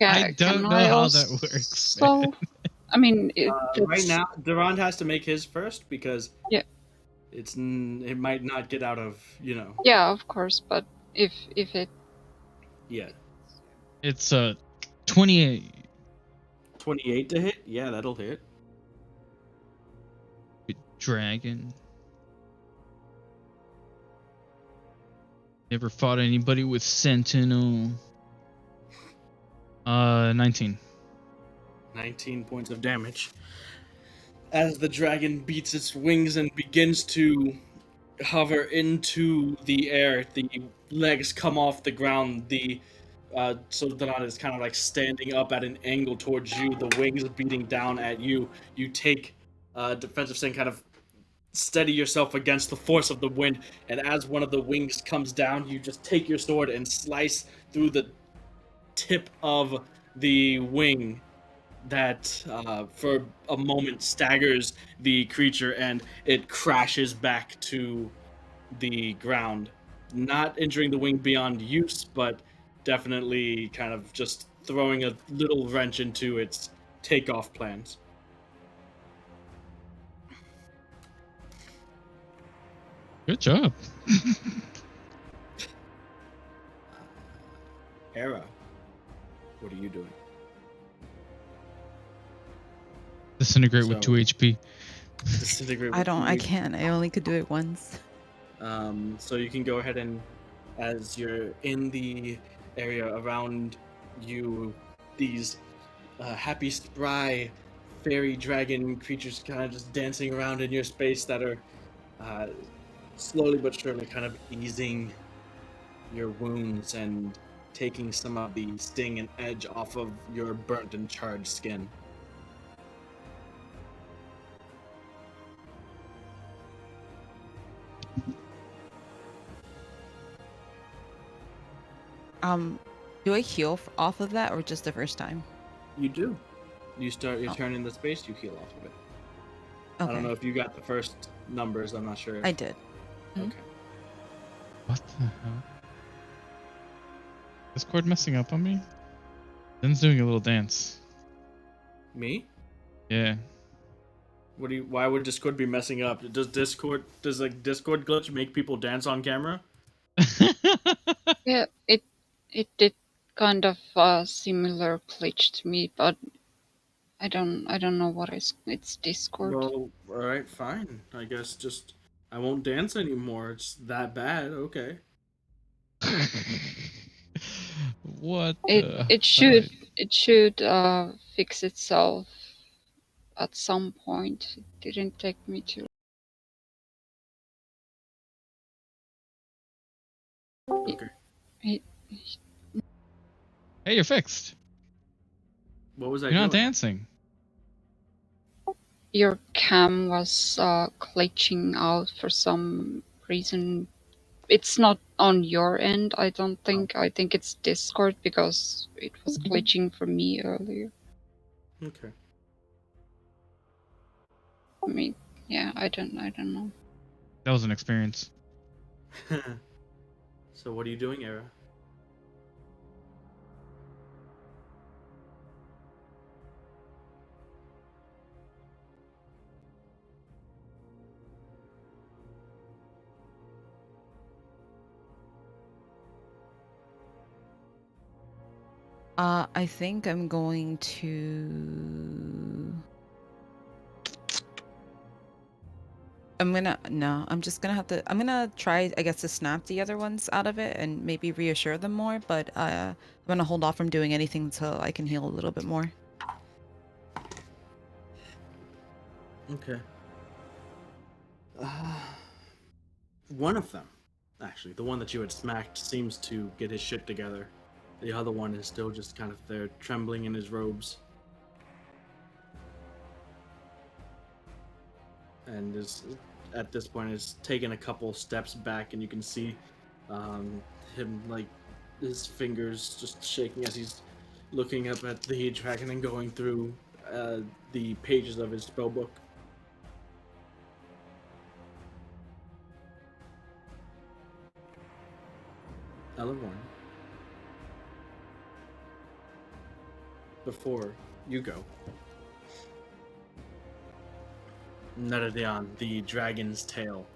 I don't know how that works. So, I mean, right now, Durand has to make his first because yeah, it might not get out of Yeah, of course, but if it. Yeah. It's 28. 28 to hit? Yeah, that'll hit. Dragon. Never fought anybody with Sentinel. 19. 19 points of damage. As the dragon beats its wings and begins to hover into the air, the legs come off the ground. So Donan is kind of like standing up at an angle towards you, the wings beating down at you. You take defensive stand, kind of steady yourself against the force of the wind, and as one of the wings comes down, you just take your sword and slice through the tip of the wing that for a moment staggers the creature, and it crashes back to the ground, not injuring the wing beyond use, but definitely kind of just throwing a little wrench into its takeoff plans. Good job. Hera, what are you doing? Disintegrate with 2 HP. Disintegrate with I can't. I only could do it once. So you can go ahead and, as you're in the area around you, these happy, spry, fairy dragon creatures kind of just dancing around in your space that are slowly but surely kind of easing your wounds and taking some of the sting and edge off of your burnt and charred skin. Do I heal off of that or just the first time? You do. You start your turn in the space, you heal off of it. Okay. I don't know if you got the first numbers, I'm not sure. I did. Okay. What the hell? Discord messing up on me? Ben's doing a little dance. Me? Yeah. Why would Discord be messing up? Does Discord glitch make people dance on camera? Yeah, it did kind of a similar glitch to me, but I don't know what it's Discord. Well, all right, fine. I guess just I won't dance anymore. It's that bad. Okay. What? It should fix itself at some point. It didn't take me too. Okay. It, Hey, you're fixed. What was I You're not doing? dancing. your cam was glitching out for some reason. It's not on your end, I don't think. I think it's Discord because it was glitching for me earlier. Okay. I mean, yeah, I don't know. That was an experience. So what are you doing, Era? I think I'm going to. I'm just gonna have to. I'm gonna try, I guess, to snap the other ones out of it and maybe reassure them more. But I'm gonna hold off from doing anything until I can heal a little bit more. Okay. One of them, actually, the one that you had smacked, seems to get his shit together. The other one is still just kind of there, trembling in his robes. And is, at this point, is taking a couple steps back, and you can see him, like, his fingers just shaking as he's looking up at the dragon and going through the pages of his spell book. Eleanor, before you go, Nadadeon, the dragon's tail,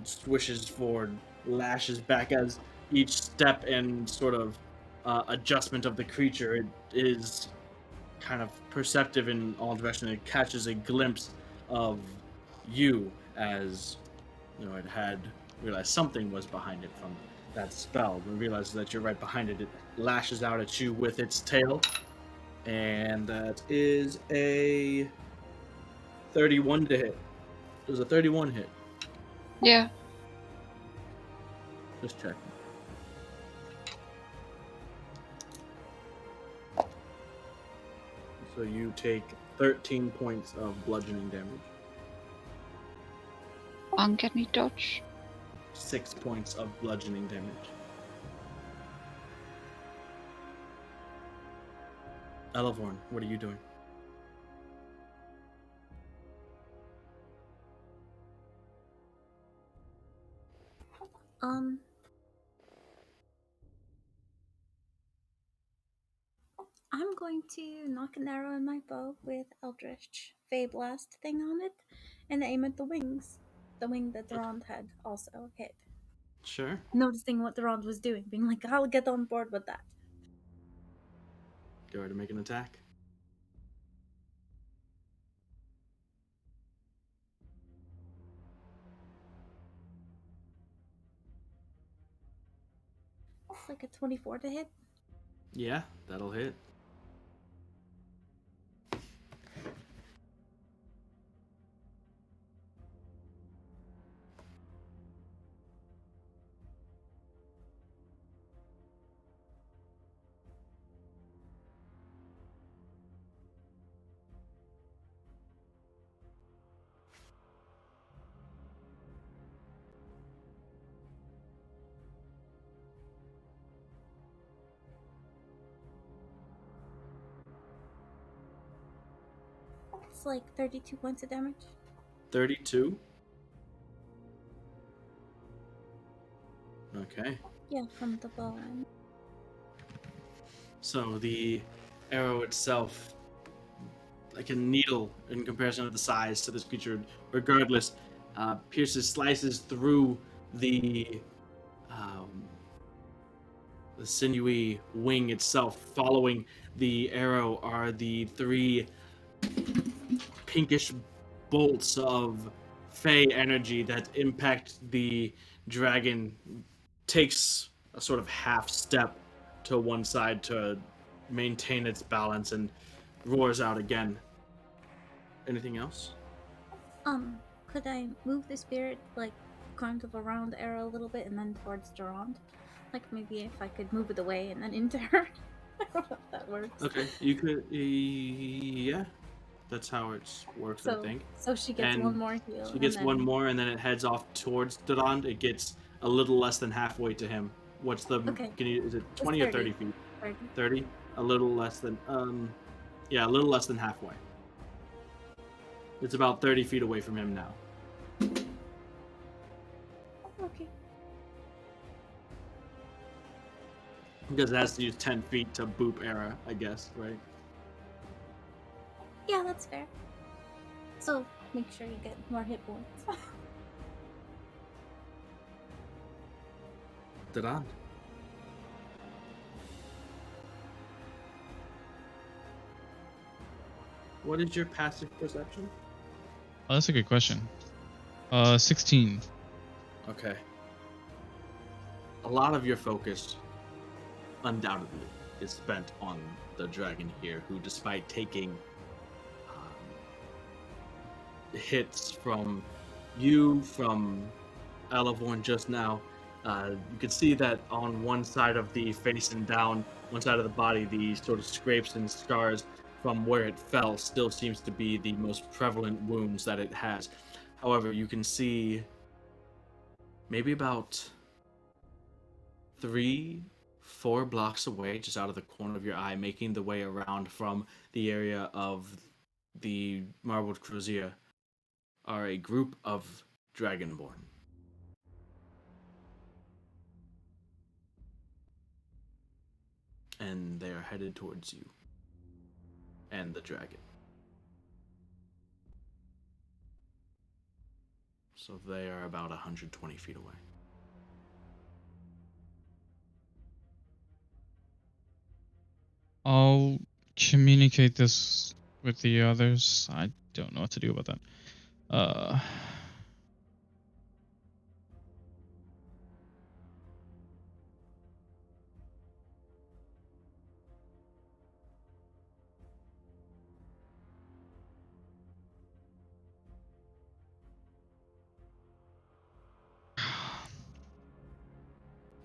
swishes forward, lashes back as each step and sort of adjustment of the creature it is kind of perceptive in all directions. It catches a glimpse of you as you know it had realized something was behind it from that spell. When it realizes that you're right behind it, it lashes out at you with its tail, and that is a 31 to hit. It was a 31 hit. Yeah. Just checking. So you take 13 points of bludgeoning damage, Uncanny dodge. 6 points of bludgeoning damage. Elevorn, what are you doing? I'm going to knock an arrow in my bow with Eldritch Fey Blast thing on it and aim at the wings. The wing that Durand had also hit. Sure. Noticing what Durand was doing, being like, I'll get on board with that. Go ahead and make an attack. It's like a 24 to hit. Yeah, that'll hit. It's like 32 points of damage. 32. Okay. Yeah, from the bow end. So the arrow itself, like a needle in comparison to the size to this creature, regardless, pierces, slices through um, the sinewy wing itself. Following the arrow are the three pinkish bolts of fey energy that impact the dragon. Takes a sort of half step to one side to maintain its balance and roars out again. Anything else? Could I move the spirit, like, kind of around the arrow a little bit and then towards Durand? Like, maybe if I could move it away and then into her? I don't know if that works. Okay, you could. Yeah, that's how it works, I think. So she gets And one more heal. She gets and then... one more, and then it heads off towards Durand. It gets a little less than halfway to him. What's the? Okay. Is it 20 or 30 feet? 30. 30. A little less than. Yeah, a little less than halfway. It's about 30 feet away from him now. Okay. Because it has to use 10 feet to boop era, I guess, right? Yeah, that's fair. So, make sure you get more hit points. Durand. What is your passive perception? Oh, that's a good question. 16. Okay. A lot of your focus, undoubtedly, is spent on the dragon here, who, despite taking hits from you, from Elevorn just now, you could see that on one side of the face and down, one side of the body, the sort of scrapes and scars from where it fell still seems to be the most prevalent wounds that it has. However, you can see maybe about 3-4 blocks away, just out of the corner of your eye, making the way around from the area of the marbled crozier, are a group of dragonborn. And they are headed towards you and the dragon. So they are about 120 feet away. I'll communicate this with the others. I don't know what to do about that.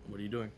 What are you doing?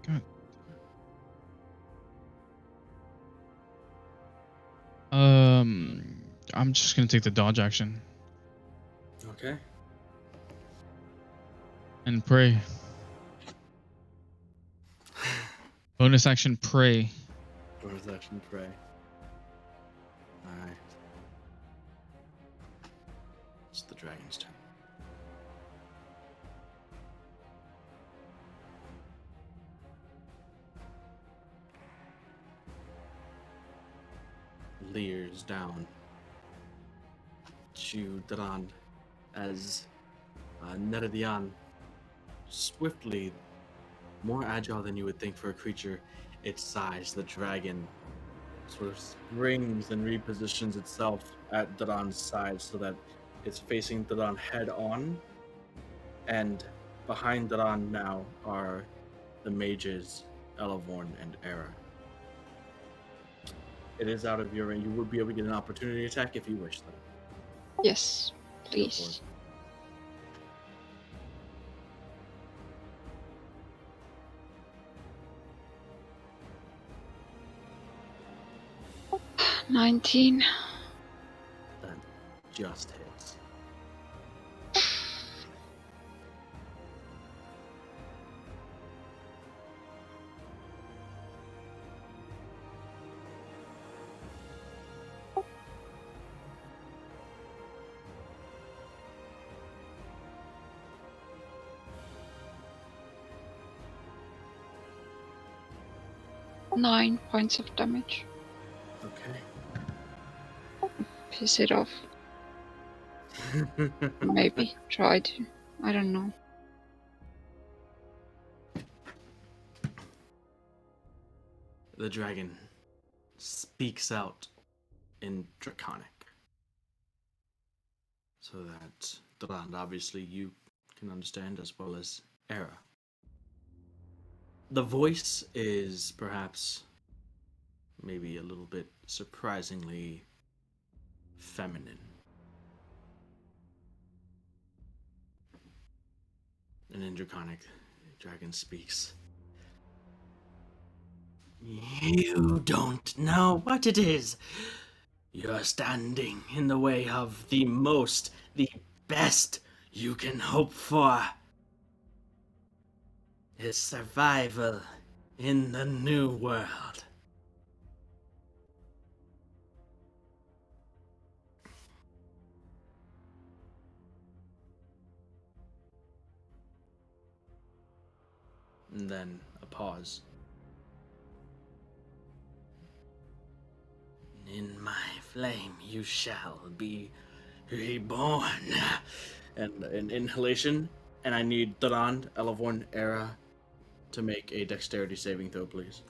God. I'm just gonna take the dodge action Okay. and pray. Bonus action, pray. Bonus action, pray. Alright. It's the dragon's turn. Leers down to Dran as Neredian swiftly, more agile than you would think for a creature its size, the dragon sort of springs and repositions itself at Dran's side so that it's facing Dran head on, and behind Dran now are the mages Elevorn and Era. It is out of your range. You would be able to get an opportunity attack if you wish, though. Yes, Go for please. it. it. 19. That just hits. Nine points of damage. Okay. Piss it off. Maybe. Try to. I don't know. The dragon speaks out in Draconic. So that Dran, obviously, you can understand as well as Era. The voice is perhaps maybe a little bit surprisingly feminine. And in Draconic, the dragon speaks. You don't know what it is. You're standing in the way of the best you can hope for. Is survival in the new world. And then a pause. In my flame you shall be reborn. And an inhalation, and I need Durand, Elevorn, Era to make a dexterity saving throw, please.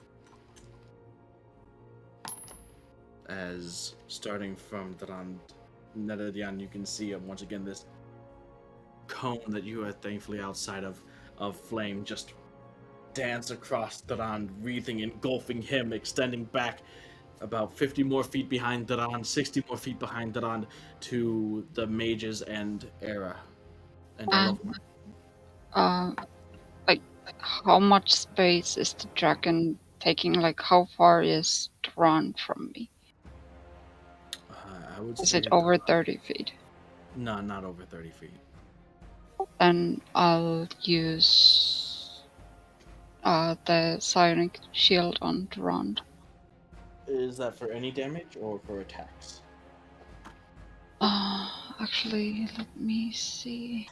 As starting from Durand, Neredian, you can see once again this cone that you are thankfully outside of flame just dance across Durand, wreathing, engulfing him, extending back about 50 more feet behind Durand, 60 more feet behind Durand to the mages and Era and Elevorn. Like, how much space is the dragon taking? Like, how far is Tron from me? I would Is say it over 30 feet? No, not over 30 feet. Then I'll use the psionic shield on Tron. Is that for any damage or for attacks? Actually, let me see.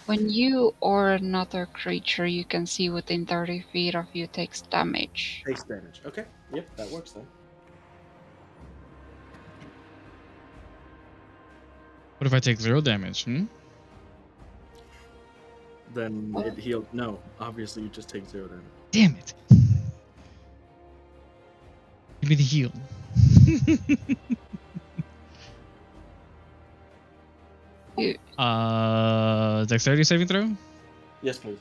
When you or another creature you can see within 30 feet of you takes damage. Takes damage. Okay. Yep, that works then. What if I take 0 damage? Then it healed. No, obviously you just take 0 damage. Damn it. Give me the heal. Dexterity saving throw? Yes, please.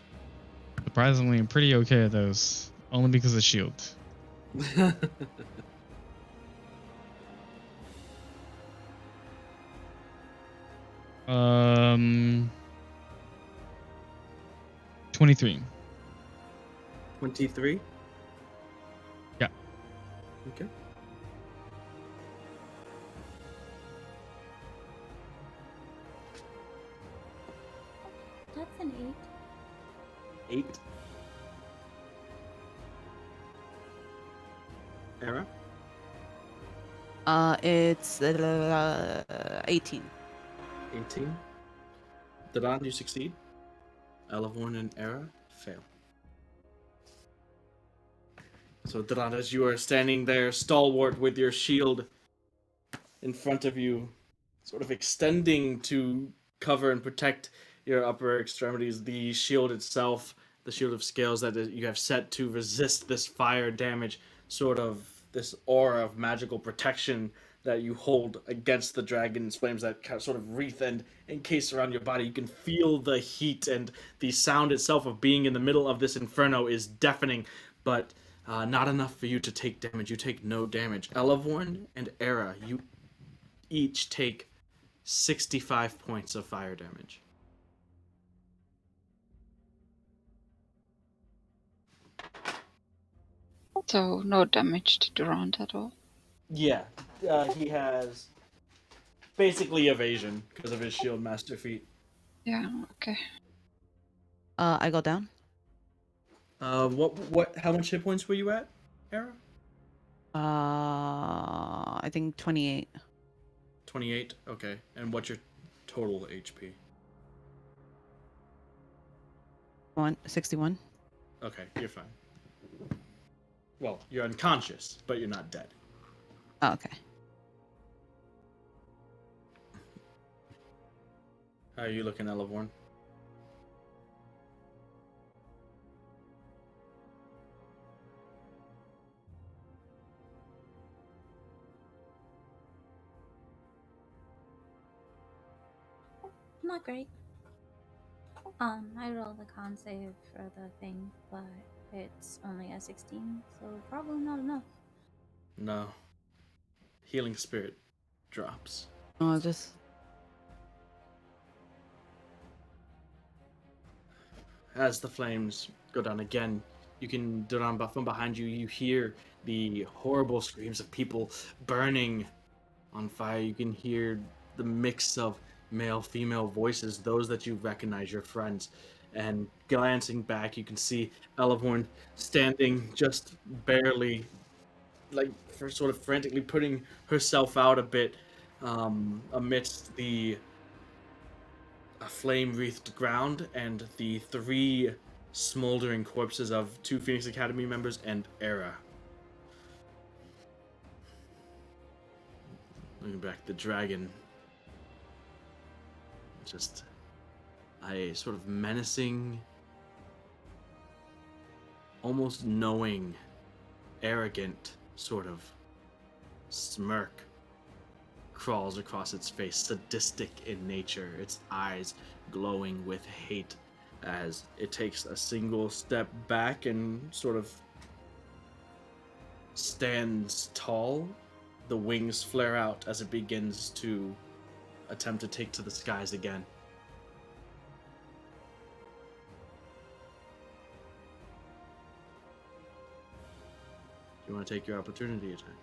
Surprisingly, I'm pretty okay at those. Only because of shield. 23. 23? Yeah. Okay. That's an 8. 8. Era? It's 18. 18. Dadan, you succeed. Elevorn and Era fail. So Dadan, as you are standing there, stalwart with your shield in front of you, sort of extending to cover and protect your upper extremities, the shield itself, the shield of scales that you have set to resist this fire damage, sort of this aura of magical protection that you hold against the dragon's flames that sort of wreath and encase around your body. You can feel the heat, and the sound itself of being in the middle of this inferno is deafening, but not enough for you to take damage. You take no damage. Elevorn and Era, you each take 65 points of fire damage. So no damage to Durand at all. Yeah, he has basically evasion because of his shield master feat. Yeah, okay. I go down. How much hit points were you at, Era? I think 28. 28. Okay, and what's your total HP? 61. Okay, you're fine. Well, you're unconscious, but you're not dead. Oh, okay. How are you looking, Elevorn? Not great. I rolled a con save for the thing, but it's only a 16, so probably not enough. No. Healing spirit drops. Oh, just As the flames go down again, you can, from behind you, you hear the horrible screams of people burning on fire. You can hear the mix of male, female voices, those that you recognize, your friends. And glancing back, you can see Elevorn standing just barely, like, for sort of frantically putting herself out a bit amidst the flame-wreathed ground, and the three smoldering corpses of 2 Phoenix Academy members and Era. Looking back, the dragon. Just a sort of menacing, almost knowing, arrogant sort of smirk crawls across its face, sadistic in nature, its eyes glowing with hate as it takes a single step back and sort of stands tall. The wings flare out as it begins to attempt to take to the skies again. Do you want to take your opportunity attack?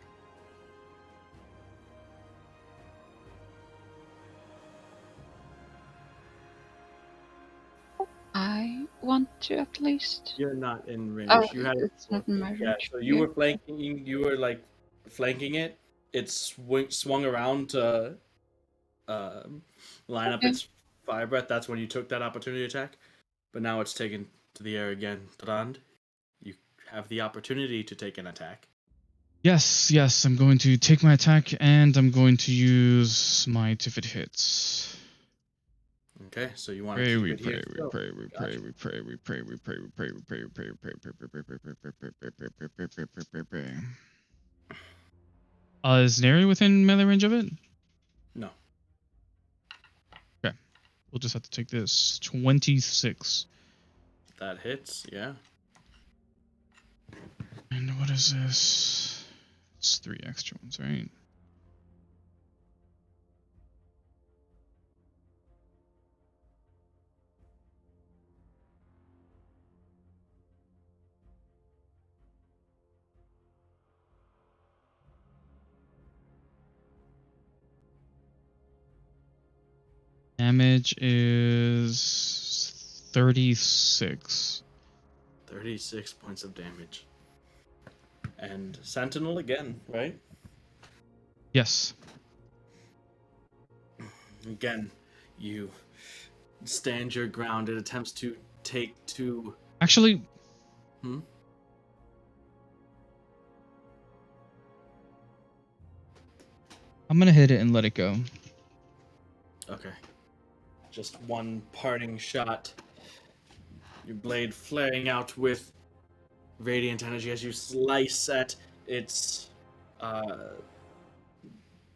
I want to at least. You're not in range. Oh, You had it's not in my yeah. range. So you were flanking. You were like flanking it. It swung around to line up Okay. its fire breath. That's when you took that opportunity attack. But now it's taken to the air again. Trand, you have the opportunity to take an attack. Yes, I'm going to take my attack and I'm going to use Smite if it hits. Okay, so you want to Pray, keep we it pray, here. we still? pray, we pray, Gotcha. we pray, we pray, we pray, we pray, we pray, we pray, we pray, we pray, we pray, we pray, we pray, we pray, we pray, we pray, we pray. Is Neri within melee range of it? No. Okay. We'll just have to take this. 26. That hits, yeah. And what is this? It's 3 extra ones, right? Damage is 36. 36 points of damage. And Sentinel again, right? Yes. Again, you stand your ground. It attempts to take 2. Actually, Hmm? I'm gonna hit it and let it go. Okay. Just one parting shot. Your blade flaring out with radiant energy as you slice at its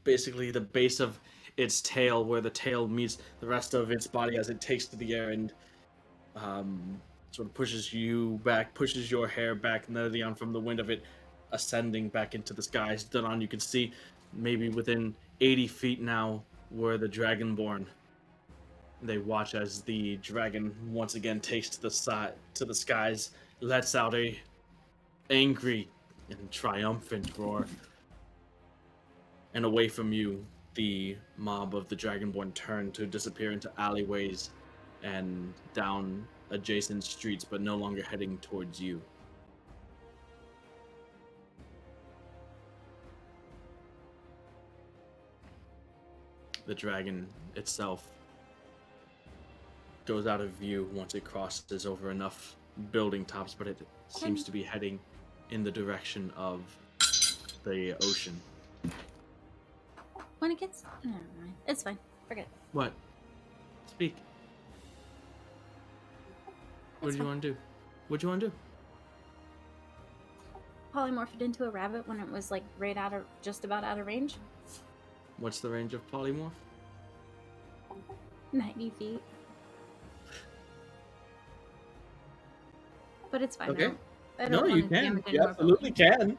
basically the base of its tail, where the tail meets the rest of its body as it takes to the air and sort of pushes you back, pushes your hair back, Nerleon, from the wind of it ascending back into the skies. Danon, you can see maybe within 80 feet now were the Dragonborn. They watch as the dragon once again takes to the skies, lets out a angry and triumphant roar. And away from you, the mob of the Dragonborn turn to disappear into alleyways and down adjacent streets, but no longer heading towards you. The dragon itself goes out of view once it crosses over enough building tops, but it seems to be heading in the direction of the ocean. When it gets... Never mind. It's fine. Forget it. What? Speak. What do you want to do? What do you want to do? Polymorphed into a rabbit when it was like just about out of range. What's the range of polymorph? 90 feet. But it's fine. Okay. I don't No, want you to can. damage You anymore absolutely can.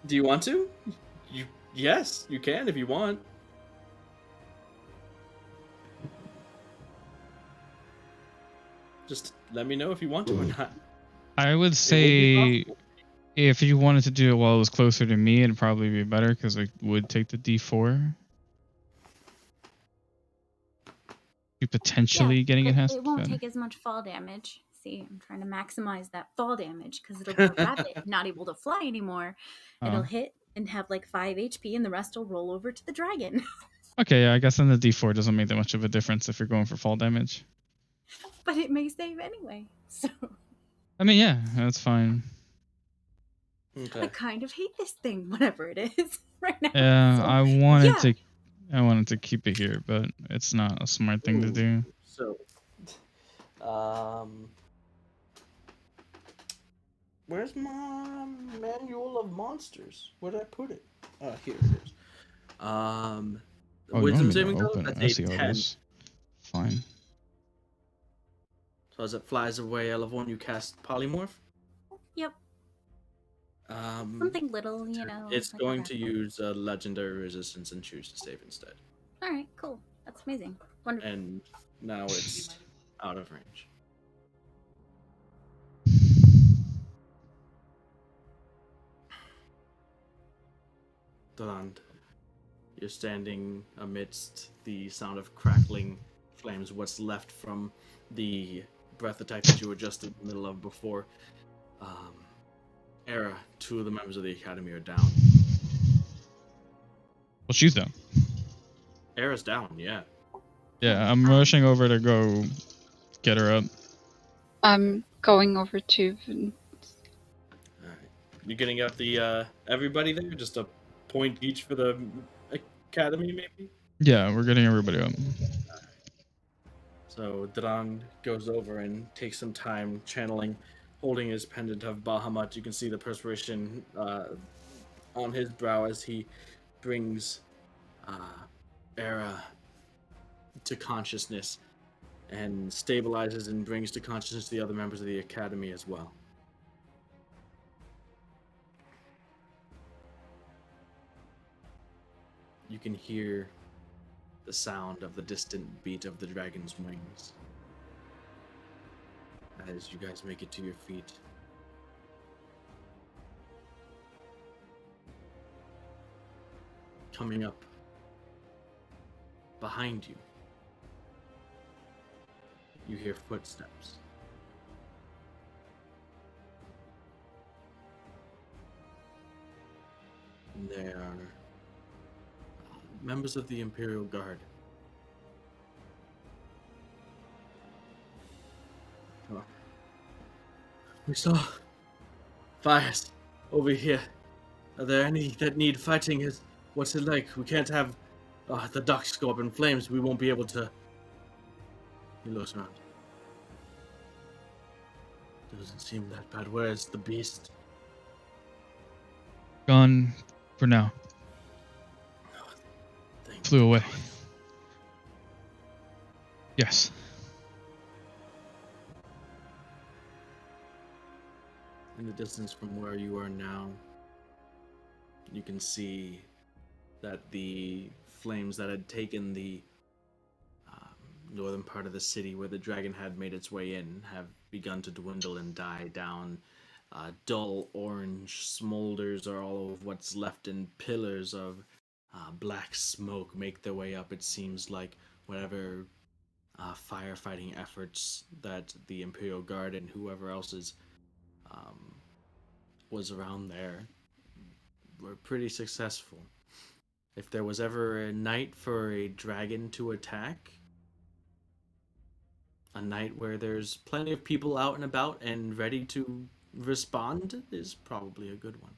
Do you want to? Yes, you can if you want. Just let me know if you want to or not. I would It will be say possible. if you wanted to do it while it was closer to me, it'd probably be better because I would take the D4. You potentially getting but enhanced. it won't better. take as much fall damage. See, I'm trying to maximize that fall damage because it'll be a rabbit, not able to fly anymore. It'll Oh. hit and have like 5 HP, and the rest will roll over to the dragon. Okay, yeah, I guess then the D4 doesn't make that much of a difference if you're going for fall damage. But it may save anyway. So I mean, yeah, that's fine. I Okay. kind of hate this thing, whatever it is, right now. Yeah, So, I yeah. wanted to keep it here, but it's not a smart thing to Ooh, do. So, um, where's my manual of monsters? Where'd I put it? Here it is. Oh, you want Wisdom me to saving throw? open it? That's I a see how it 10. is. Fine. So as it flies away, Elevon, you cast Polymorph. Yep. Um, Something little, you know. it's like a going to raffle. use legendary resistance and choose to save instead. All right, cool. That's amazing. Wonderful. And now it's out of range. Daland, you're standing amidst the sound of crackling flames, what's left from the breath attack that you were just in the middle of before. Era, 2 of the members of the Academy are down. Well, she's down. Era's down, yeah. Yeah, I'm rushing over to go get her up. I'm going over to. Alright. You getting up the everybody there? Just a point each for the Academy, maybe? Yeah, we're getting everybody up. So Dran goes over and takes some time channeling, holding his pendant of Bahamut. You can see the perspiration on his brow as he brings Era to consciousness and stabilizes and brings to consciousness the other members of the Academy as well. You can hear the sound of the distant beat of the dragon's wings as you guys make it to your feet. Coming up behind you, you hear footsteps. And they are members of the Imperial Guard. Oh. We saw fires over here. Are there any that need fighting? What's it like? We can't have the ducks go up in flames. We won't be able to. He looks around. Doesn't seem that bad. Where's the beast? Gone for now. Thank Flew away. God. Yes. In the distance from where you are now, you can see that the flames that had taken the northern part of the city where the dragon had made its way in have begun to dwindle and die down. Dull orange smolders are all of what's left, and pillars of black smoke make their way up. It seems like whatever firefighting efforts that the Imperial Guard and whoever else was around there were pretty successful. If there was ever a night for a dragon to attack, a night where there's plenty of people out and about and ready to respond is probably a good one.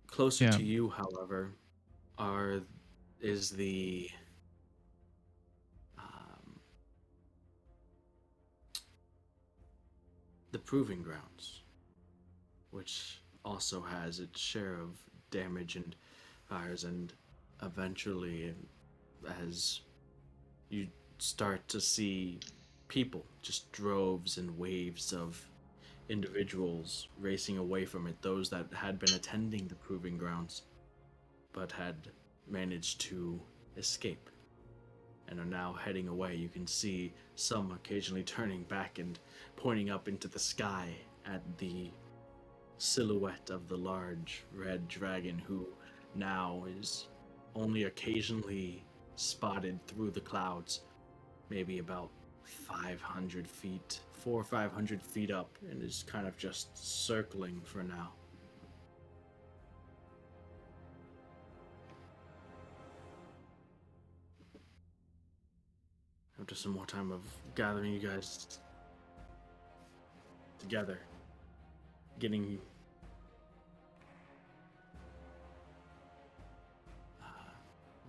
Closer Yeah. to you, however, is the proving grounds, which also has its share of damage and fires, and eventually, as you start to see people, just droves and waves of individuals racing away from it, those that had been attending the proving grounds but had managed to escape and are now heading away. You can see some occasionally turning back and pointing up into the sky at the silhouette of the large red dragon, who now is only occasionally spotted through the clouds, maybe about 500 feet, 400 or 500 feet up, and is kind of just circling for now. after some more time of gathering you guys together, getting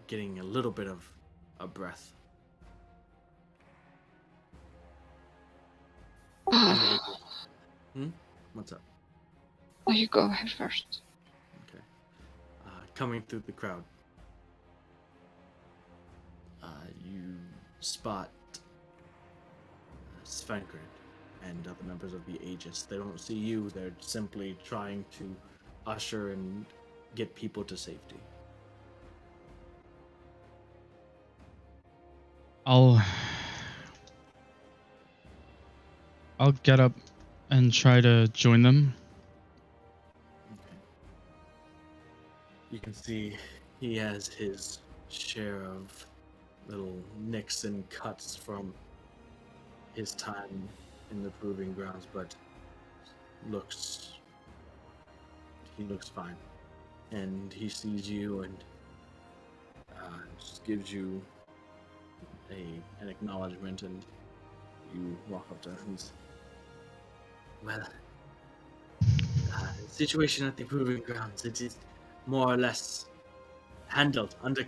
getting a little bit of a breath. What's up? Oh, you go ahead first. Okay. Coming through the crowd, you spot Svankred and other members of the Aegis. They don't see you, they're simply trying to usher and get people to safety. I'll get up and try to join them. Okay. You can see he has his share of little nicks and cuts from his time in the proving grounds, but he looks fine. And he sees you and just gives you an acknowledgement, and you walk up to him. Well, the situation at the proving grounds, it is more or less handled under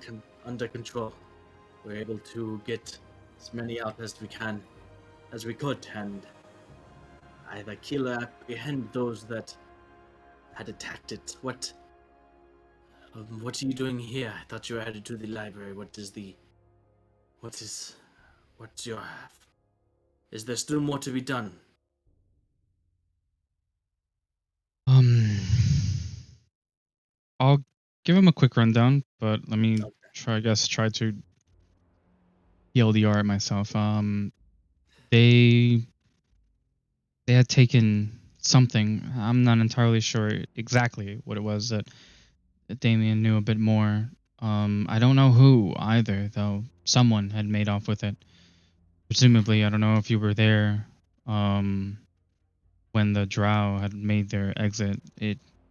control. We're able to get as many out as we could, and either kill or apprehend those that had attacked it. What are you doing here? I thought you were headed to the library. What's your... Is there still more to be done? I'll give him a quick rundown, but let me try to TLDR it myself. They had taken something. I'm not entirely sure exactly what it was that Damien knew a bit more. I don't know who either, though. Someone had made off with it. Presumably, I don't know if you were there when the drow had made their exit.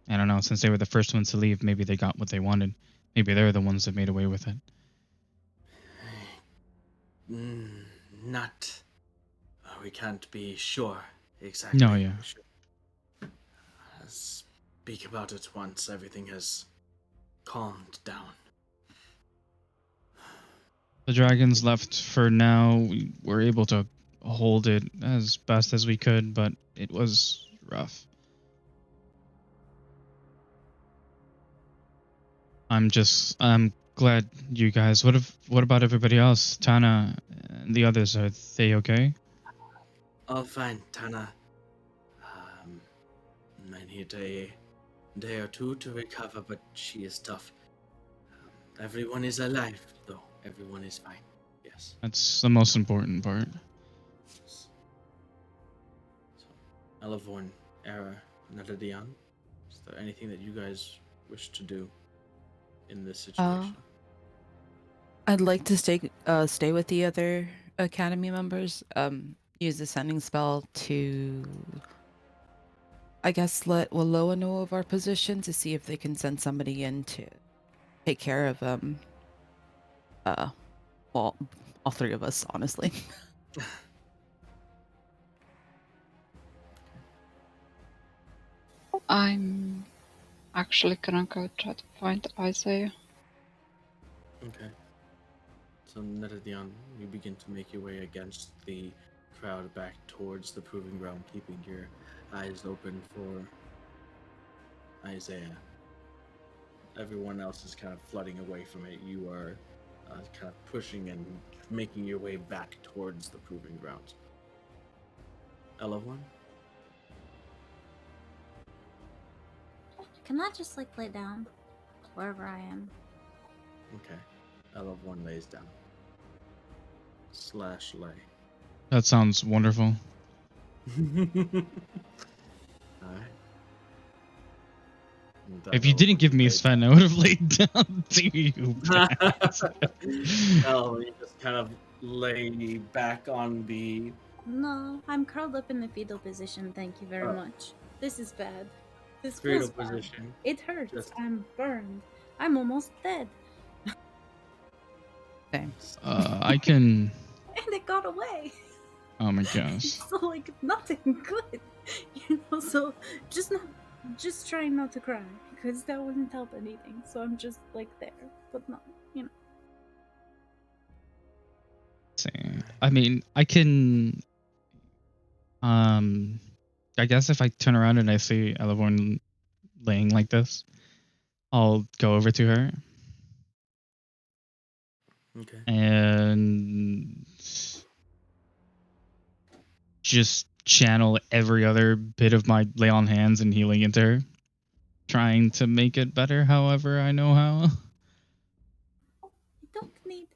I don't know, since they were the first ones to leave, maybe they got what they wanted. Maybe they're the ones that made away with it. Not... we can't be sure exactly. No, yeah. Speak about it once everything has calmed down. The dragons left for now. We were able to hold it as best as we could, but it was rough. I'm glad you guys. What about everybody else? Tana and the others, are they okay? All fine, Tana. I need a day or two to recover, but she is tough. Everyone is alive, though. Everyone is fine. Yes. That's the most important part. So, Elevorn, Era, Nadadian, is there anything that you guys wish to do in this situation? I'd like to stay with the other academy members. Use the sending spell to, I guess, let Walloa know of our position to see if they can send somebody in to take care of well, all three of us, honestly. I'm actually gonna go try to find Isaiah. Okay. So, Nadadian, you begin to make your way against the crowd back towards the proving ground, keeping your eyes open for Isaiah. Everyone else is kind of flooding away from it. You are kind of pushing and making your way back towards the proving grounds. Elevorn? Can I just lay down wherever I am? Okay. Elevorn lays down. /lay. That sounds wonderful. Alright. If you didn't give me Sven, I would have laid down to you. Oh, you just kind of lay back on the... No, I'm curled up in the fetal position, thank you very much. This is bad. This fetal feels bad. position. It hurts. Just... I'm burned. I'm almost dead. Same. I can and it got away. Oh my gosh. So like nothing good, So just trying not to cry because that wouldn't help anything. So I'm just like there, but not. See, I mean, I can. I guess if I turn around and I see Elevorn laying like this, I'll go over to her Okay. and just channel every other bit of my lay on hands and healing into her, trying to make it better however I know how. You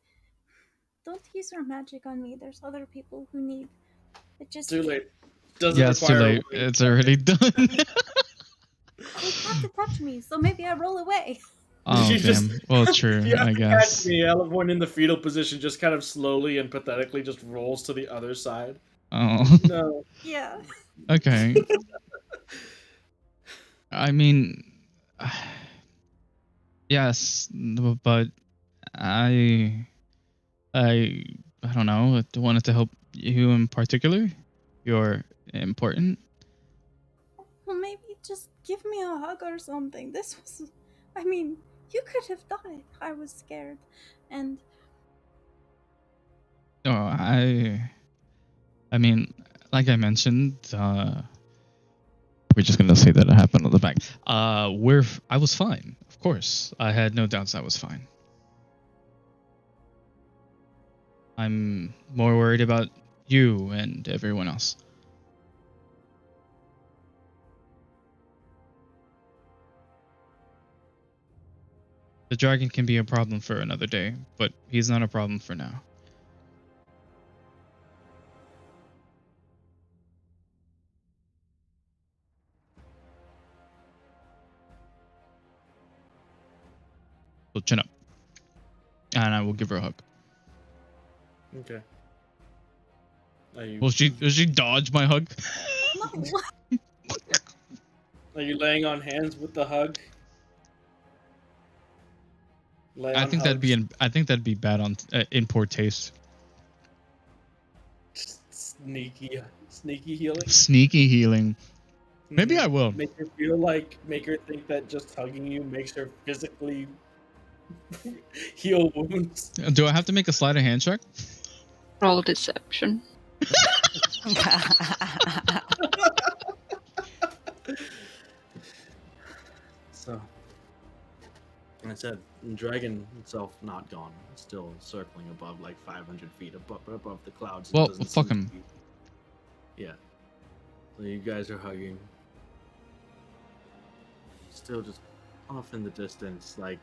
don't use your magic on me. There's other people who need it. Just Too late. Does it Yeah, it's too require a late. wave It's already done. they have to touch me, so maybe I roll away. Oh, You just- damn. Well, true, You have I to catch guess. me. Elevorn in the fetal position just kind of slowly and pathetically just rolls to the other side. Oh, No. Yeah. okay. I mean, yes, but I, I, I don't know. I wanted to help you in particular. You're important. Well, maybe just give me a hug or something. This was. I mean, you could have died. I was scared. And. Oh, I mean, like I mentioned, we're just gonna say that it happened on the back. I was fine. Of course, I had no doubts I was fine. I'm more worried about you and everyone else. The dragon can be a problem for another day, but he's not a problem for now. So chin up, and I will give her a hug. Okay. Are you, Will she dodge my hug? No. are you laying on hands with the hug? Lay I on think hugs. I think that'd be bad on in poor taste. Sneaky healing. Sneaky healing. Maybe Mhm. I will. Make her think that just hugging you makes her physically heal wounds. Do I have to make a sleight of hand check? Roll deception. So, like I said, the dragon itself not gone, still circling above like 500 feet above the clouds. It Well, doesn't fuck seem him. to be. Yeah. So you guys are hugging. Still just off in the distance, like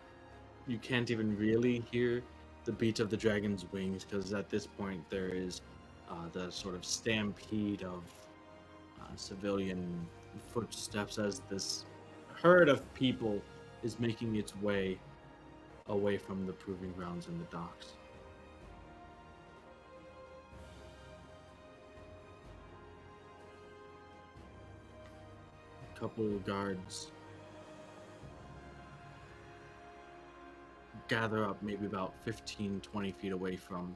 you can't even really hear the beat of the dragon's wings because at this point there is the sort of stampede of civilian footsteps as this herd of people is making its way away from the proving grounds and the docks. A couple of guards gather up maybe about 15-20 feet away from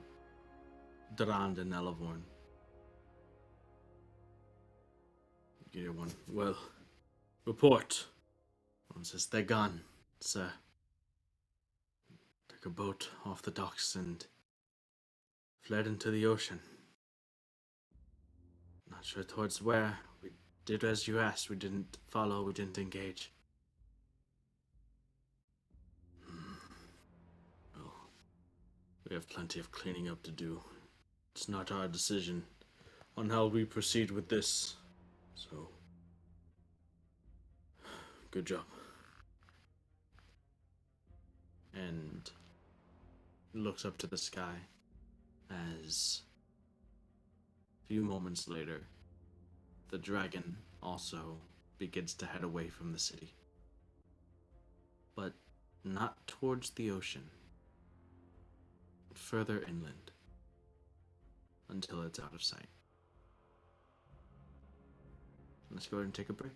Durand and Elevorn. Get one. Well, report. One says they're gone, sir. Took a boat off the docks and fled into the ocean. Not sure towards where. We did as you asked. We didn't follow. We didn't engage. Well, we have plenty of cleaning up to do. It's not our decision on how we proceed with this. So, good job. And looks up to the sky as a few moments later, the dragon also begins to head away from the city. But not towards the ocean, but further inland until it's out of sight. Let's go ahead and take a break.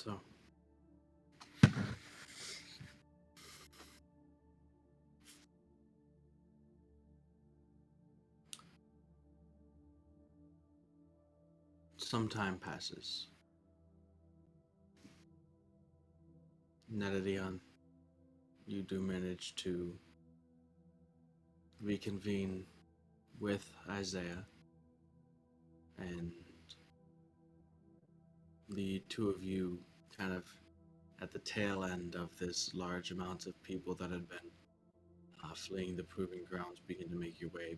So, some time passes. Nedadion, you do manage to reconvene with Isaiah, and the two of you kind of at the tail end of this large amount of people that had been fleeing the proving grounds begin to make your way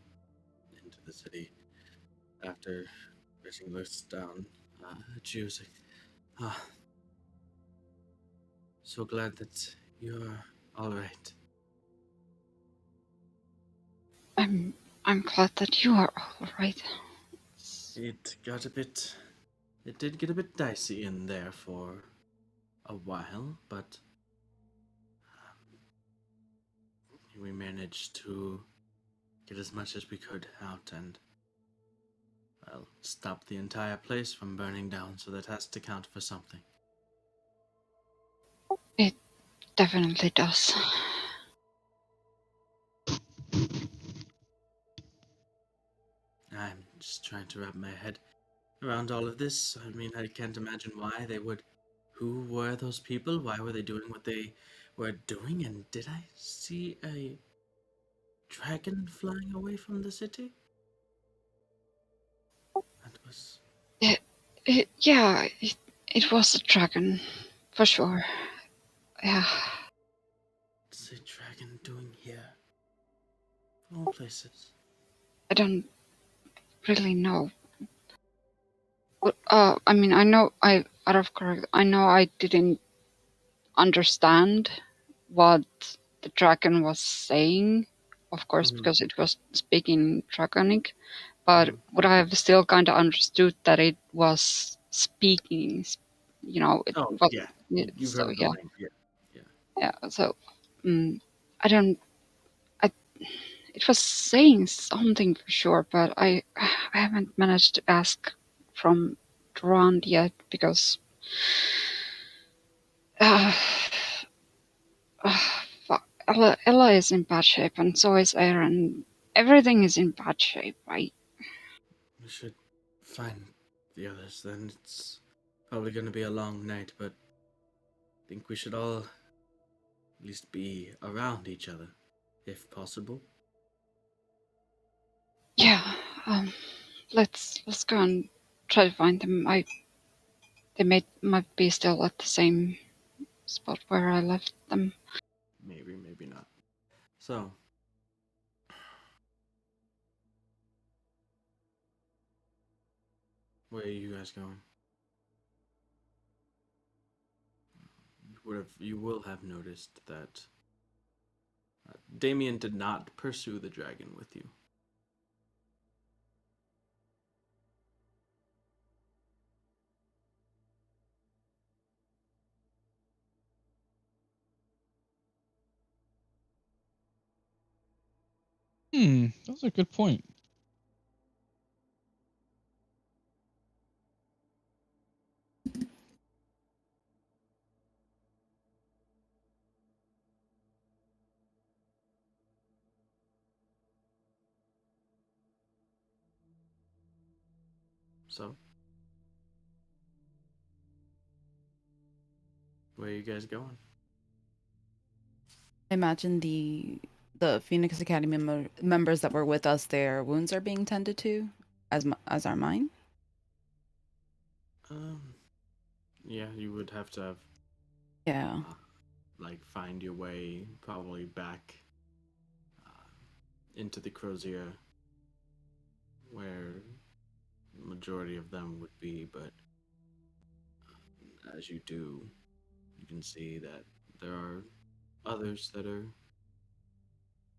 into the city. After Racing looks down at you, like, ah, so glad that you're all right. I'm glad that you are all right. It got a bit. It did get a bit dicey in there for a while, but we managed to get as much as we could out and, well, stop the entire place from burning down, so that has to count for something. It definitely does. I'm just trying to wrap my head around all of this. I mean, I can't imagine why they would. Who were those people? Why were they doing what they were doing? And did I see a dragon flying away from the city? That was. Yeah, it was a dragon, for sure. Yeah, What's a dragon doing here? Of all places. I don't really know. I mean, I know I didn't understand what the dragon was saying, of course, Mhm. because it was speaking draconic, but Mhm. would I have still kind of understood that it was speaking, it Oh, was, yeah. You've so heard the yeah, language. Yeah. Yeah. yeah, so, I don't, I, it was saying something for sure, but I haven't managed to ask from Durand yet because, uh, fuck. Ella is in bad shape, and so is Aaron. Everything is in bad shape, right? We should find the others. Then it's probably going to be a long night, but I think we should all at least be around each other, if possible. Yeah. Let's go and try to find them. They might be still at the same spot where I left them. Maybe, maybe not. So, where are you guys going? You will have noticed that Damien did not pursue the dragon with you. That's a good point. So, where are you guys going? I imagine the Phoenix Academy members that were with us, their wounds are being tended to, as are mine. Um, yeah, you would have to have Yeah. like find your way probably back into the Crozier, where the majority of them would be. But as you do, you can see that there are others that are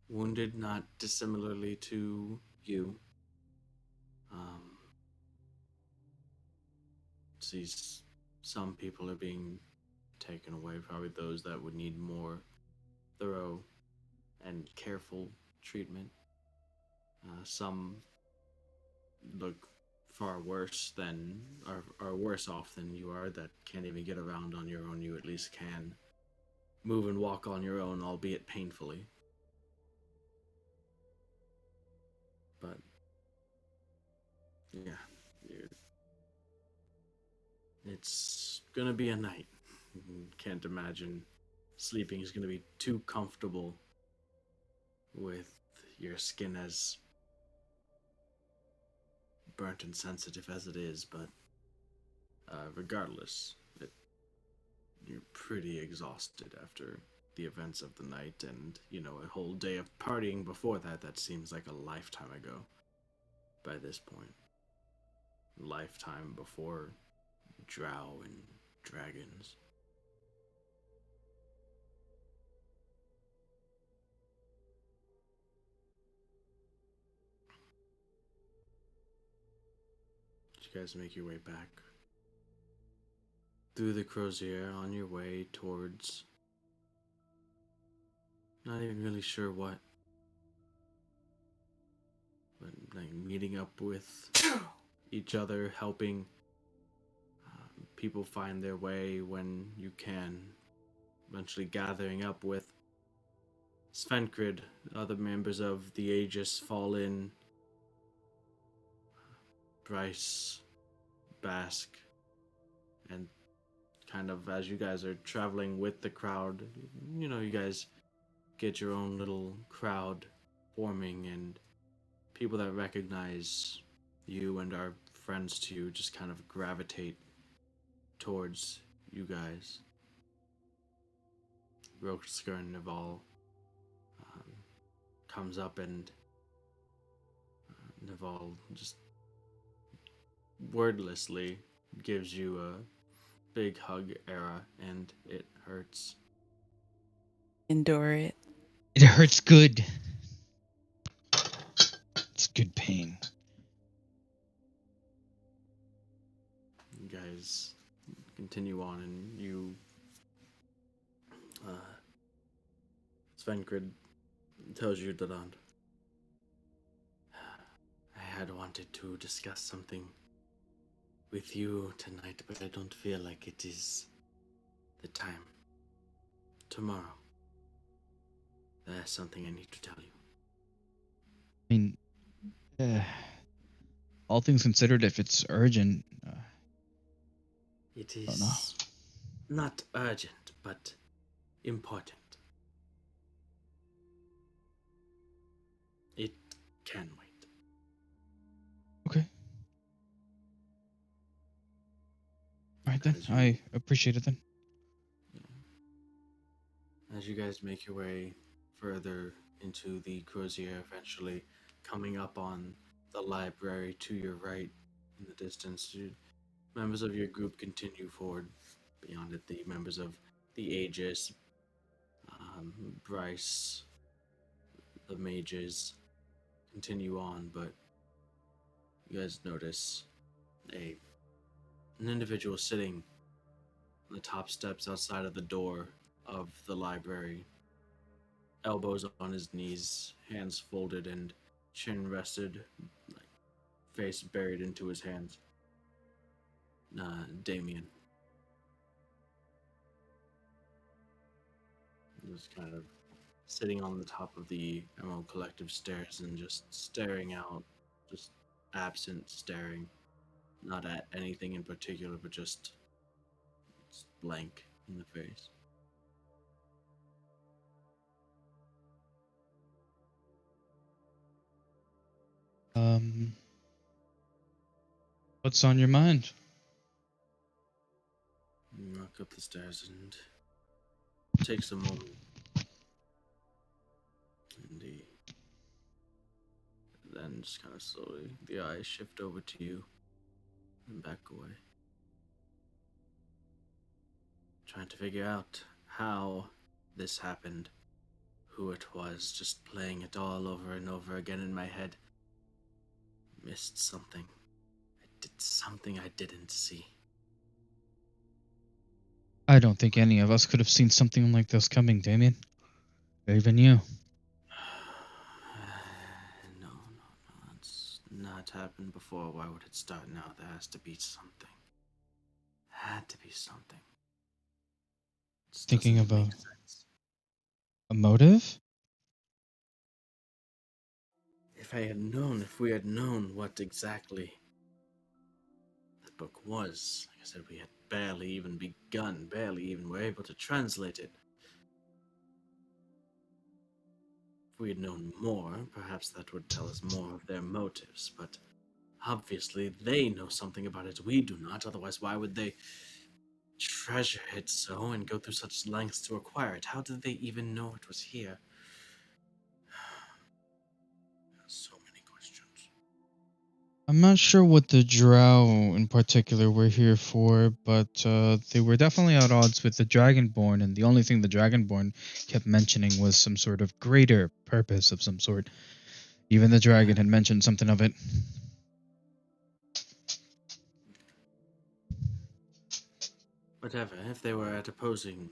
wounded, not dissimilarly to you. Um, sees some people are being taken away, probably those that would need more thorough and careful treatment. Some look far worse than are worse off than you are, that can't even get around on your own, you at least can move and walk on your own, albeit painfully. But yeah, it's gonna be a night. Can't imagine sleeping is gonna be too comfortable with your skin as burnt and sensitive as it is, but regardless, you're pretty exhausted after the events of the night, and a whole day of partying before that seems like a lifetime ago by this point. Lifetime before drow and dragons. Did you guys make your way back through the Crozier on your way towards, not even really sure what, but like meeting up with each other, helping people find their way when you can, eventually gathering up with Svenkrid, other members of the Aegis fall in, Bryce, Bask, and kind of as you guys are traveling with the crowd, you guys get your own little crowd forming, and people that recognize you and are friends to you just kind of gravitate towards you guys. Roksker and Naval comes up, and Naval just wordlessly gives you a big hug, Era, and it hurts. Endure it. It hurts good. It's good pain. You guys continue on, and you, Svenkrid tells you that I had wanted to discuss something with you tonight, but I don't feel like it is the time. Tomorrow, there's something I need to tell you. I mean, all things considered, if it's urgent, It don't know. is not urgent, but important. It can wait. Okay. All right then. As you- I appreciate it then. As you guys make your way further into the Crozier, eventually coming up on the library to your right in the distance, members of your group continue forward. Beyond it, the members of the Aegis, Bryce, the mages, continue on, but you guys notice an individual sitting on the top steps outside of the door of the library, elbows on his knees, hands folded and chin rested, like face buried into his hands. Damien. Just kind of sitting on the top of the Emerald Collective stairs and just staring out, just absent staring, not at anything in particular, but just blank in the face. What's on your mind? You walk up the stairs and takes a moment. And then just kind of slowly, the eyes shift over to you and back away. Trying to figure out how this happened, who it was, just playing it all over and over again in my head. Missed something. I did something I didn't see. I don't think any of us could have seen something like this coming, Damien. Or even you. No, it's not that happened before. Why would it start now? There has to be something. Had to be something. This Thinking doesn't of make sense. a motive? If we had known what exactly the book was, like I said, we had barely even were able to translate it. If we had known more, perhaps that would tell us more of their motives, but obviously they know something about it we do not, otherwise why would they treasure it so and go through such lengths to acquire it? How did they even know it was here? So many questions. I'm not sure what the drow in particular were here for, but they were definitely at odds with the Dragonborn, and the only thing the Dragonborn kept mentioning was some sort of greater purpose of some sort. Even the dragon had mentioned something of it. Whatever, if they were at opposing,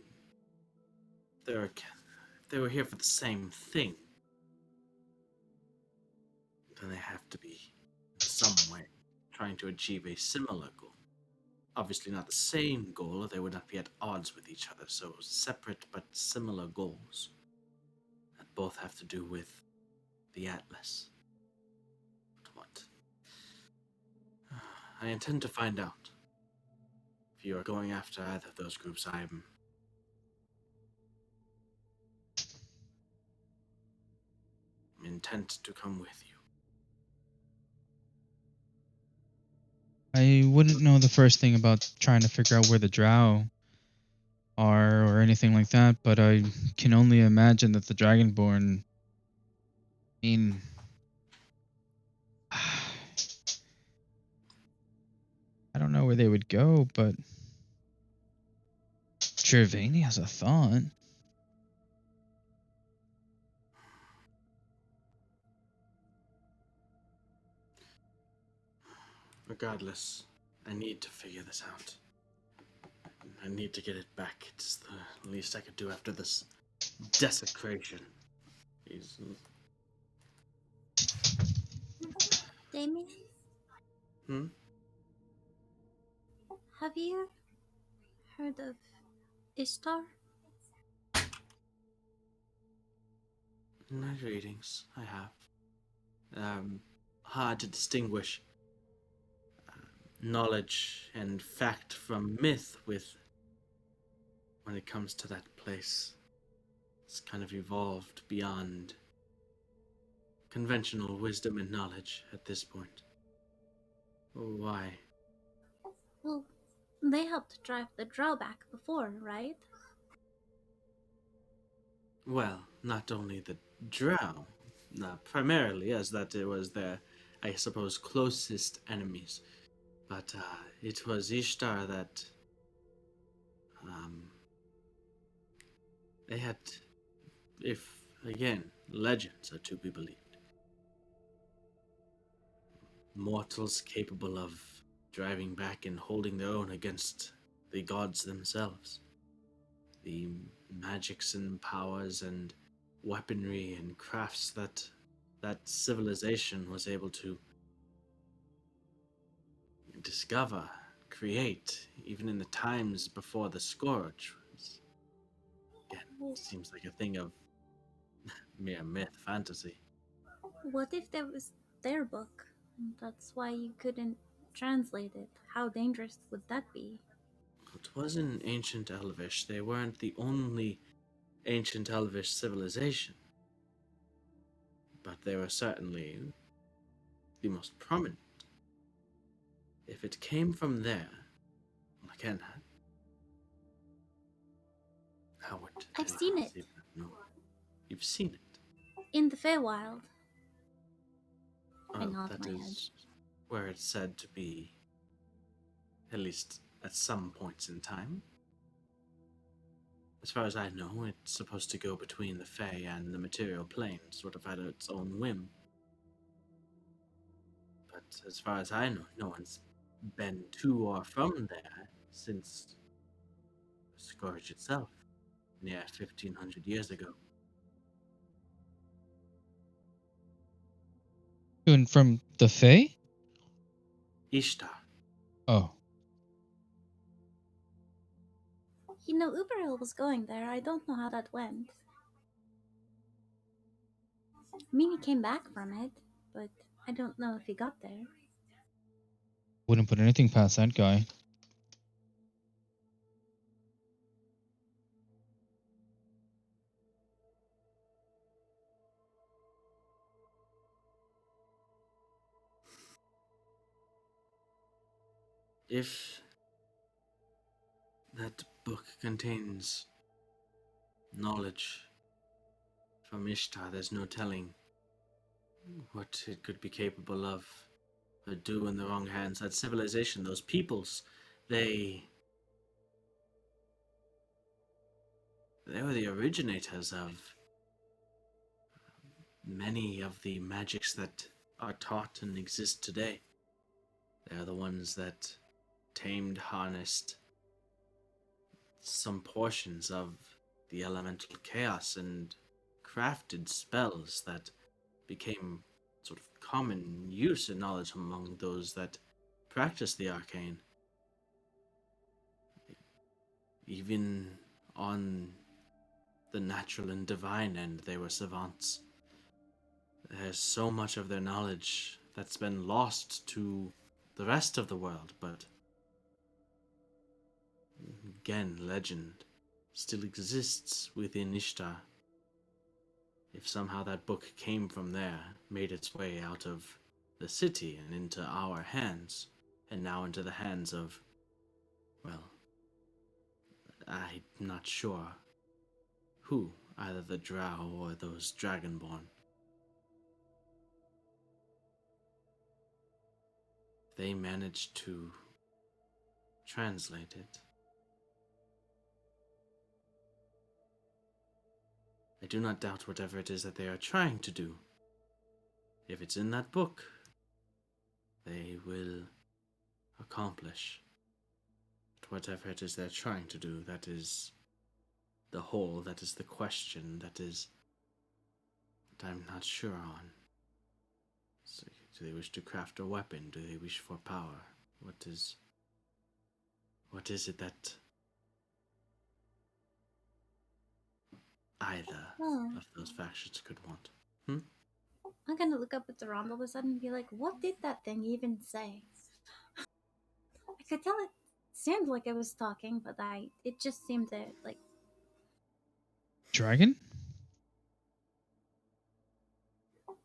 if they were here for the same thing, then they have to be, in some way, trying to achieve a similar goal. Obviously not the same goal, or they would not be at odds with each other, so separate but similar goals that both have to do with the Atlas. But what? I intend to find out. If you are going after either of those groups, I'm intent to come with you. I wouldn't know the first thing about trying to figure out where the drow are or anything like that, but I can only imagine that the Dragonborn. I mean, I don't know where they would go, but Gervani has a thought. Regardless, I need to figure this out. I need to get it back. It's the least I could do after this desecration. Damien, Hmm? have you heard of Ishtar? In my readings, I have. Hard to distinguish knowledge and fact from myth with when it comes to that place. It's kind of evolved beyond conventional wisdom and knowledge at this point. Why? Well, they helped drive the drow back before, right? Well, not only the drow, primarily as that it was their, I suppose, closest enemies, but it was Ishtar that they had, if again, legends are to be believed. Mortals capable of driving back and holding their own against the gods themselves. The magics and powers and weaponry and crafts that civilization was able to discover, create, even in the times before the Scourge. Again, seems like a thing of mere myth, fantasy. What if that was their book? That's why you couldn't translate it. How dangerous would that be? It was in ancient Elvish. They weren't the only ancient Elvish civilization, but they were certainly the most prominent. If it came from there, again, how would I've anyone seen else it. even know? You've seen it. In the Feywild. I Oh, nod that my head. is where it's said to be, at least at some points in time. As far as I know, it's supposed to go between the Fey and the material plane, sort of at its own whim. But as far as I know, no one's been to or from there since the Scourge itself, near 1500 years ago. And from the Fae? Ishtar. Oh, You know, Uberil was going there. I don't know how that went. I mean, he came back from it, but I don't know if he got there. wouldn't put anything past that guy. If that book contains knowledge from Ishtar, there's no telling what it could be capable of or do in the wrong hands. That civilization, those peoples, they were the originators of many of the magics that are taught and exist today. They're the ones that tamed, harnessed some portions of the elemental chaos and crafted spells that became sort of common use and knowledge among those that practice the arcane. Even on the natural and divine end, they were savants. There's so much of their knowledge that's been lost to the rest of the world, but again, legend still exists within Ishtar. If somehow that book came from there, made its way out of the city and into our hands, and now into the hands of, well, I'm not sure who, either the drow or those dragonborn. They managed to translate it. I do not doubt whatever it is that they are trying to do. If it's in that book, they will accomplish. But whatever it is they're trying to do, that is the whole, that is the question, that I'm not sure on. So, do they wish to craft a weapon? Do they wish for power? What is it that either Oh, of those factions could want? I'm gonna look up at the round all of a sudden and be like, what did that thing even say? I could tell it seemed like it was talking, but it just seemed to, like, Dragon?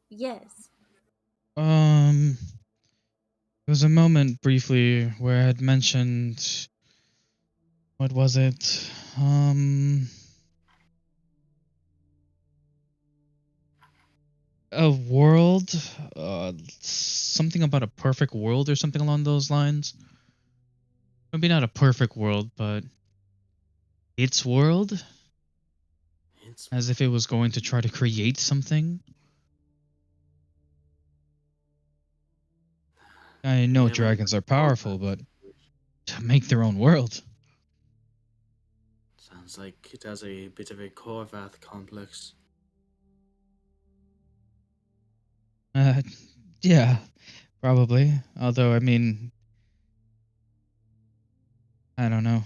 yes. There was a moment briefly where I had mentioned, what was it? A world, something about a perfect world or something along those lines. Maybe not a perfect world, but its world, It's as if it was going to try to create something. I we know haven't dragons are thought powerful, about but it. to make their own world. Sounds like it has a bit of a Korvath complex. Uh, yeah, probably. Although, I mean, I don't know.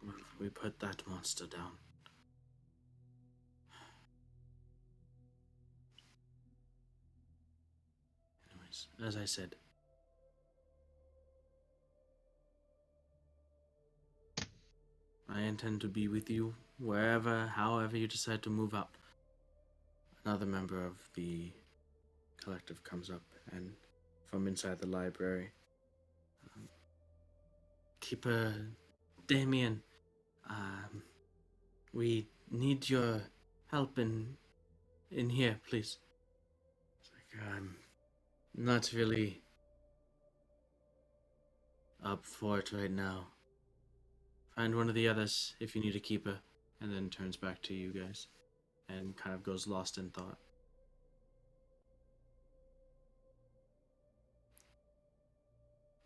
Well, we put that monster down. Anyways, as I said, I intend to be with you wherever, however you decide to move up. Another member of the collective comes up and from inside the library. Keeper Damien, we need your help in here, please. It's like, I'm not really up for it right now. Find one of the others if you need a keeper, and then turns back to you guys and kind of goes lost in thought.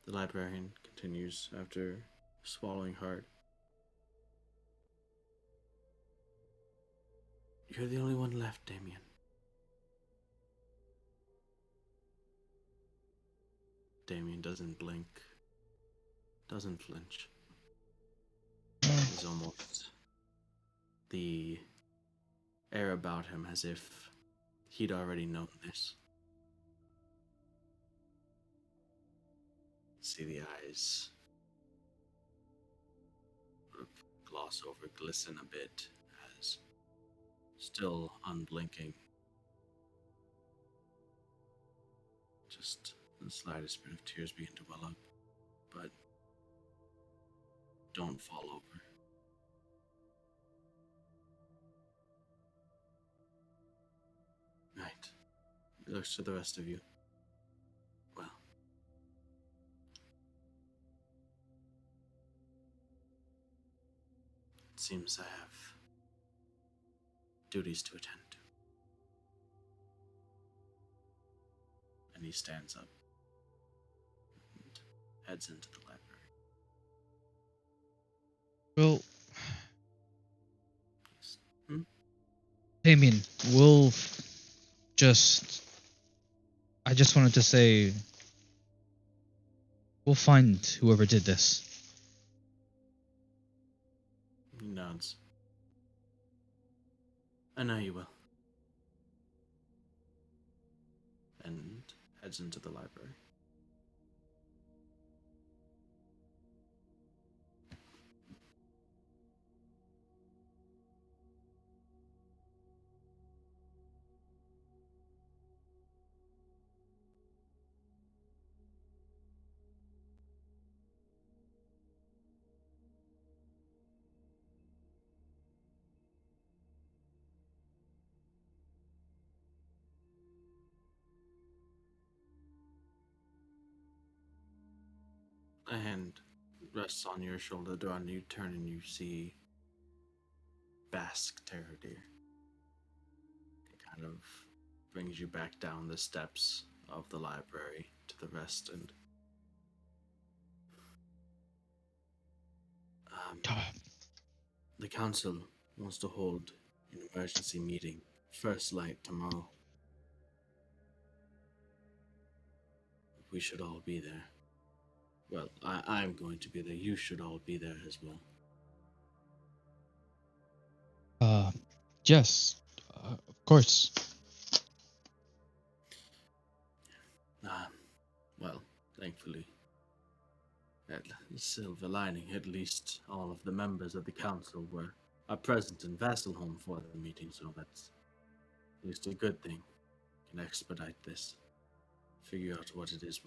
The librarian continues after swallowing hard. You're the only one left, Damien. Damien doesn't blink, doesn't flinch. He's almost the air about him as if he'd already known this. See the eyes gloss over, glisten a bit, as still unblinking. Just the slightest bit of tears begin to well up, but don't fall over. Right. He looks to the rest of you. Well, it seems I have duties to attend to. And he stands up and heads into the library. Well, Hmm? Damien, I just wanted to say, we'll find whoever did this. He nods. I know you will. And heads into the library. A hand rests on your shoulder, Duen. You turn and you see Basque Terror Deer. It kind of brings you back down the steps of the library to the rest, and the council wants to hold an emergency meeting, first light tomorrow. We should all be there. Well, I'm going to be there. You should all be there as well. Yes, of course. Well, thankfully, at silver lining, at least all of the members of the council are present in Vasselholm for the meeting, so that's at least a good thing. Can expedite this. Figure out what it is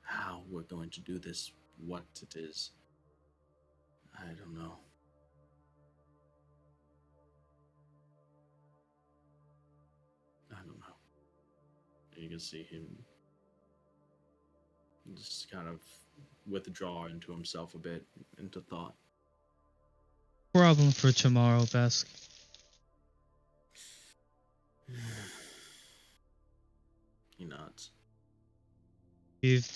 how we're going to do this, what it is. I don't know. You can see him just kind of withdraw into himself a bit, into thought. Problem for tomorrow, Basque. He nods. We've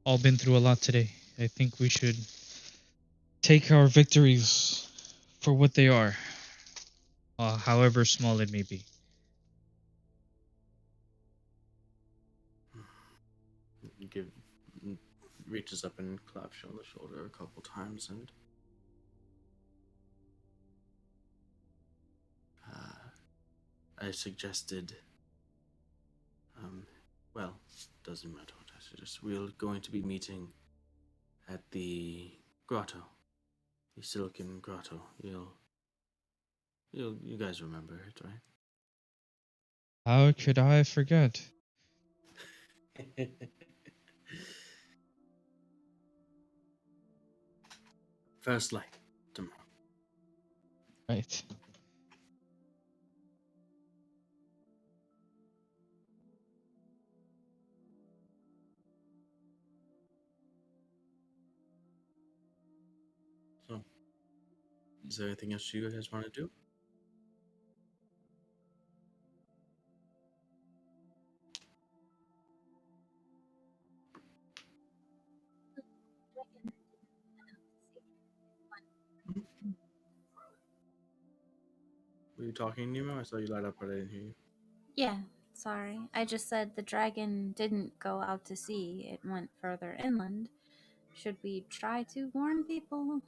all been through a lot today. I think we should take our victories for what they are, however small it may be. Reaches up and claps you on the shoulder a couple times, and I suggested, well, doesn't matter what I suggest. We're going to be meeting at the grotto, the Silken Grotto. You guys remember it, right? How could I forget? First light tomorrow. Right. So, is there anything else you guys want to do? Were you talking, Nimue? I saw you light up, but I didn't hear you. Yeah, Sorry, I just said the dragon didn't go out to sea, it went further inland. Should we try to warn people?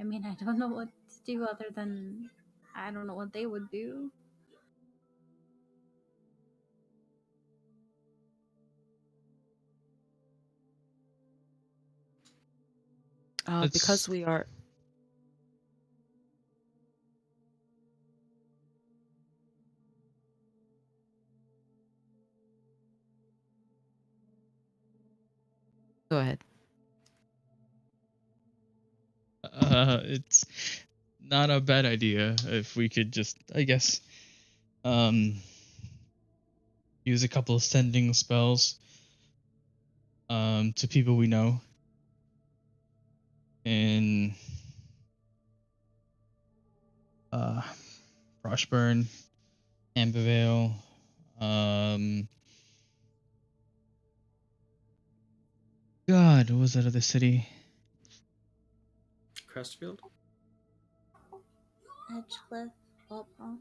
I mean, I don't know what to do other than. I don't know what they would do. Because It's we are. Go ahead. it's not a bad idea if we could just, I guess, um, use a couple of sending spells, to people we know, in Frostburn, Ambervale, God, what was that other city? Crestfield? Edgecliff, Wellpont.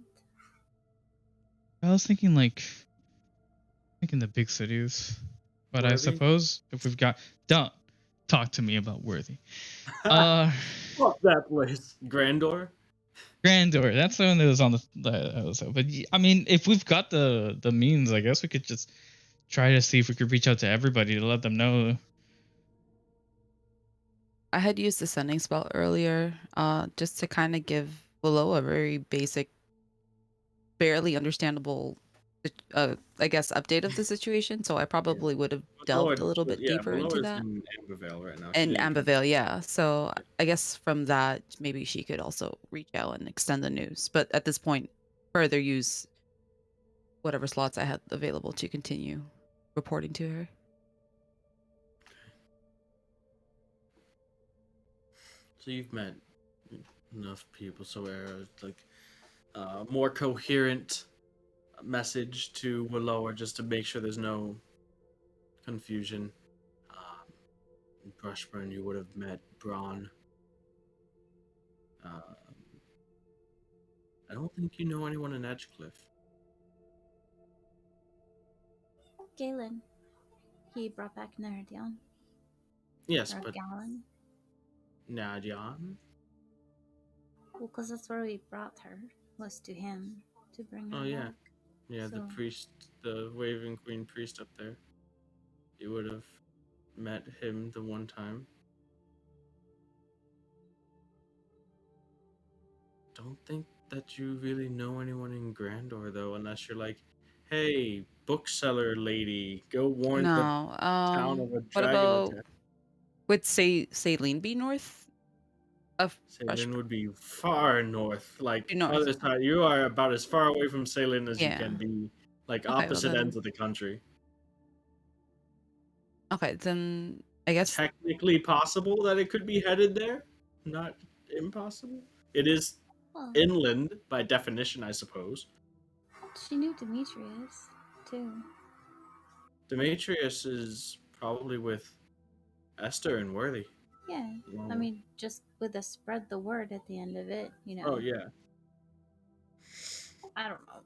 I was thinking the big cities, but I Worthy? suppose if we've got, don't talk to me about Worthy. Uh, Fuck that place. Grandor? Grandor, that's the one that was on but I mean, if we've got the means, I guess we could just try to see if we could reach out to everybody to let them know. I had used the sending spell earlier, just to kind of give Willow a very basic, barely understandable, I guess, update of the situation. So I probably would have delved a little bit deeper Below into is that. in Ambervale right now. She And didn't come. Ambervale, yeah. So I guess from that, maybe she could also reach out and extend the news. But at this point, further use whatever slots I had available to continue reporting to her. So you've met enough people, so like more coherent message to Willow, just to make sure there's no confusion. In Brushburn, you would have met Braun. I don't think you know anyone in Edgecliff. Galen. He brought back Nerdion. Yes, Or but Galen. Nadian? Well, because that's where we brought her, was to him, to bring her Oh yeah, back. yeah. The So- priest, the Waving Queen priest up there. You would have met him the one time. Don't think that you really know anyone in Grandor though, unless you're like, hey, bookseller lady, go warn the No. town of a What dragon about, attack. would Saline be north of Salin Rushburn? would be far north, like North. other side. You are about as far away from Salin as you Yeah. can be, like Okay. Well opposite then. ends of the country. Okay. Then I guess. Technically possible that it could be headed there, not impossible. It is Well, inland by definition, I suppose. she knew Demetrius, too. Demetrius is probably with Esther and Worthy. Yeah. Wow. I mean, just with a spread the word at the end of it, you know. Oh yeah. I don't know.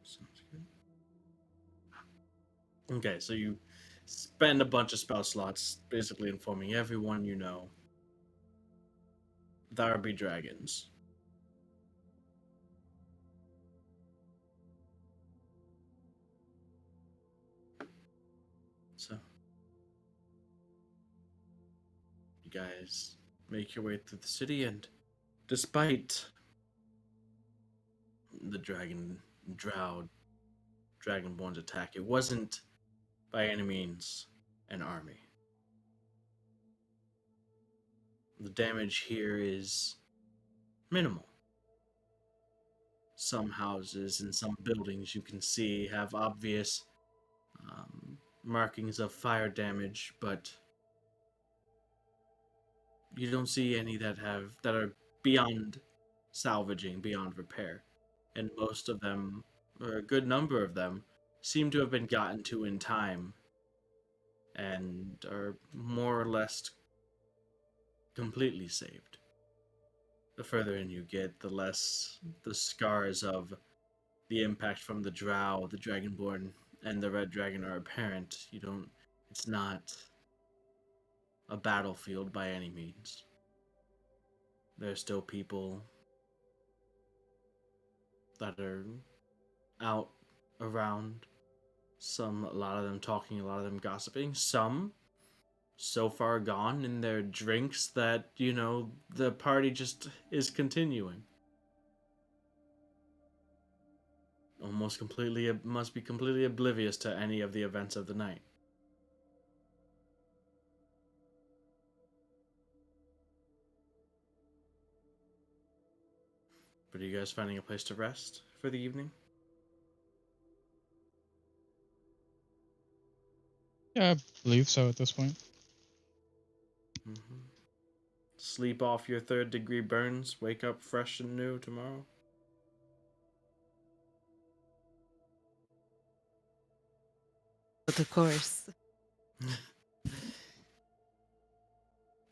Sounds good. Okay, so you spend a bunch of spell slots basically informing everyone you know there be dragons. So you guys make your way through the city, and despite the dragonborn's attack, it wasn't by any means an army. The damage here is minimal. Some houses and some buildings you can see have obvious markings of fire damage, but you don't see any that are beyond salvaging, beyond repair. And most of them, or a good number of them, seem to have been gotten to in time and are more or less completely saved. The further in you get, the less the scars of the impact from the drow, the dragonborn, and the red dragon are apparent. It's not a battlefield by any means. There's still people that are out around. A lot of them talking, a lot of them gossiping. Some so far gone in their drinks that, the party just is continuing. Must be completely oblivious to any of the events of the night. But are you guys finding a place to rest for the evening? Yeah, I believe so at this point. Mm-hmm. Sleep off your 3rd-degree burns, wake up fresh and new tomorrow? But of course.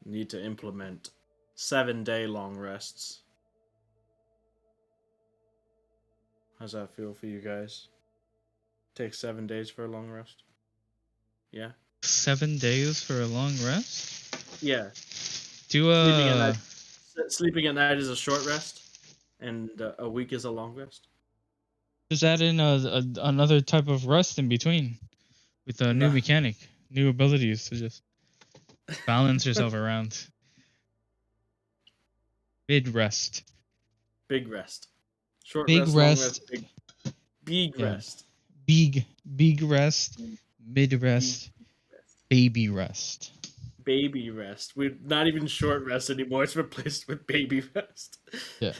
Need to implement 7-day long rests. How's that feel for you guys? Take 7 days for a long rest? Yeah? 7 days for a long rest? Yeah. Do Sleeping at night is a short rest, and a week is a long rest. just add in another type of rest in between with a new No. mechanic, new abilities to just balance yourself around. Mid rest. Big rest. Short Big rest, long rest. rest, big Yeah. rest. Big rest, mid rest, Rest. baby rest. Baby rest. We're not even short rest anymore. It's replaced with baby rest. Yeah.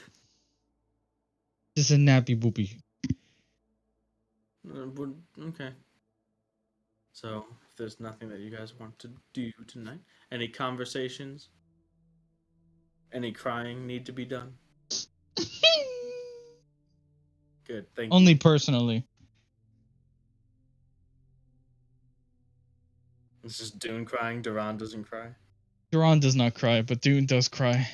Just a nappy boopy. Okay. So, if there's nothing that you guys want to do tonight, any conversations, any crying need to be done? Good, thank Only you. personally. This is Dune crying, Duran doesn't cry. Duran does not cry, but Dune does cry.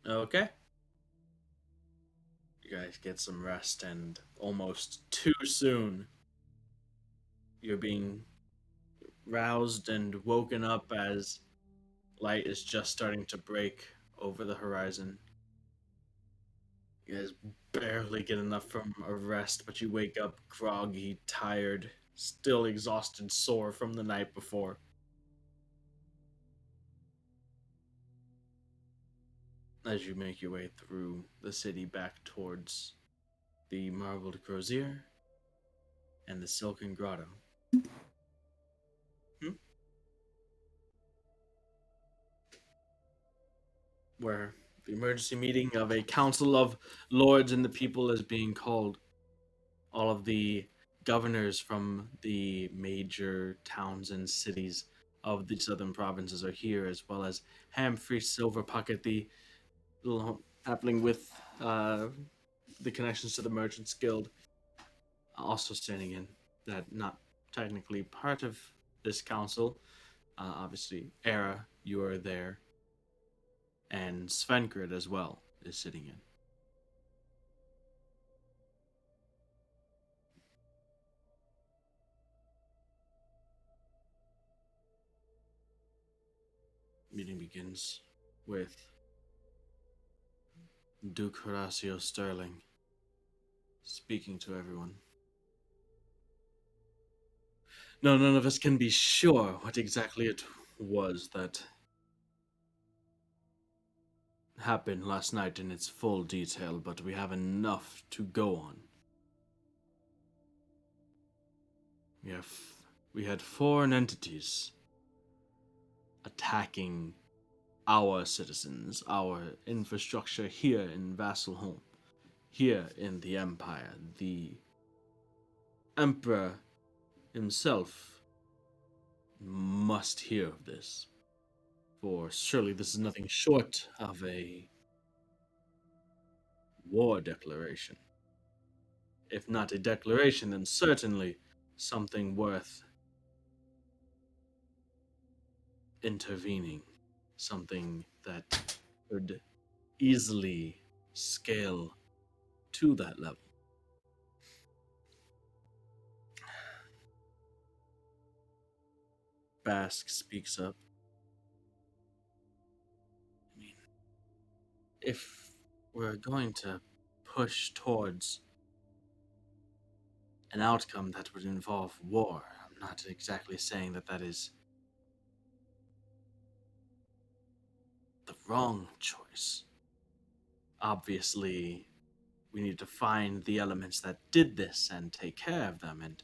Okay. You guys get some rest, and almost too soon, you're being roused and woken up as light is just starting to break over the horizon. You guys barely get enough from a rest, but you wake up groggy, tired, still exhausted, sore from the night before. As you make your way through the city back towards the Marbled Crozier and the Silken Grotto. Where the emergency meeting of a council of lords and the people is being called. All of the governors from the major towns and cities of the southern provinces are here, as well as Hamfrey Silverpocket, the little happening with the connections to the Merchants Guild, also standing in. That not technically part of this council. Obviously, Era, you are there, and Svenkrid as well is sitting in. Meeting begins with Duke Horatio Sterling speaking to everyone. No, none of us can be sure what exactly it was that happened last night in its full detail, but we have enough to go on. We had foreign entities attacking our citizens, our infrastructure here in Vasselholm, here in the Empire. The Emperor himself must hear of this, for surely this is nothing short of a war declaration. If not a declaration, then certainly something worth intervening, something that could easily scale to that level. Bask speaks up. I mean, if we're going to push towards an outcome that would involve war, I'm not exactly saying that that is the wrong choice. Obviously, we need to find the elements that did this and take care of them, and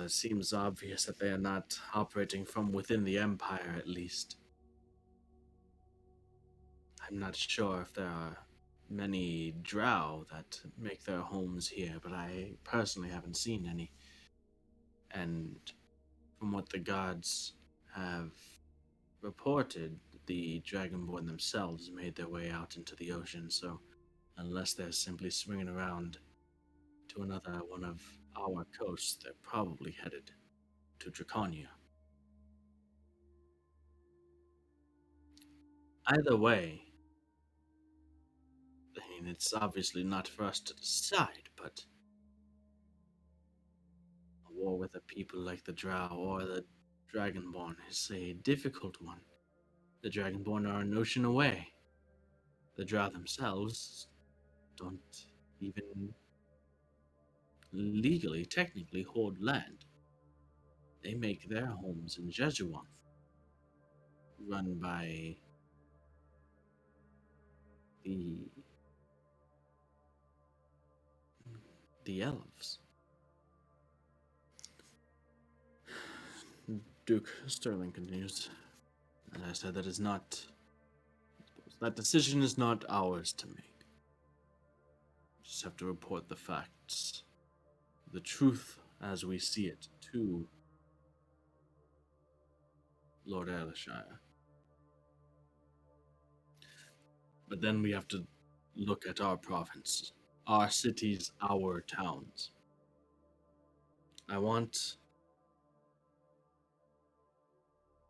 it seems obvious that they are not operating from within the Empire, at least. I'm not sure if there are many drow that make their homes here, but I personally haven't seen any. And from what the gods have reported, the Dragonborn themselves made their way out into the ocean, so unless they're simply swinging around to another one of our coasts, they're probably headed to Draconia. Either way, I mean, it's obviously not for us to decide, but a war with a people like the Drow or the Dragonborn is a difficult one. The Dragonborn are an ocean away. The Drow themselves don't even legally, technically hold land. They make their homes in Jejuan, run by the the elves. Duke Sterling continues. As I said, that decision is not ours to make. We just have to report the facts, the truth as we see it, to Lord Ayleshire. But then we have to look at our province, our cities, our towns. I want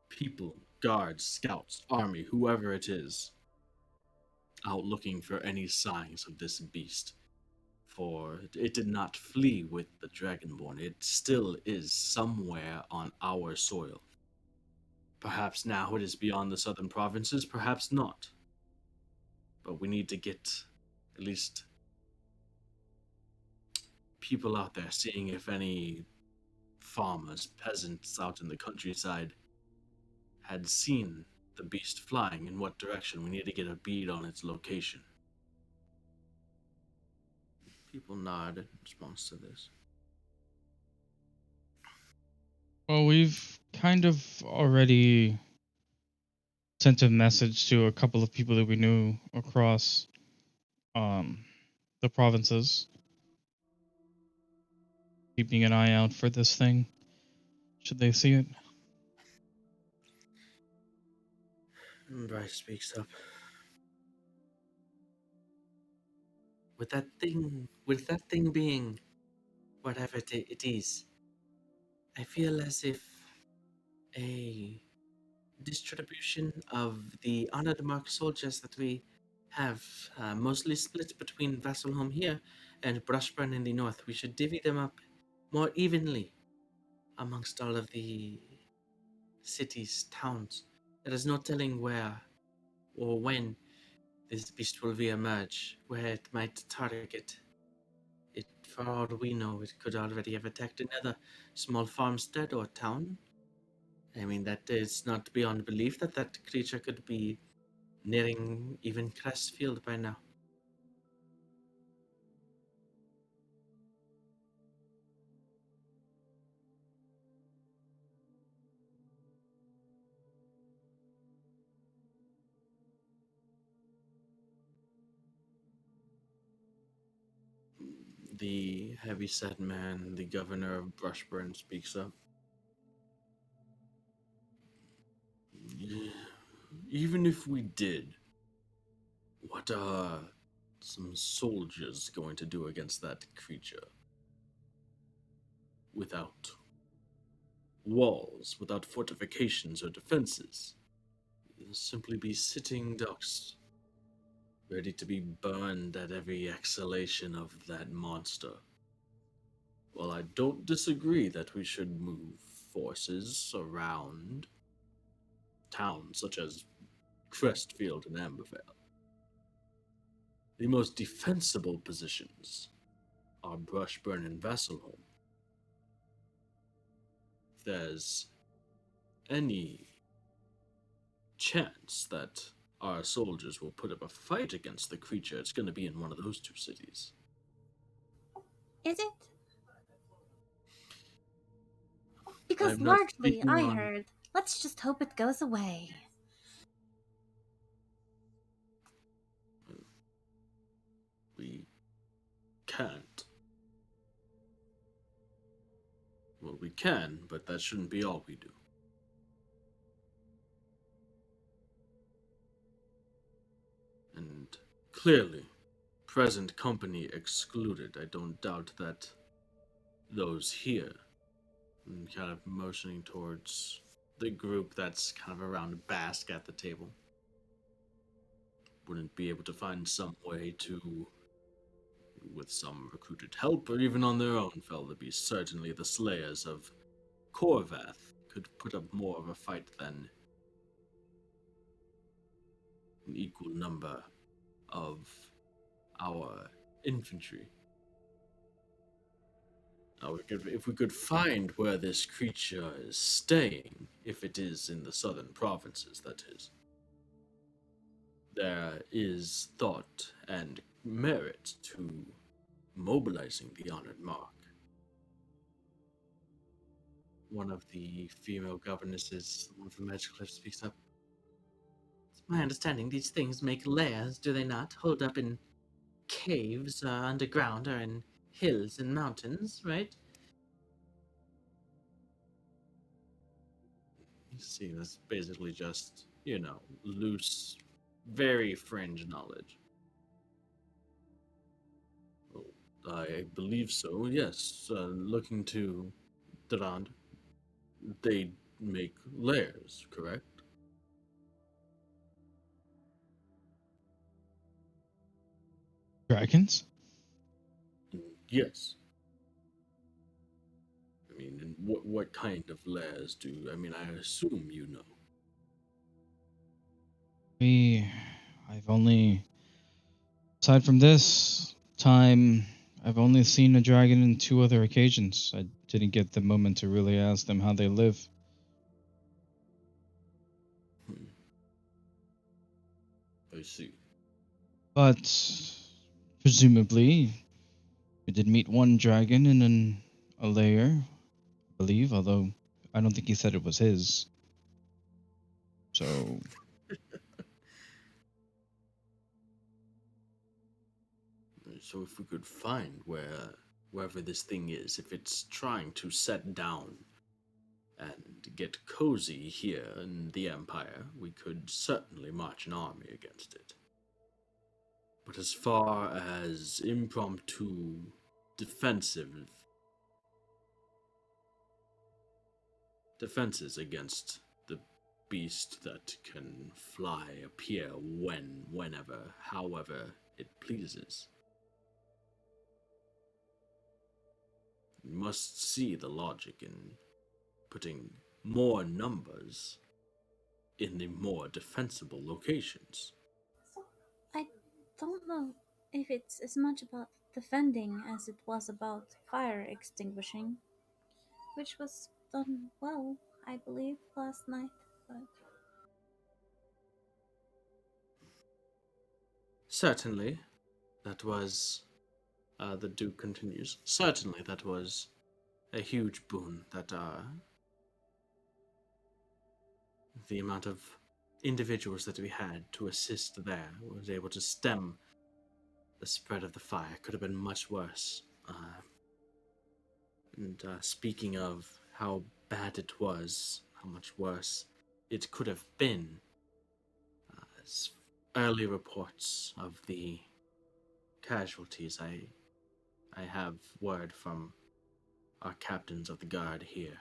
people, guards, scouts, army, whoever it is, out looking for any signs of this beast. For it did not flee with the Dragonborn. It still is somewhere on our soil. Perhaps now it is beyond the southern provinces, perhaps not. But we need to get at least people out there seeing if any farmers, peasants out in the countryside had seen the beast flying, in what direction. We need to get a bead on its location. People nod in response to this. Well, we've kind of already sent a message to a couple of people that we knew across the provinces, keeping an eye out for this thing. Should they see it? Bryce speaks up. With that thing being whatever it is, I feel as if a distribution of the honored mark soldiers that we have, mostly split between Vasselholm here and Brushburn in the north. We should divvy them up more evenly amongst all of the cities, towns. There is no telling where or when this beast will re-emerge, where it might target. It, for all we know, it could already have attacked another small farmstead or town. I mean, that is not beyond belief that that creature could be nearing even Crestfield by now. The heavy-set man, the governor of Brushburn, speaks up. Even if we did, what are some soldiers going to do against that creature? Without walls, without fortifications or defenses. You'll simply be sitting ducks, ready to be burned at every exhalation of that monster. While I don't disagree that we should move forces around towns such as Crestfield and Ambervale, the most defensible positions are Brushburn and Vasselholm. If there's any chance that our soldiers will put up a fight against the creature, it's going to be in one of those two cities. Is it? Because I'm not largely, speaking I on. heard, let's just hope it goes away. We can't. Well, we can, but that shouldn't be all we do. And clearly, present company excluded. I don't doubt that those here, and kind of motioning towards the group that's kind of around Bask at the table, wouldn't be able to find some way to, with some recruited help or even on their own, felt to be certainly the slayers of Korvath could put up more of a fight than an equal number of our infantry. Now, if we could find where this creature is staying, if it is in the southern provinces, that is, there is thought and merit to mobilizing the honored mark. One of the female governesses, one of the Magic Cliff, speaks up. It's my understanding these things make lairs, do they not? Hold up in caves underground or in hills and mountains, right? You see, that's basically just, loose, very fringe knowledge. Well, I believe so, yes. Looking to Durand, they make lairs, correct? Dragons? Yes. I mean, and what kind of lairs do, I assume you know. I've only, aside from this time, I've only seen a dragon on 2 other occasions. I didn't get the moment to really ask them how they live. Hmm. I see. But presumably, we did meet one dragon in a lair, I believe, although I don't think he said it was his. So, So if we could find wherever this thing is, if it's trying to set down and get cozy here in the Empire, we could certainly march an army against it. But as far as impromptu defenses against the beast that can fly, appear whenever, however it pleases, you must see the logic in putting more numbers in the more defensible locations. I don't know if it's as much about defending as it was about fire extinguishing, which was done well, I believe, last night. But Certainly, that was, the Duke continues, certainly that was a huge boon that the amount of individuals that we had to assist there was able to stem the spread of the fire. Could have been much worse. And speaking of how bad it was, how much worse it could have been, as early reports of the casualties, I have word from our captains of the guard here.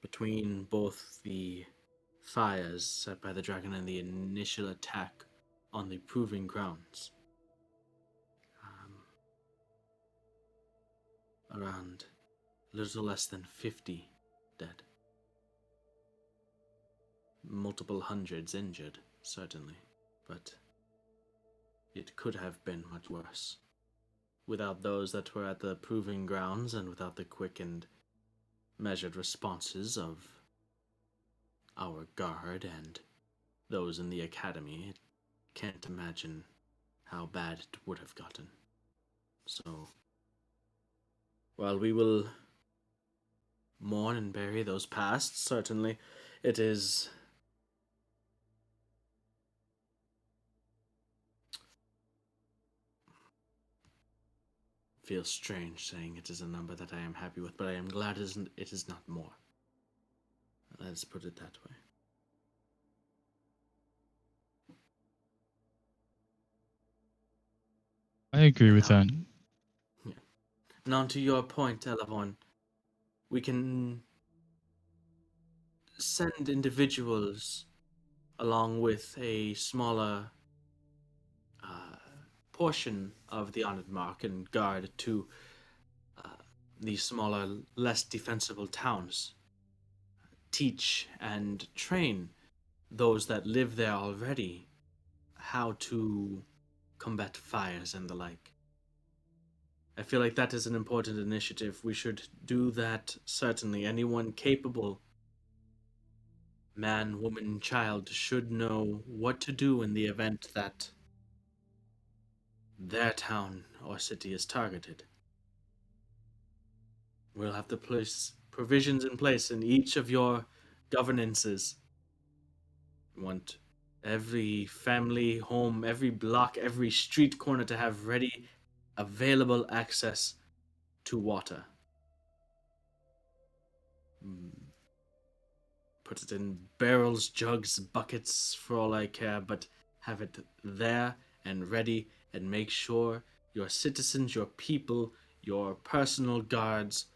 between both the fires set by the dragon and the initial attack on the proving grounds. Around a little less than 50 dead. Multiple hundreds injured, certainly, but it could have been much worse. Without those that were at the proving grounds and without the quick and measured responses of our guard and those in the academy, I can't imagine how bad it would have gotten. So, while we will mourn and bury those past, certainly, it is feels strange saying it is a number that I am happy with, but I am glad it is not more. Let's put it that way. I agree with that. Yeah. And on to your point, Elavon, we can send individuals along with a smaller portion of the honored mark and guard to these smaller, less defensible towns. Teach and train those that live there already how to combat fires and the like. I feel like that is an important initiative. We should do that, certainly. Anyone capable, man, woman, child, should know what to do in the event that their town or city is targeted. We'll have to place provisions in place in each of your governances. We want every family, home, every block, every street corner to have ready, available access to water. Put it in barrels, jugs, buckets, for all I care, but have it there and ready, and make sure your citizens, your people, your personal guards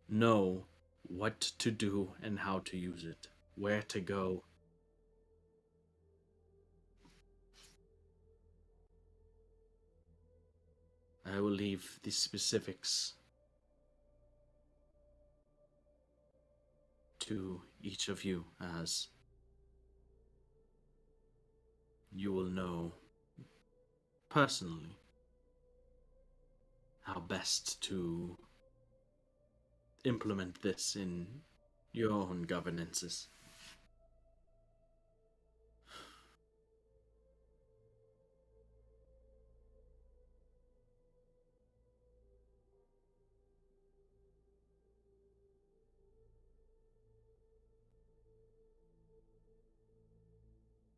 know what to do and how to use it, where to go. I will leave the specifics to each of you, as you will know personally how best to implement this in your own governances.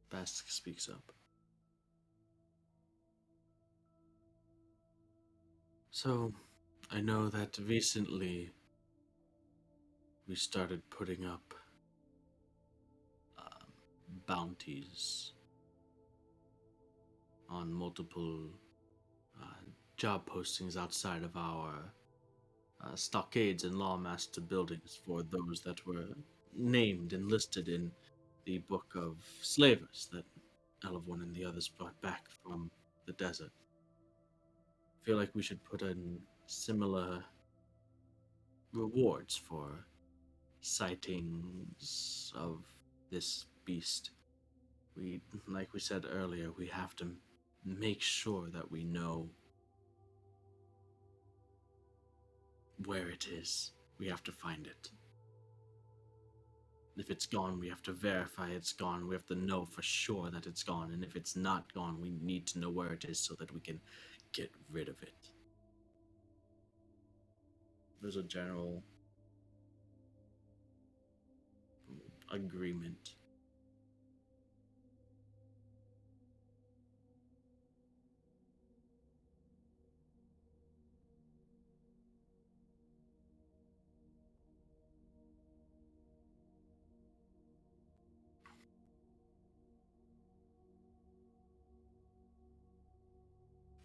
Bask speaks up. So, I know that recently we started putting up bounties on multiple uh, job postings outside of our stockades and lawmaster buildings for those that were named and listed in the book of slavers that Elavon and the others brought back from the desert. I feel like we should put in similar rewards for sightings of this beast. We, like we said earlier, we have to make sure that we know where it is. We have to find it. If it's gone, we have to verify it's gone. We have to know for sure that it's gone. And if it's not gone, we need to know where it is so that we can get rid of it. There's a general agreement.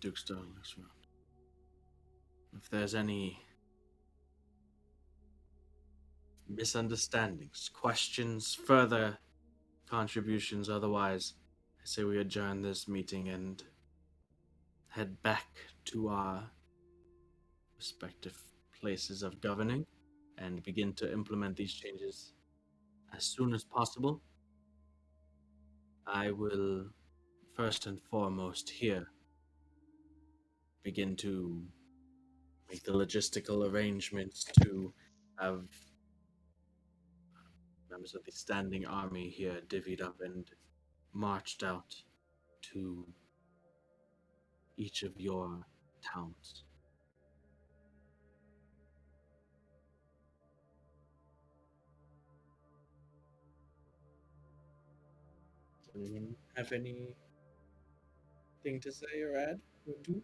Duke Star looks around. If there's any misunderstandings, questions, further contributions. Otherwise, I say we adjourn this meeting and head back to our respective places of governing and begin to implement these changes as soon as possible. I will first and foremost here begin to make the logistical arrangements to have members of the standing army here divvied up and marched out to each of your towns. Does anyone have anything to say or add or do?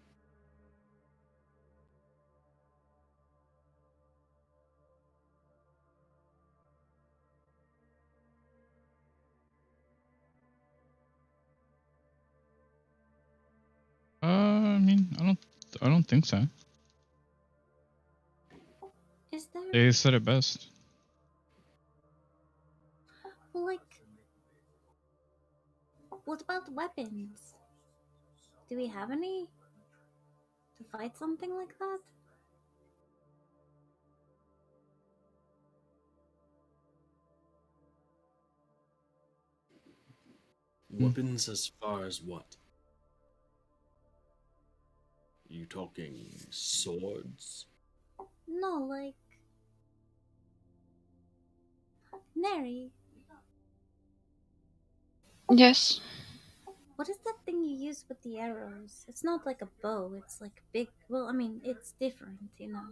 I mean, I don't think so. Is there They said it best. like what about weapons? Do we have any to fight something like that? Weapons as far as what? You talking swords? No, like Neri. Yes. What is that thing you use with the arrows? It's not like a bow, it's like big. Well, I mean, it's different, you know.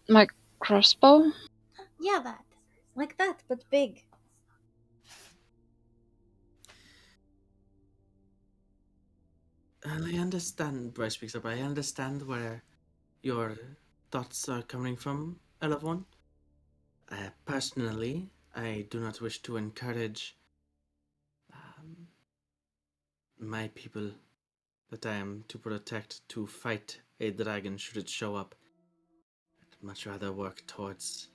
My crossbow? Yeah, that. Like that, but big. I understand, Bryce speaks up. I understand where your thoughts are coming from, Elevon. Personally, I do not wish to encourage my people that I am to protect to fight a dragon should it show up. I'd much rather work towards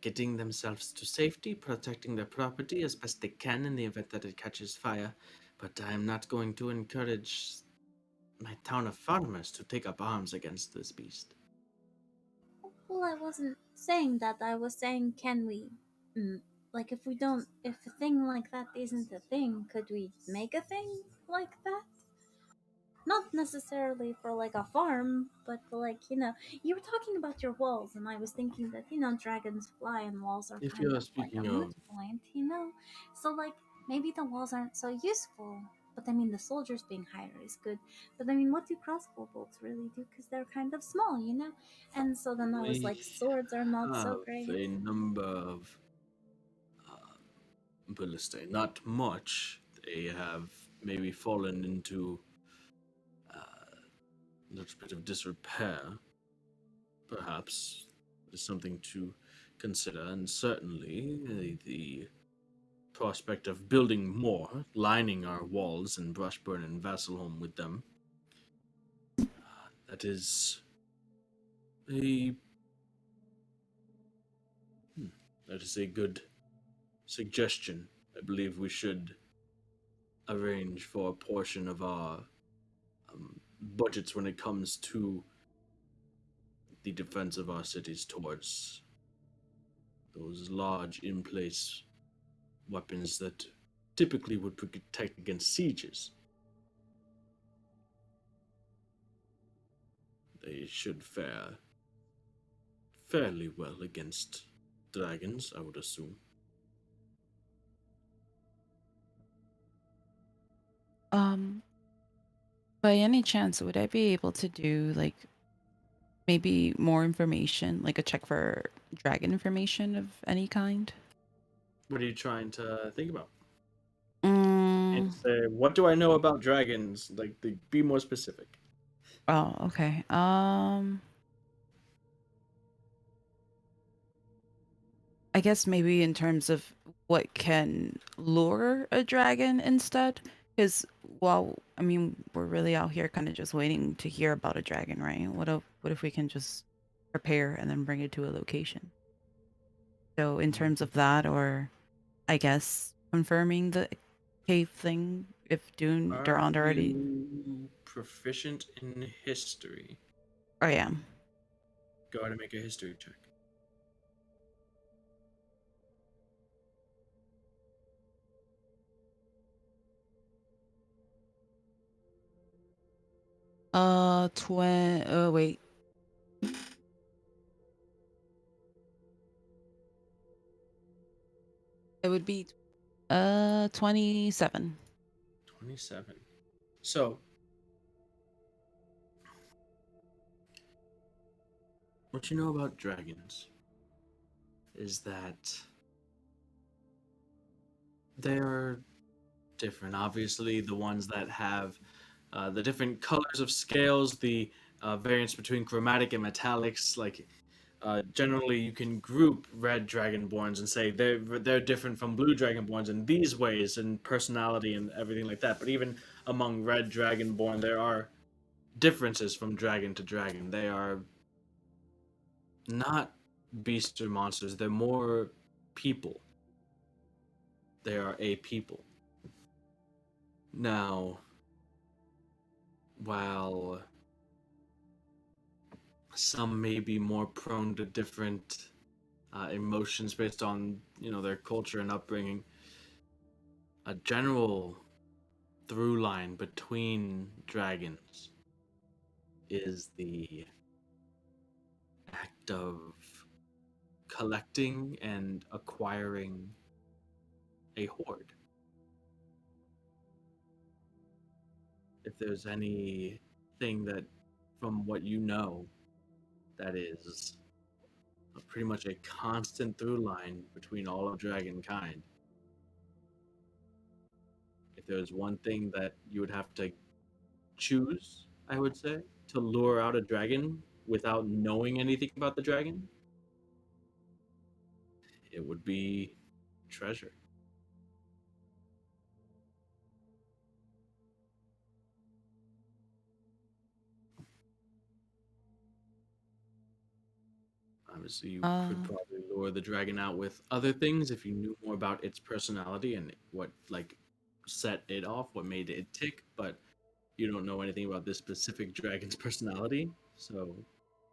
getting themselves to safety, protecting their property as best they can in the event that it catches fire. But I am not going to encourage my town of farmers to take up arms against this beast. Well, I wasn't saying that. I was saying, can we, like, if we don't, if a thing like that isn't a thing, could we make a thing like that? Not necessarily for like a farm, but like, you were talking about your walls, and I was thinking that, dragons fly and walls are If kind you're of like a speaking moot of, point. So, like, maybe the walls aren't so useful. But I mean, the soldiers being higher is good. But I mean, what do crossbow bolts really do? Because they're kind of small. And so then I was we like, swords are not so have great. a number of ballistae. Not much. They have maybe fallen into a little bit of disrepair. Perhaps is something to consider, and certainly the prospect of building more, lining our walls in Brushburn and Vasselholm with them. That is a that is a good suggestion. I believe we should arrange for a portion of our budgets when it comes to the defense of our cities towards those large in-place weapons that typically would protect against sieges. They should fare fairly well against dragons, I would assume. Um, by any chance, would I be able to do like maybe more information, like a check for dragon information of any kind? What are you trying to think about? Mm, And say, what do I know about dragons? Like, be more specific. oh, okay. I guess maybe in terms of what can lure a dragon instead, because well, I mean, we're really out here kind of just waiting to hear about a dragon, right? What if we can just prepare and then bring it to a location. So in terms of that, or I guess confirming the cave thing, if Dune Are Durand already. you proficient in history? I am. Go ahead and make a history check. Wait. It would be 27. 27. So, what you know about dragons is that they're different. Obviously, the ones that have the different colors of scales, the variance between chromatic and metallics, like generally you can group red dragonborns and say they're different from blue dragonborns in these ways and personality and everything like that. But even among red dragonborn, there are differences from dragon to dragon. They are not beasts or monsters. They're more people. They are a people. Now, while some may be more prone to different emotions based on their culture and upbringing, a general through line between dragons is the act of collecting and acquiring a horde. If there's anything that, from what you know, that is pretty much a constant through line between all of dragonkind, if there's one thing that you would have to choose, I would say, to lure out a dragon without knowing anything about the dragon, it would be treasure. Obviously, you could Uh, probably lure the dragon out with other things if you knew more about its personality and what set it off, what made it tick, but you don't know anything about this specific dragon's personality. So,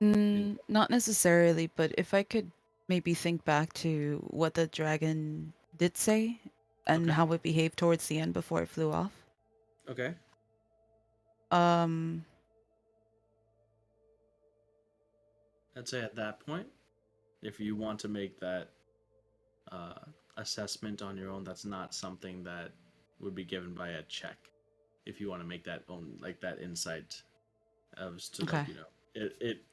Not necessarily, but if I could maybe think back to what the dragon did say and okay, how it behaved towards the end before it flew off. okay. Um, I'd say at that point, if you want to make that uh, assessment on your own, that's not something that would be given by a check. If you want to make that own, like that insight as to okay. it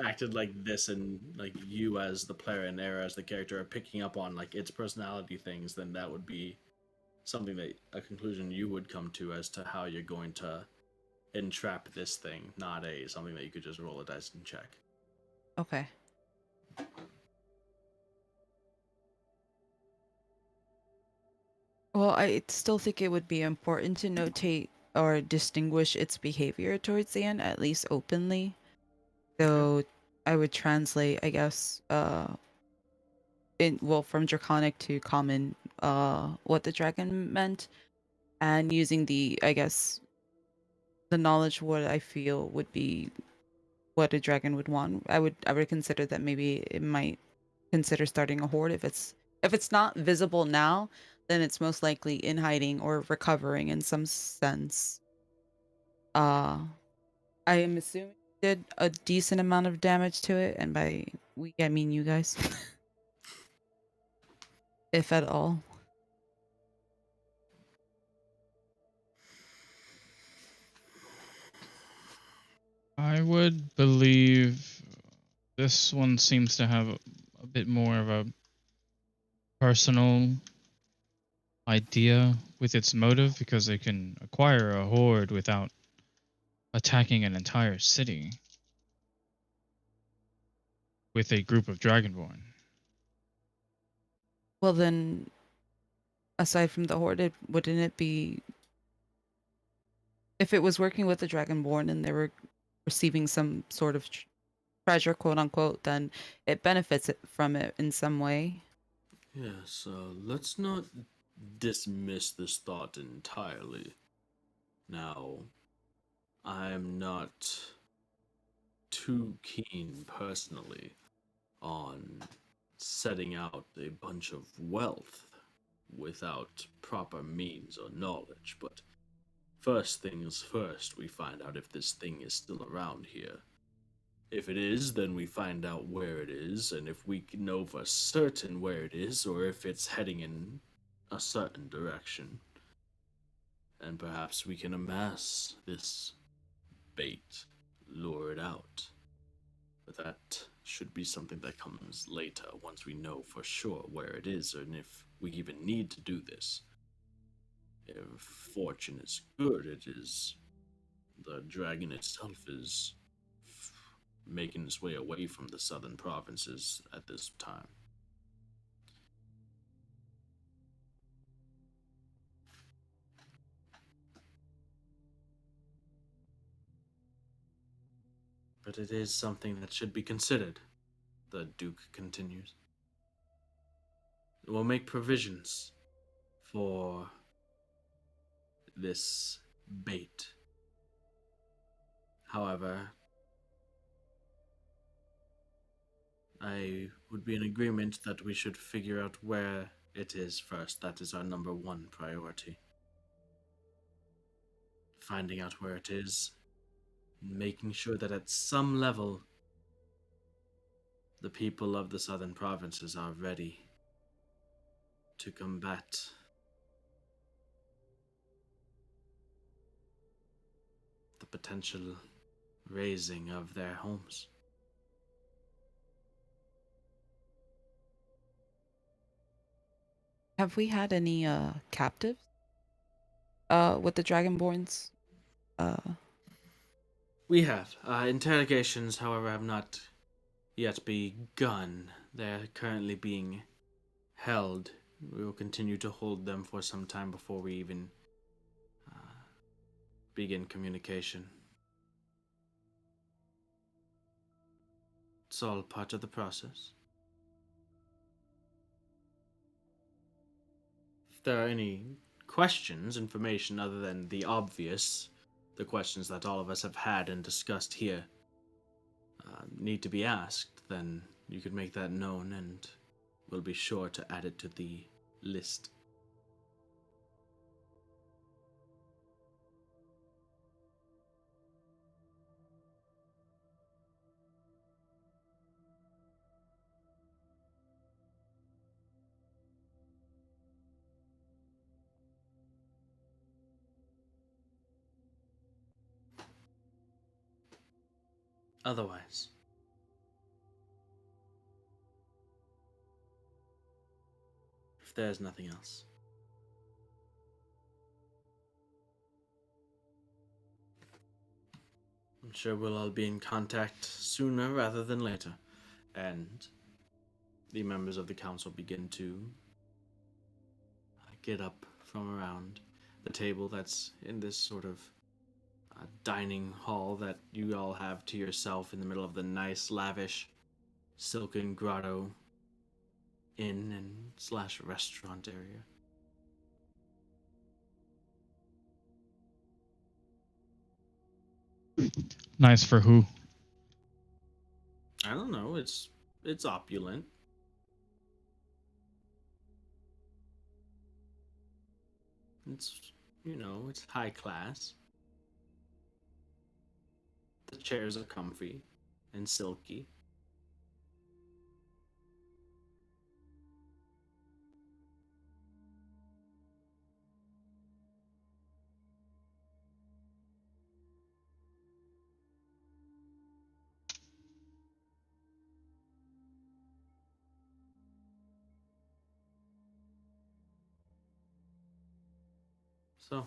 acted like this, and like you as the player and Era as the character are picking up on like its personality things, then that would be something that a conclusion you would come to as to how you're going to entrap this thing, not a something that you could just roll a dice and check. Okay. Well, I still think it would be important to notate or distinguish its behavior towards the end, at least openly. So I would translate, I guess, from draconic to common, what the dragon meant, and using the, I guess, the knowledge what I feel would be what a dragon would want. I would consider that maybe it might consider starting a horde if it's not visible now, then it's most likely in hiding or recovering in some sense. Uh I am assuming it did a decent amount of damage to it, and by we I mean you guys. If at all. I would believe this one seems to have a bit more of a personal idea with its motive because they can acquire a horde without attacking an entire city with a group of Dragonborn. Well then, aside from the horde, wouldn't it be if it was working with the dragonborn and they were receiving some sort of treasure, quote unquote, then it benefits it from it in some way. Yes, let's not dismiss this thought entirely. Now, I'm not too keen personally on setting out a bunch of wealth without proper means or knowledge, but first things first, we find out if this thing is still around here. If it is, then we find out where it is, and if we know for certain where it is, or if it's heading in a certain direction. And perhaps we can amass this bait, lure it out. But that should be something that comes later, once we know for sure where it is, and if we even need to do this. If fortune is good, it is the dragon itself is making its way away from the southern provinces at this time. But it is something that should be considered, the Duke continues. We'll make provisions for this bait. However, I would be in agreement that we should figure out where it is first. That is our number one priority. Finding out where it is, and making sure that at some level, the people of the southern provinces are ready to combat the potential razing of their homes. Have we had any captives with the Dragonborns? We have. Interrogations, however, have not yet begun. They're currently being held. We will continue to hold them for some time before we even begin communication. It's all part of the process. If there are any questions, information other than the obvious, the questions that all of us have had and discussed here, need to be asked, then you could make that known and we'll be sure to add it to the list. Otherwise, if there's nothing else, I'm sure we'll all be in contact sooner rather than later. And the members of the council begin to get up from around the table that's in this sort of dining hall that you all have to yourself in the middle of the nice, lavish, silken grotto inn and slash restaurant area. Nice for who? I don't know. It's opulent. It's it's high class. The chairs are comfy and silky. So,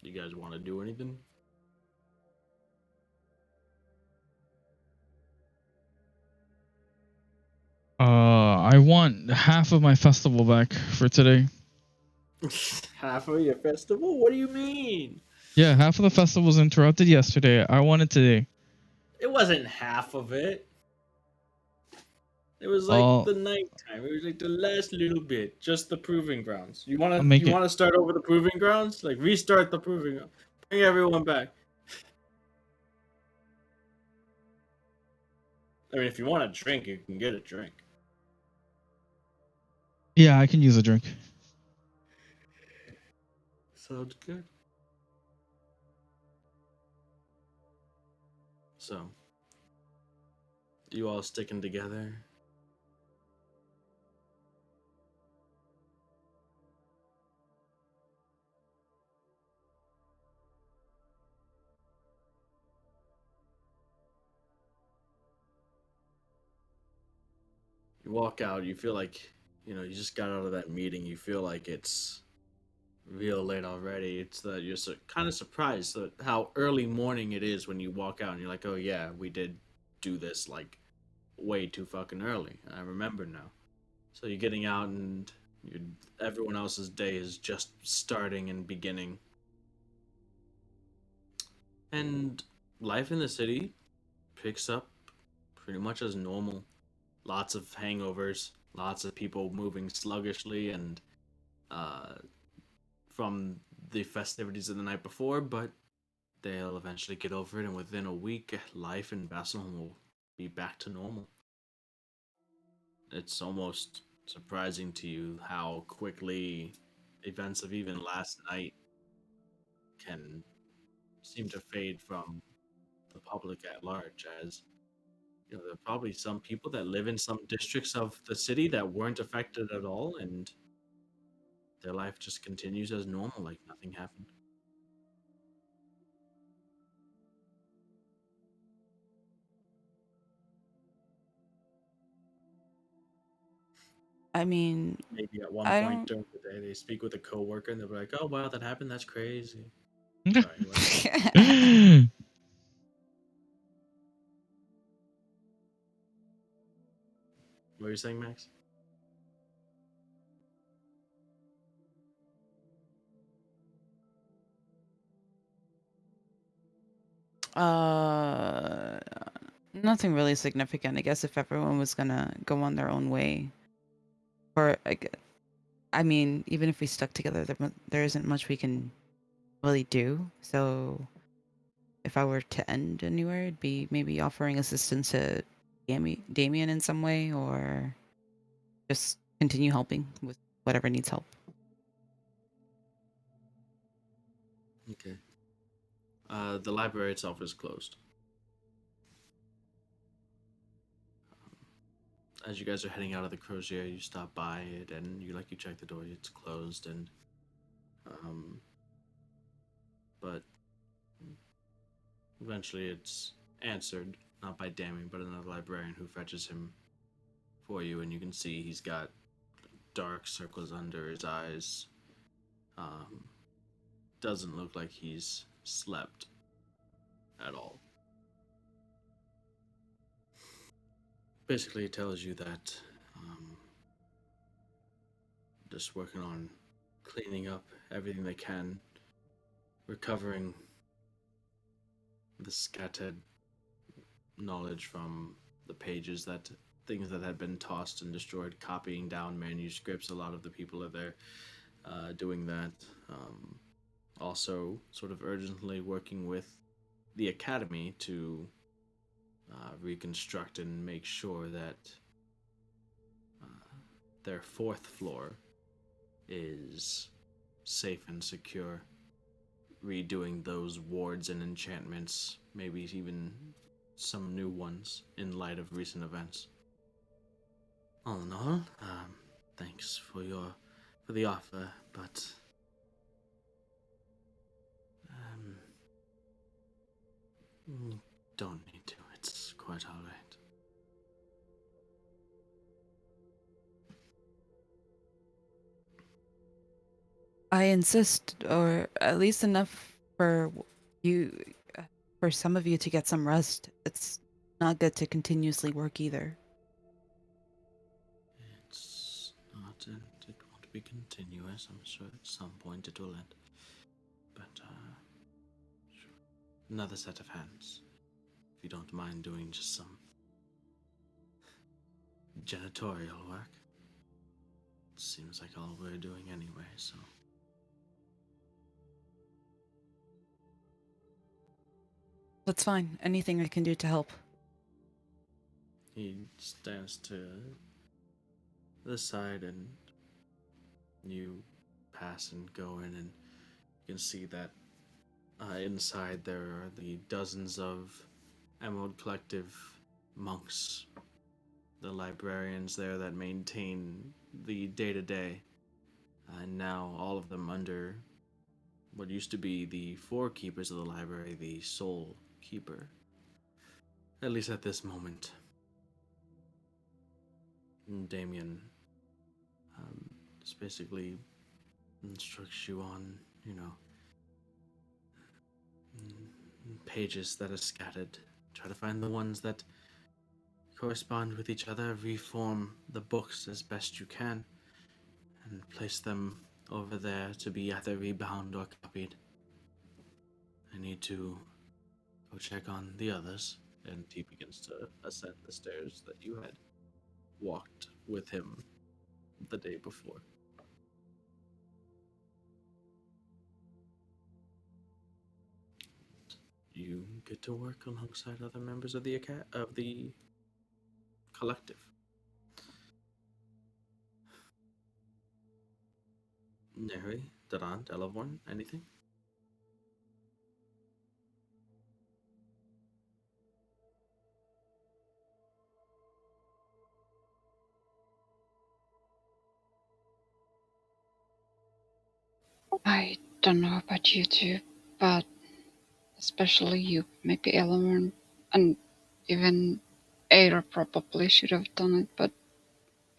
you guys want to do anything? I want half of my festival back for today. Half of your festival? What do you mean? Yeah, half of the festival was interrupted yesterday. I want it today. It wasn't half of it. It was like Oh, the nighttime. It was like the last little bit, just the proving grounds. You I'll wanna make you it. wanna start over the proving grounds? Like restart the proving grounds. Bring everyone back. I mean, if you want a drink, you can get a drink. Yeah, I can use a drink. Sounds good. So, you all sticking together? You walk out, you feel like, you just got out of that meeting. You feel like it's real late already. It's that you're kind of surprised at how early morning it is when you walk out and you're like, oh yeah, we did do this like way too fucking early. I remember now. So you're getting out and you everyone else's day is just starting and beginning. And life in the city picks up pretty much as normal. Lots of hangovers, lots of people moving sluggishly and uh, from the festivities of the night before, but they'll eventually get over it, and within a week, life in Basel will be back to normal. It's almost surprising to you how quickly events of even last night can seem to fade from the public at large, as there are probably some people that live in some districts of the city that weren't affected at all, and their life just continues as normal, like nothing happened. I mean, Maybe at one I point don't. during the day, they speak with a coworker, and they'll be like, "Oh wow, that happened. That's crazy." Sorry, what? What were you saying, Max? uh, Nothing really significant. I guess if everyone was gonna go on their own way, or I mean, even if we stuck together, there isn't much we can really do. So if I were to end anywhere, it'd be maybe offering assistance to Damien in some way, or just continue helping with whatever needs help. Okay. The library itself is closed. As you guys are heading out of the Crozier, you stop by it and you check the door. It's closed, and um, but eventually it's answered not by Damien, but another librarian who fetches him for you, and you can see he's got dark circles under his eyes. Um, doesn't look like he's slept at all. Basically, it tells you that just working on cleaning up everything they can, recovering the scattered knowledge from the pages that things that had been tossed and destroyed, copying down manuscripts. A lot of the people are there doing that. Also, sort of urgently working with the academy to reconstruct and make sure that their fourth floor is safe and secure. Redoing those wards and enchantments, maybe even some new ones in light of recent events. All in all, thanks for the offer, but um, you don't need to. It's quite all right. I insist, or at least enough for you, for some of you to get some rest. It's not good to continuously work either. It's not, and it won't be continuous. I'm sure at some point it will end. But, sure. Another set of hands. if you don't mind doing just some janitorial work. Seems like all we're doing anyway, so. That's fine. Anything I can do to help. He stands to the side and you pass and go in, and you can see that inside there are the dozens of Emerald Collective monks, the librarians there that maintain the day-to-day, and now all of them under what used to be the four keepers of the library, the sole keeper, at least at this moment. And Damien just basically instructs you on, pages that are scattered. Try to find the ones that correspond with each other, reform the books as best you can, and place them over there to be either rebound or copied. I need to go check on the others, and he begins to ascend the stairs that you had walked with him the day before. You get to work alongside other members of the collective. Neri, Durant, Elevorn, anything? I don't know about you two, but especially you, maybe Eleanor, and even Ada probably should have done it, but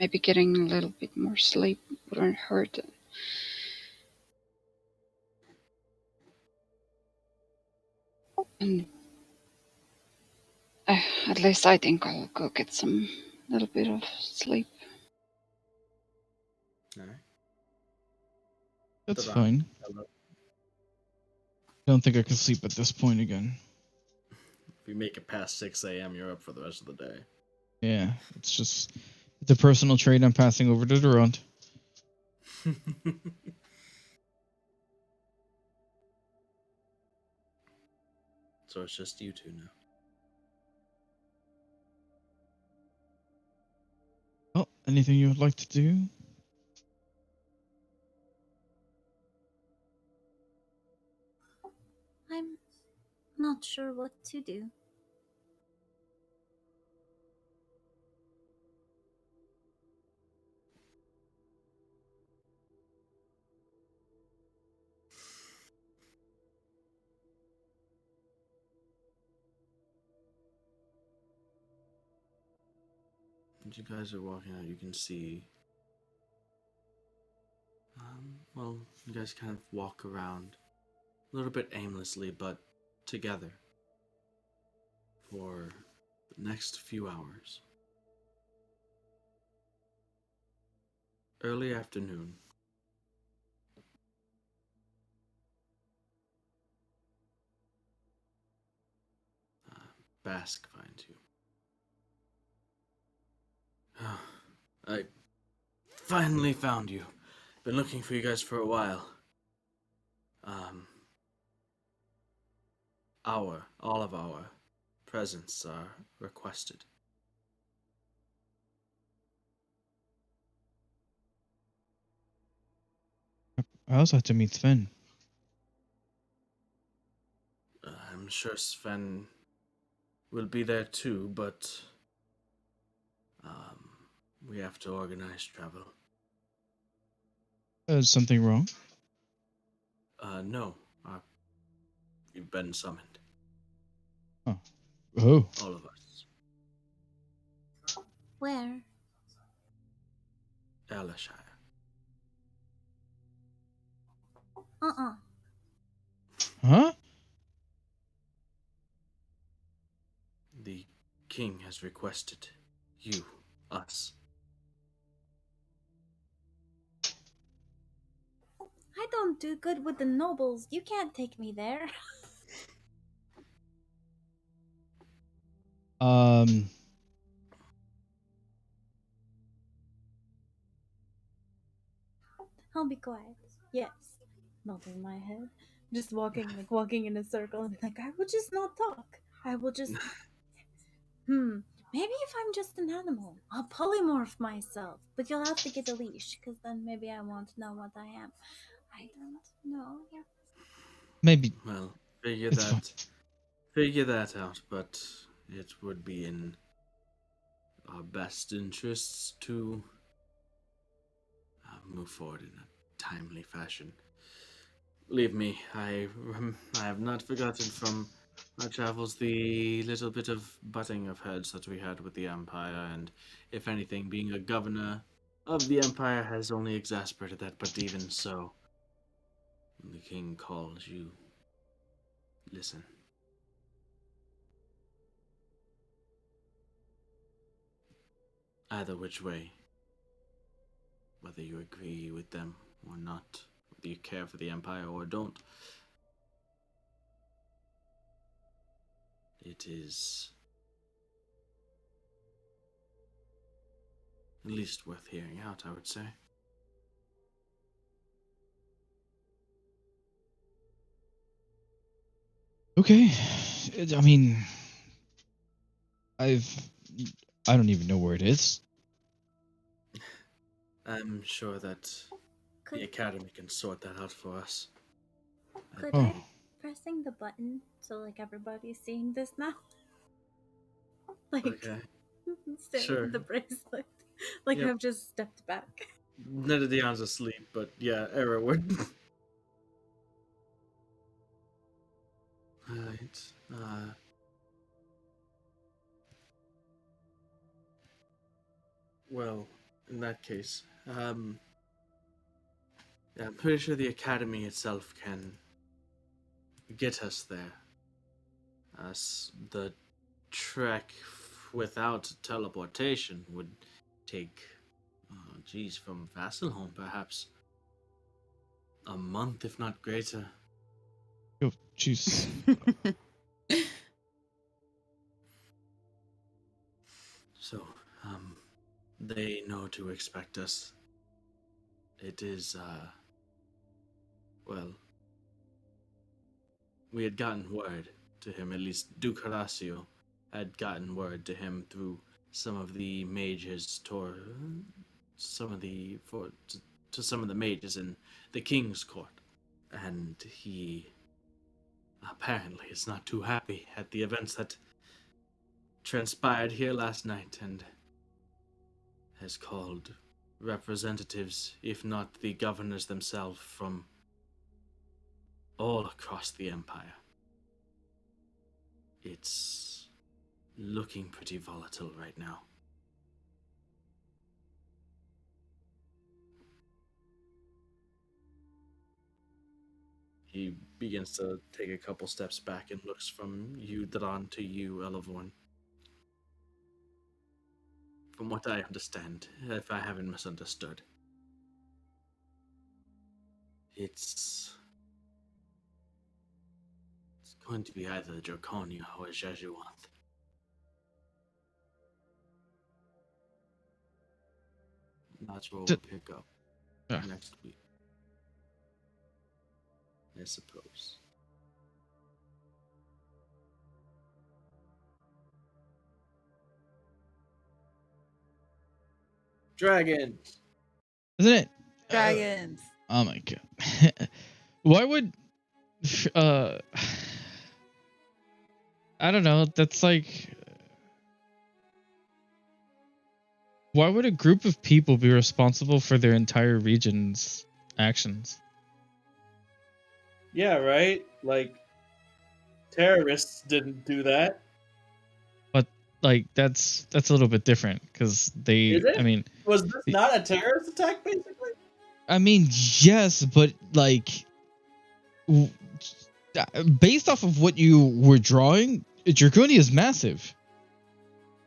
maybe getting a little bit more sleep wouldn't hurt. And at least I think I'll go get some little bit of sleep. Alright. That's Durant, fine. I don't think I can sleep at this point again. If you make it past 6 a.m., you're up for the rest of the day. Yeah, it's a personal trait I'm passing over to Durant. So it's just you two now. Well, anything you would like to do? I'm not sure what to do. As you guys are walking out, you can see. Well, you guys kind of walk around a little bit aimlessly, but together for the next few hours. Early afternoon. Bask finds you. I finally found you. Been looking for you guys for a while. All of our presents are requested. I also have to meet Sven. I'm sure Sven will be there too, but we have to organize travel. Is something wrong? No. You've been summoned. Oh. Oh. All of us. Where? Alashire. Huh? The king has requested you, us. I don't do good with the nobles. You can't take me there. Um, I'll be quiet. Yes. Nodding my head. Just walking in a circle and like, I will just not talk. I will just maybe if I'm just an animal, I'll polymorph myself. But you'll have to get a leash, because then maybe I won't know what I am. I don't know. maybe Well, it's fine. figure that out, but it would be in our best interests to move forward in a timely fashion. Believe me, I have not forgotten from our travels the little bit of butting of heads that we had with the Empire, and if anything, being a governor of the Empire has only exasperated that, but even so, when the king calls you, listen. Either which way, whether you agree with them or not, whether you care for the Empire or don't, it is at least worth hearing out, I would say. Okay. I mean, I don't even know where it is. I'm sure that the Could Academy can sort that out for us. could Oh. I pressing the button so like everybody's seeing this now? Like Okay, staring sure. at the bracelet. Like Yep. I've just stepped back. None of the Dion's asleep, but yeah, Era would. Right. Well, in that case, yeah, I'm pretty sure the Academy itself can get us there. The trek without teleportation would take, geez, from Vasselholm perhaps a month, if not greater. Oh, jeez. So, they know to expect us. It is, well, we had gotten word to him, at least Duke Horacio had gotten word to him through some of the mages, some of the, to some of the mages in the King's Court. And he apparently is not too happy at the events that transpired here last night and has called representatives, if not the governors themselves, from all across the Empire. It's looking pretty volatile right now. He begins to take a couple steps back and looks from you, Dran, to you, Elevorn. From what I understand, if I haven't misunderstood, it's going to be either Draconia or Jesuant. That's where we'll pick up next week, I suppose. Dragons! Isn't it? Dragons. Oh my god. Why would I don't know, that's like, why would a group of people be responsible for their entire region's actions? Yeah, right? Like, terrorists didn't do that. But like that's a little bit different because they Is it? I mean Was this not a terrorist attack, basically? yes, but like w- based off of what you were drawing, Draconia is massive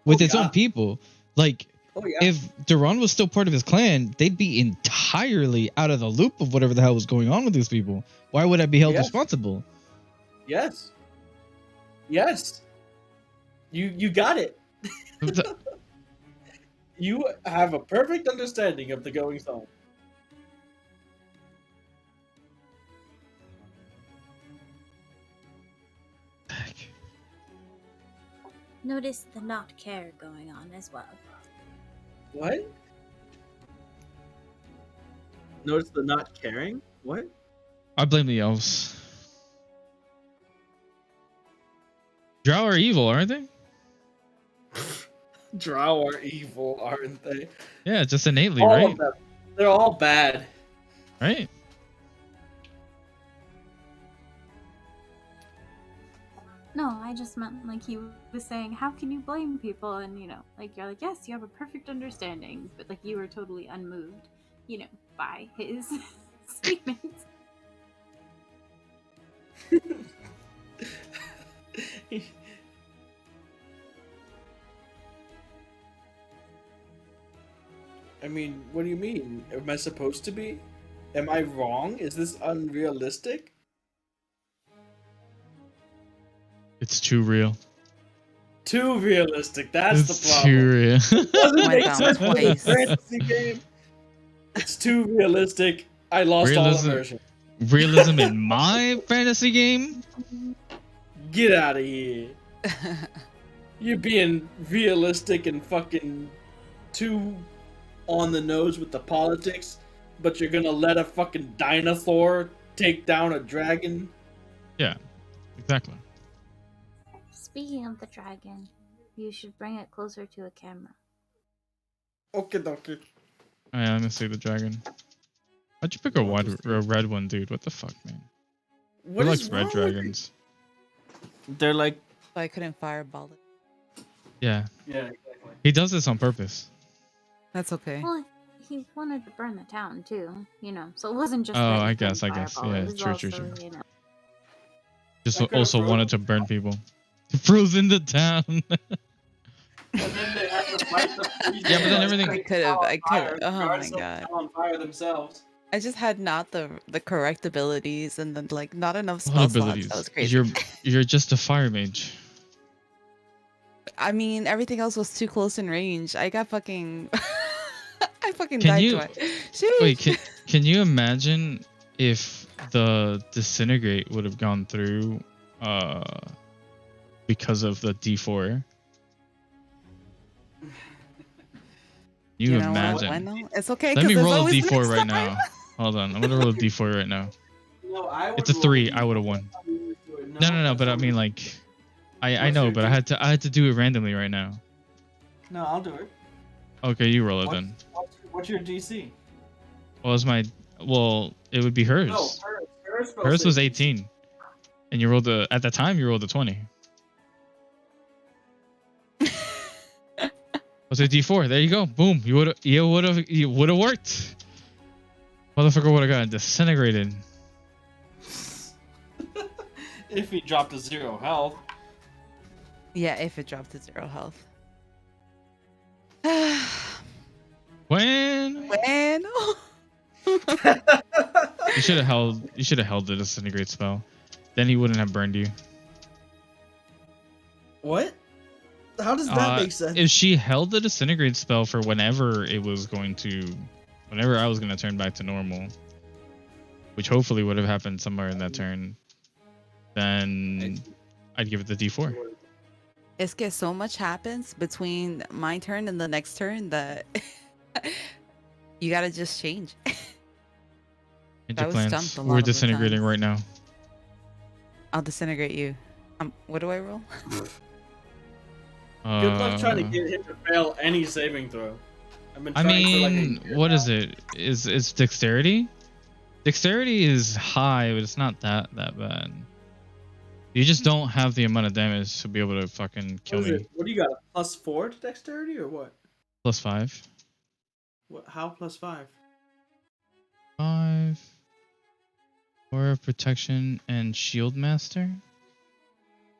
with its own people. Like, if Duran was still part of his clan, they'd be entirely out of the loop of whatever the hell was going on with these people. Why would I be held responsible? Yes. Yes. You got it. You have a perfect understanding of the goings on. Notice the not care going on as well. What? Notice the not caring? What? I blame the elves. Drow are evil, aren't they? Drow are evil, aren't they? Yeah, just innately, All right? of them. They're all bad. Right? No, I just meant like he was saying, how can you blame people? And like you're like, yes, you have a perfect understanding, but like you were totally unmoved, by his statements. I mean, what do you mean? Am I supposed to be? Am I wrong? Is this unrealistic? It's too real. Too realistic. That's It's the problem. too real. Doesn't Went make down sense for the twice. fantasy game. It's too realistic. I lost all Realism. immersion. Realism in my fantasy game? Get out of here. You're being realistic and fucking too on the nose with the politics, but you're gonna let a fucking dinosaur take down a dragon? Yeah, exactly. Speaking of the dragon, you should bring it closer to a camera. Okay, dokie. Alright, let me see the dragon. Why'd you pick a red one, dude? What the fuck, man? What Who is likes red wrong with dragons? you? They're like, So I couldn't fireball it. Yeah. yeah, exactly. He does this on purpose. That's okay. Well, he wanted to burn the town too, so it wasn't just. Oh, that he I couldn't guess. fireball, it Yeah, was true. also, Just That could've also frozen wanted to burn people. Frozen the town. And then they had to fight the Yeah, but then everything- I could have. Oh my regardless of god. on fire themselves. I just had not the correct abilities and then like not enough What spell slots. abilities? That was crazy. You're just a fire mage. I mean, everything else was too close in range. I got fucking. I fucking Can died you- twice. Sheesh. Wait, can you imagine if the disintegrate would have gone through because of the D4? You know what? imagine? Why not? It's okay. Let me 'cause there's roll a always D4 next right time. now. Hold on, I'm gonna roll a D4 right now. No, I would It's a roll 3. it. I would have won. No, that's but I not- mean like, I What's know, your but I had to do it randomly right now. No, I'll do it. Okay, you roll it What- then. What's your DC? It would be hers. No, hers Hers was 18, and you rolled at the time you rolled a 20. What's a D4? There you go. Boom. You would have worked. Motherfucker would have gotten disintegrated. If he dropped to 0 health. Yeah, if it dropped to 0 health. When When? you should have held the disintegrate spell. Then he wouldn't have burned you. What? How does that make sense? If she held the disintegrate spell for whenever I was going to turn back to normal, which hopefully would have happened somewhere in that turn, then I'd give it the D4. It's because so much happens between my turn and the next turn that you gotta just change. Change I your was plans. stumped a lot We're of the disintegrating times. right now. I'll disintegrate you. What do I roll? Good luck trying to get him to fail any saving throw. I've been I trying for like a mean, year what now. is it? Is dexterity? Dexterity is high, but it's not that bad. You just don't have the amount of damage to be able to fucking kill What is me. it? What do you got? +4 to dexterity or what? +5. What? How +5? 5. Aura of protection and shield master.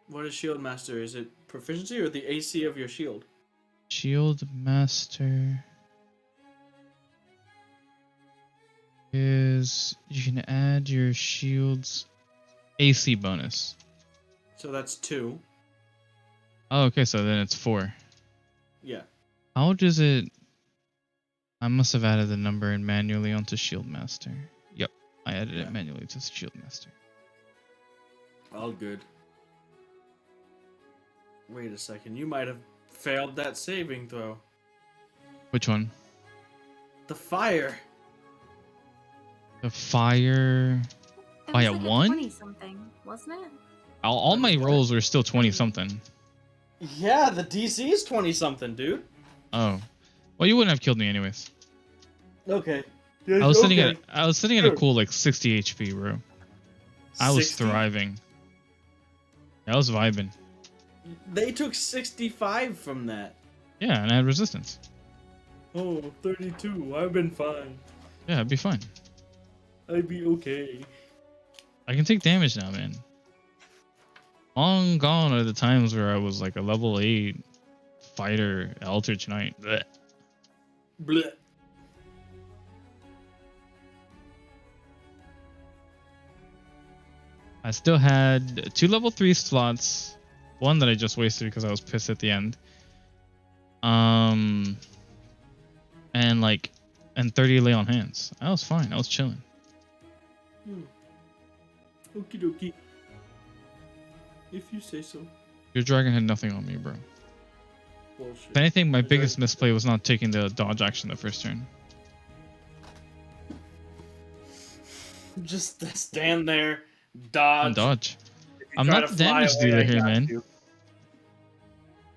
What is shield master? Is it proficiency or the AC of your shield? Shield master is you can add your shield's AC bonus. So that's 2. Oh, okay, so then it's 4. Yeah. How does it? I must have added the number in manually onto Shield Master. Yep, I added it manually to Shield Master. All good. Wait a second. You might have failed that saving throw. Which one? The fire. The fire. It By was a like 1? 20 something, wasn't it? All my What? rolls were still 20 something. Yeah, the DC is 20 something, dude. Oh, well, you wouldn't have killed me anyways. Okay. I was sitting at a cool like 60 HP, bro. I was 60? thriving. I was vibing. They took 65 from that. Yeah, and I had resistance. Oh, 32. I've been fine. Yeah, I'd be fine. I'd be okay. I can take damage now, man. Long gone are the times where I was like a level 8 fighter, Eldritch Knight. Blech. Blech. I still had 2 level 3 slots. One that I just wasted because I was pissed at the end. And 30 lay on hands. I was fine. I was chilling. Okie dokie. If you say so. Your dragon had nothing on me, bro. Bullshit. If anything, my biggest misplay was not taking the dodge action the first turn. Just stand there, dodge. And dodge. If you I'm try not to the fly damage away, dealer I here, got man. you.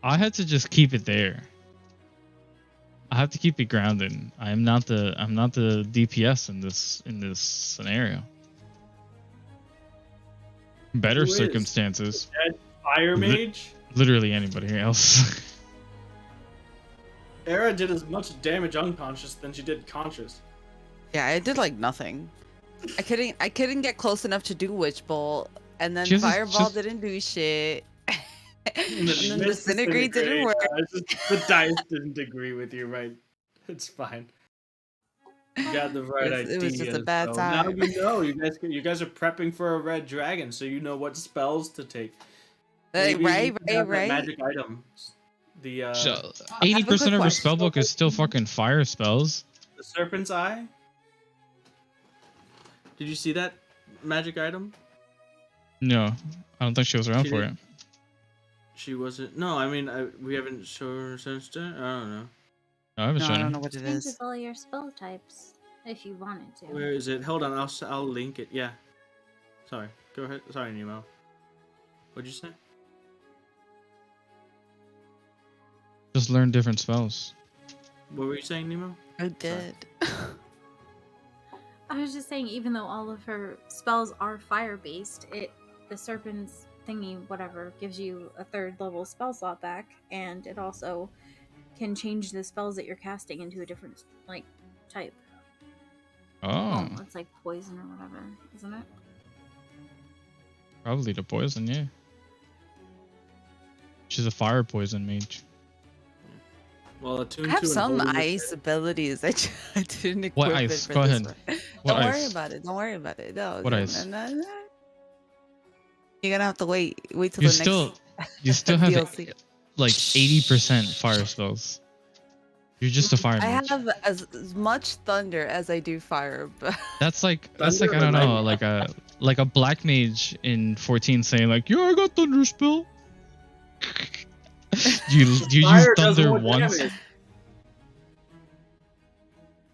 I had to just keep it there. I have to keep it grounded. I'm not the DPS in this scenario. Better Who is? circumstances. Dead fire mage? Literally anybody else. Era did as much damage unconscious than she did conscious. Yeah, I did like nothing. I couldn't get close enough to do Witch Bolt, and then Just- Fireball just- didn't do shit. And then Disintegrate didn't work. The dice didn't agree with you, right? It's fine. You got the right idea. It was just a bad Now time. you know. You guys are prepping for a red dragon, so you know what spells to take. Like, Maybe right, you can have that right. Magic item. The 80% of her question. spellbook is still fucking fire spells. the Serpent's Eye. Did you see that magic item? No, I don't think she was around She for did- it. She wasn't. No, I mean we haven't shown her since then. I don't know. No, I haven't No, shown I don't her. know what it Changes is. all your spell types if you wanted to. Where is it? Hold on, I'll link it. Yeah. Sorry. Go ahead. Sorry, Nemo. What'd you say? Just learn different spells. What were you saying, Nemo? I did. I was just saying, even though all of her spells are fire based, the serpent's thingy, whatever, gives you a 3rd level spell slot back, and it also can change the spells that you're casting into a different type. Oh, Well, it's like poison or whatever, isn't it? probably the poison, yeah. She's a fire poison mage. Well, attuned I have to and some holding the ice abilities. I didn't equip What it ice? for Go this ahead. one. What Don't worry ice? about it. Don't worry about it. No. What no, ice? no, no, no. You're gonna have to wait till You the still, next you still have DLC. like 80% fire spells. You're just a fire I mage. have as much thunder as I do fire, but That's like I Thunder don't know, or like a black mage in 14 saying like, "Yeah, I got thunder spell." you use Fire does thunder more once. damage.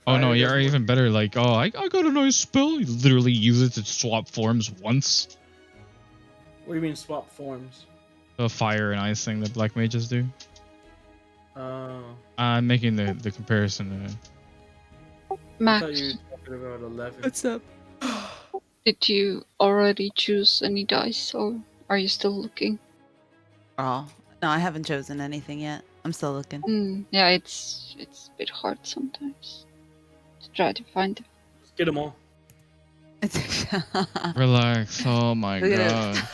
Oh no, Fire you're does more- even better. Like, oh, I got a nice spell. You literally use it to swap forms once. What do you mean swap forms? The fire and ice thing that black mages do. Oh, I'm making the comparison. I thought Max, you were talking about 11. what's up? did you already choose any dice, or are you still looking? Oh no, I haven't chosen anything yet. I'm still looking. Yeah, it's a bit hard sometimes to try to find them. Let's get them all. Relax. Oh my Look at it. god.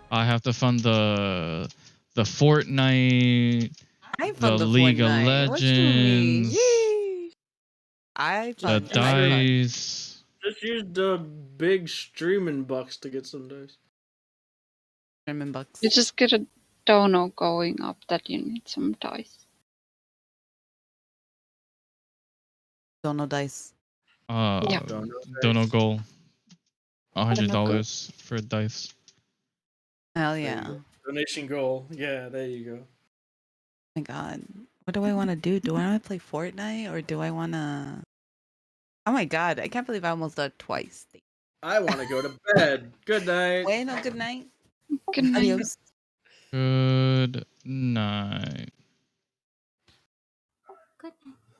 I have to fund the Fortnite, I the fund the League of Fortnite. What you mean? Legends, Yeesh. I the fund everything. dice. Just use the big streaming bucks to get some dice. German bucks. You just get a dono going up that you need some dice. Don't know dice. Yeah. Dono goal. Dono goal. $100 for dice. Hell There you yeah. go. Donation goal. Yeah, there you go. My God. What do I want to do? Do I want to play Fortnite or do I want to? Oh my God. I can't believe I almost died twice. I want to go to bed. Good night. Bueno, good night. Good night. Adios. Good night. Good night.